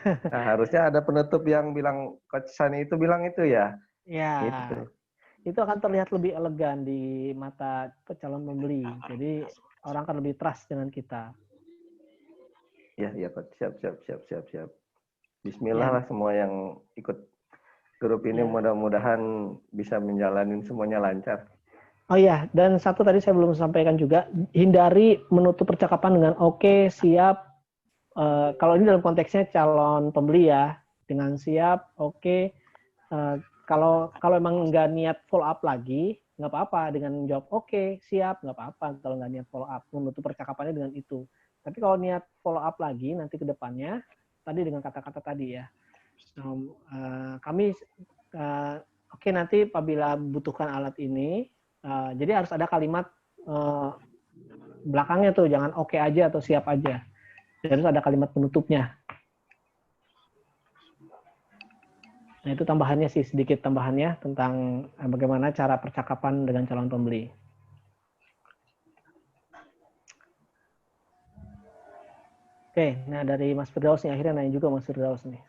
Nah, harusnya ada penutup yang bilang, Coach Sani itu bilang itu ya. Iya. Gitu. Itu akan terlihat lebih elegan di mata calon pembeli. Jadi orang akan lebih trust dengan kita. Iya Coach. Siap. Bismillah lah semua yang ikut grup ini, mudah-mudahan bisa menjalani semuanya lancar. Oh iya, dan satu tadi saya belum sampaikan juga, hindari menutup percakapan dengan oke, siap. Kalau ini dalam konteksnya calon pembeli ya, dengan siap, oke. Kalau emang nggak niat follow up lagi, nggak apa-apa dengan jawab oke, siap, nggak apa-apa kalau nggak niat follow up, menutup percakapannya dengan itu. Tapi kalau niat follow up lagi nanti ke depannya, tadi dengan kata-kata tadi ya, kami oke, nanti apabila butuhkan alat ini, jadi harus ada kalimat belakangnya tuh, jangan oke aja atau siap aja. Jadi harus ada kalimat penutupnya. Nah, itu tambahannya sih, sedikit tambahannya tentang bagaimana cara percakapan dengan calon pembeli. Oke, nah dari Mas Firdaus nih, akhirnya nanya juga Mas Firdaus nih.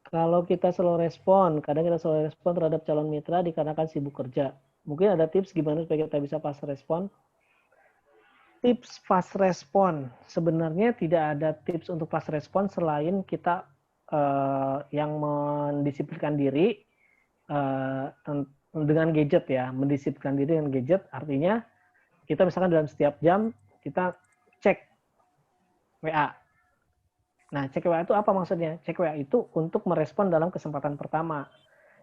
Kalau kita slow respon, kadang kita slow respon terhadap calon mitra dikarenakan sibuk kerja. Mungkin ada tips gimana supaya kita bisa fast respon? Tips fast respon, sebenarnya tidak ada tips untuk fast respon selain kita yang mendisiplinkan diri dengan gadget ya, mendisiplinkan diri dengan gadget, artinya kita misalkan dalam setiap jam kita cek WA. Nah, cek WA itu apa maksudnya? Cek WA itu untuk merespon dalam kesempatan pertama.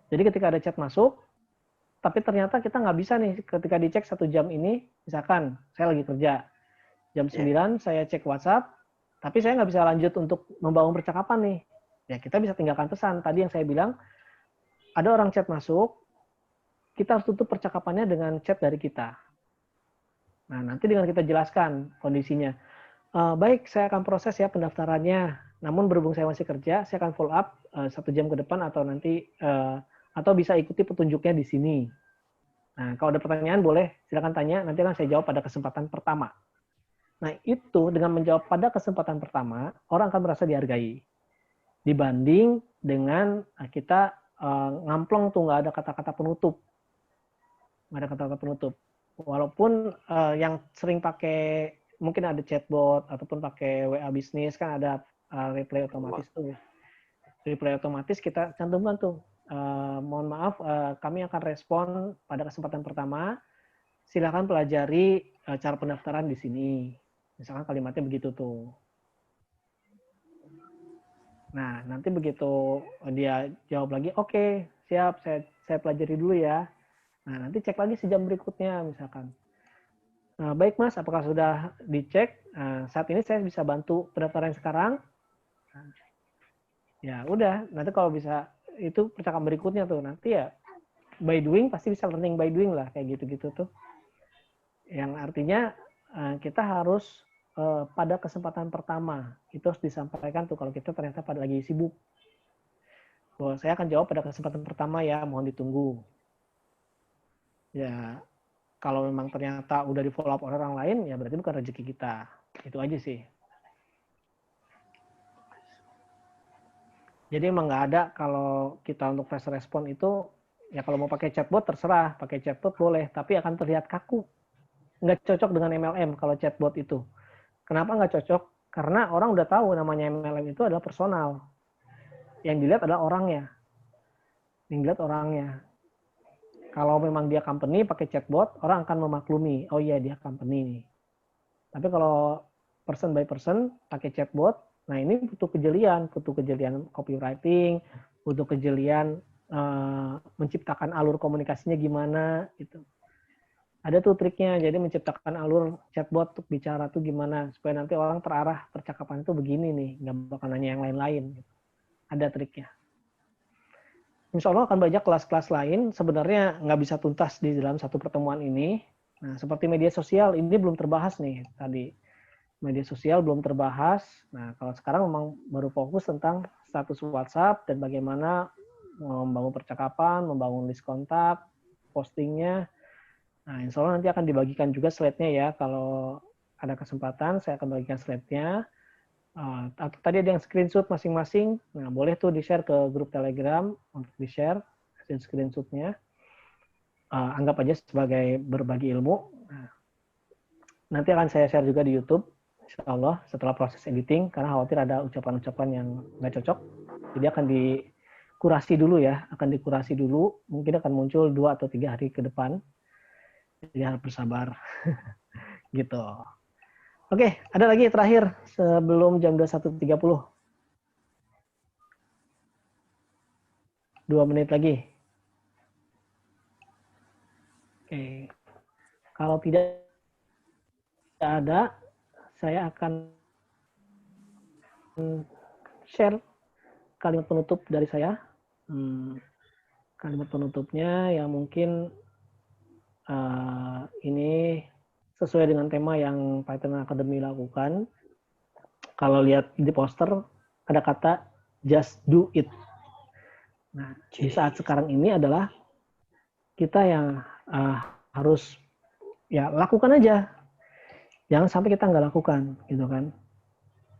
Jadi ketika ada chat masuk, tapi ternyata kita nggak bisa nih ketika dicek 1 jam ini, misalkan saya lagi kerja, Jam 9 saya cek WhatsApp, tapi saya nggak bisa lanjut untuk membangun percakapan nih. Ya kita bisa tinggalkan pesan. Tadi yang saya bilang, ada orang chat masuk, kita harus tutup percakapannya dengan chat dari kita. Nah, nanti dengan kita jelaskan kondisinya. Baik, saya akan proses ya pendaftarannya. Namun berhubung saya masih kerja, saya akan follow up 1 jam ke depan atau nanti atau bisa ikuti petunjuknya di sini. Nah, kalau ada pertanyaan boleh silakan tanya, nanti akan saya jawab pada kesempatan pertama. Nah, itu dengan menjawab pada kesempatan pertama, orang akan merasa dihargai. Dibanding dengan kita ngamplong tuh nggak ada kata-kata penutup. Nggak ada kata-kata penutup. Walaupun yang sering pakai, mungkin ada chatbot, ataupun pakai WA bisnis, kan ada reply otomatis tuh. Reply otomatis kita cantumkan tuh. Mohon maaf, kami akan respon pada kesempatan pertama. Silakan pelajari cara pendaftaran di sini. Misalkan kalimatnya begitu tuh. Nah, nanti begitu dia jawab lagi, oke, siap, saya pelajari dulu ya. Nah, nanti cek lagi sejam berikutnya misalkan. Baik Mas, apakah sudah dicek? Saat ini saya bisa bantu pendaftaran sekarang. Ya udah, nanti kalau bisa itu percakapan berikutnya tuh. Nanti ya by doing, pasti bisa learning by doing lah, kayak gitu-gitu tuh. Yang artinya kita harus pada kesempatan pertama itu harus disampaikan tuh kalau kita ternyata pada lagi sibuk. Bahwa saya akan jawab pada kesempatan pertama ya, mohon ditunggu. Ya, kalau memang ternyata udah di follow up orang lain, ya berarti bukan rezeki kita. Itu aja sih. Jadi emang nggak ada kalau kita untuk fast respon itu, ya kalau mau pakai chatbot terserah, pakai chatbot boleh, tapi akan terlihat kaku. Nggak cocok dengan MLM kalau chatbot itu. Kenapa nggak cocok? Karena orang udah tahu namanya MLM itu adalah personal. Yang dilihat adalah orangnya. Yang dilihat orangnya. Kalau memang dia company pakai chatbot, orang akan memaklumi, oh iya dia company nih. Tapi kalau person by person pakai chatbot, nah ini butuh kejelian copywriting, butuh kejelian menciptakan alur komunikasinya gimana gitu. Ada tuh triknya, jadi menciptakan alur chatbot untuk bicara tuh gimana, supaya nanti orang terarah percakapan itu begini nih, nggak bakal nanya yang lain-lain. Ada triknya. Insya Allah akan banyak kelas-kelas lain, sebenarnya nggak bisa tuntas di dalam satu pertemuan ini. Nah, seperti media sosial, ini belum terbahas nih tadi. Media sosial belum terbahas. Nah, kalau sekarang memang baru fokus tentang status WhatsApp dan bagaimana membangun percakapan, membangun list kontak, postingnya. Nah, insya Allah nanti akan dibagikan juga slide-nya ya. Kalau ada kesempatan, saya akan bagikan slide-nya. Atau tadi ada yang screenshot masing-masing. Nah, boleh tuh di-share ke grup Telegram untuk di-share hasil screenshot-nya. Anggap aja sebagai berbagi ilmu. Nah, nanti akan saya share juga di YouTube, insya Allah, setelah proses editing, karena khawatir ada ucapan-ucapan yang nggak cocok. Jadi akan dikurasi dulu ya, mungkin akan muncul 2 atau 3 hari ke depan. Jadi harus bersabar. Gitu. Oke, ada lagi terakhir sebelum jam 21.30. 2 menit lagi. Oke. Kalau tidak ada, saya akan share kalimat penutup dari saya. Kalimat penutupnya yang mungkin ini sesuai dengan tema yang Python Academy lakukan. Kalau lihat di poster, ada kata just do it. Nah, di saat sekarang ini adalah kita yang harus ya lakukan aja. Jangan sampai kita nggak lakukan, gitu kan.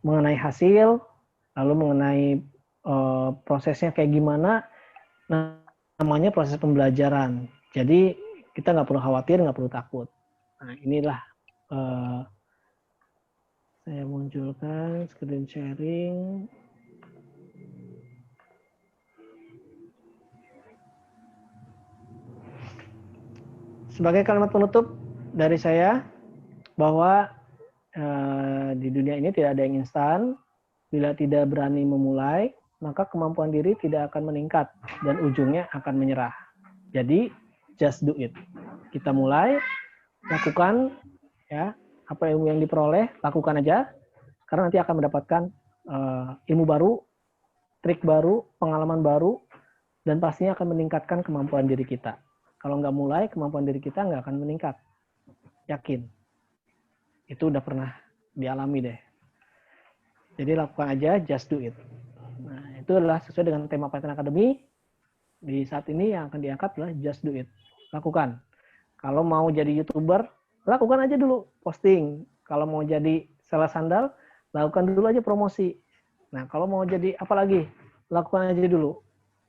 Mengenai hasil, lalu mengenai prosesnya kayak gimana, nah, namanya proses pembelajaran. Jadi kita nggak perlu khawatir, nggak perlu takut. Nah, inilah saya munculkan screen sharing. Sebagai kalimat penutup dari saya, bahwa di dunia ini tidak ada yang instan. Bila tidak berani memulai, maka kemampuan diri tidak akan meningkat dan ujungnya akan menyerah. Jadi, just do it. Kita mulai, lakukan, ya. apa ilmu yang diperoleh, lakukan aja, karena nanti akan mendapatkan ilmu baru, trik baru, pengalaman baru, dan pastinya akan meningkatkan kemampuan diri kita. Kalau nggak mulai, kemampuan diri kita nggak akan meningkat. Yakin. Itu udah pernah dialami deh. Jadi lakukan aja, just do it. Nah, itu adalah sesuai dengan tema Python Academy. Di saat ini yang akan diangkat adalah just do it. Lakukan. Kalau mau jadi YouTuber, lakukan aja dulu posting. Kalau mau jadi sales sandal, lakukan dulu aja promosi. Nah, kalau mau jadi apa lagi? Lakukan aja dulu.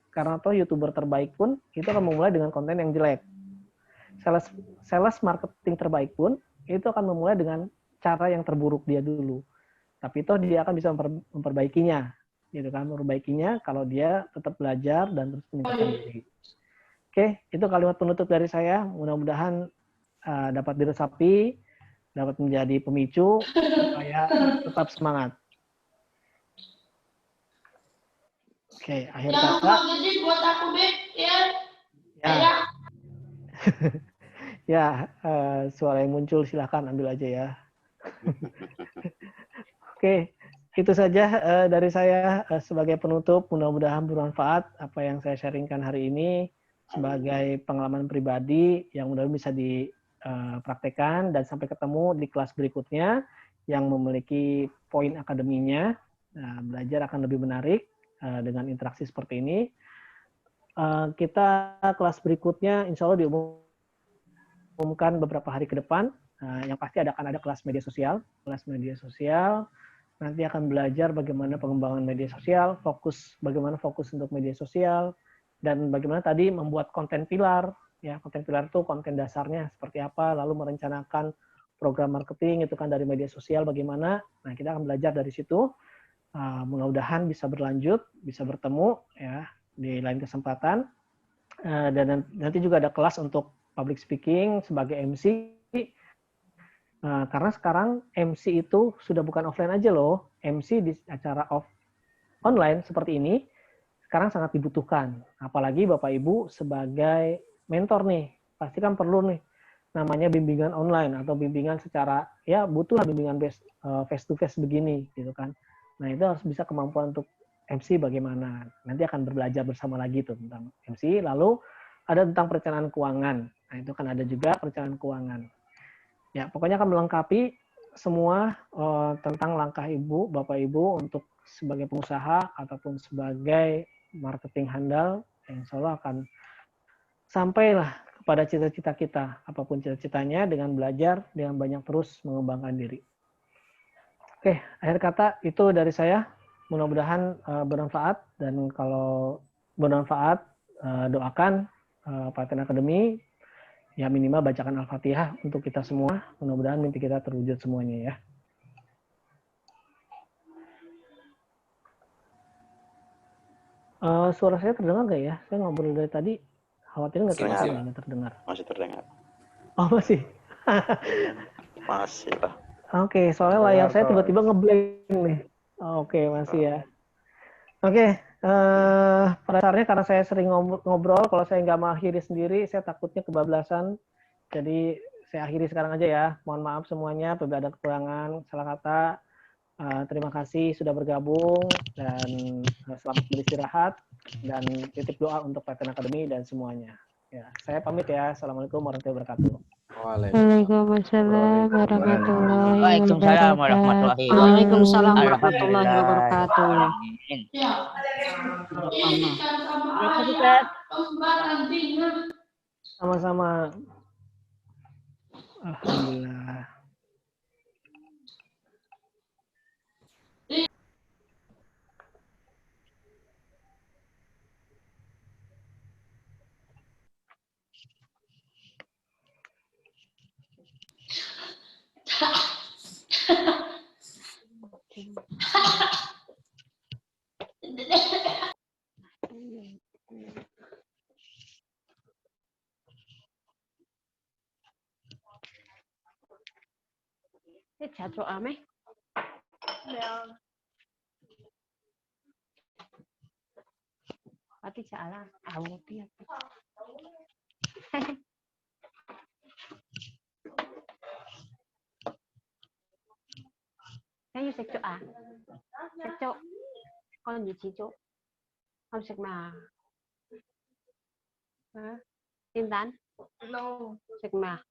Karena toh YouTuber terbaik pun itu akan memulai dengan konten yang jelek. Sales marketing terbaik pun itu akan memulai dengan cara yang terburuk dia dulu. Tapi toh dia akan bisa memperbaikinya. Gitu kan, memperbaikinya kalau dia tetap belajar dan terus meningkatkan diri. Oke, itu kalimat penutup dari saya. Mudah-mudahan dapat diresapi, dapat menjadi pemicu supaya tetap semangat. Oke, akhir Jangan kata. lupa gaji buat aku, Beb, ya. Ya. Ya, suara yang muncul silahkan ambil aja ya. Oke, itu saja dari saya sebagai penutup. Mudah-mudahan bermanfaat apa yang saya sharingkan hari ini sebagai pengalaman pribadi yang mudah-mudahan bisa dipraktekkan, dan sampai ketemu di kelas berikutnya yang memiliki poin akademinya. Belajar akan lebih menarik dengan interaksi seperti ini. Kita kelas berikutnya insya Allah diumumkan beberapa hari ke depan. Yang pasti akan ada kelas media sosial. Kelas media sosial nanti akan belajar bagaimana pengembangan media sosial, bagaimana fokus untuk media sosial, dan bagaimana tadi membuat konten pilar. Ya, konten pilar itu konten dasarnya seperti apa, lalu merencanakan program marketing itu kan dari media sosial bagaimana. Nah, kita akan belajar dari situ. Mudah-mudahan bisa berlanjut, bisa bertemu ya di lain kesempatan. Dan nanti juga ada kelas untuk public speaking sebagai MC. Karena sekarang MC itu sudah bukan offline aja loh. MC di acara online seperti ini sekarang sangat dibutuhkan. Apalagi Bapak Ibu sebagai mentor nih, pasti kan perlu nih namanya bimbingan online atau bimbingan secara, ya butuh bimbingan face to face begini gitu kan. Nah, itu harus bisa kemampuan untuk MC bagaimana. Nanti akan belajar bersama lagi tuh tentang MC. Lalu ada tentang perencanaan keuangan. Nah, itu kan ada juga perencanaan keuangan. Ya, pokoknya akan melengkapi semua tentang langkah Ibu, Bapak Ibu untuk sebagai pengusaha ataupun sebagai marketing handal, yang insya Allah akan sampailah kepada cita-cita kita, apapun cita-citanya, dengan belajar, dengan banyak terus mengembangkan diri. Oke, akhir kata itu dari saya. Mudah-mudahan bermanfaat, dan kalau bermanfaat doakan Python Academy. Ya minimal bacakan Al-Fatihah untuk kita semua. Mudah-mudahan mimpi kita terwujud semuanya ya. Suara saya terdengar nggak ya? Saya ngobrol dari tadi. Khawatir nggak terdengar? Masih terdengar. Oh masih? Masih lah. Oke, soalnya layar saya tiba-tiba ngeblank nih. Oke, masih ya. Oke, pada dasarnya karena saya sering ngobrol, kalau saya nggak mengakhiri sendiri, saya takutnya kebablasan. Jadi saya akhiri sekarang aja ya. Mohon maaf semuanya, apabila ada kekurangan, salah kata. Terima kasih sudah bergabung, dan selamat beristirahat, dan titip doa untuk Python Academy dan semuanya. Ya, saya pamit ya. Assalamualaikum warahmatullahi wabarakatuh. Waalaikumsalam warahmatullahi Waalaikumsalam wabarakatuh. Waalaikumsalam warahmatullahi wabarakatuh. Ya. Ini kan Sama-sama. Alhamdulillah. Jatuh ame. Pati salah. Awal dia. Kayu sekcok ah. Sekcok. Con gì chị chỗ? Không sạch mà. Hả? Tin tán? No. Sạch mà.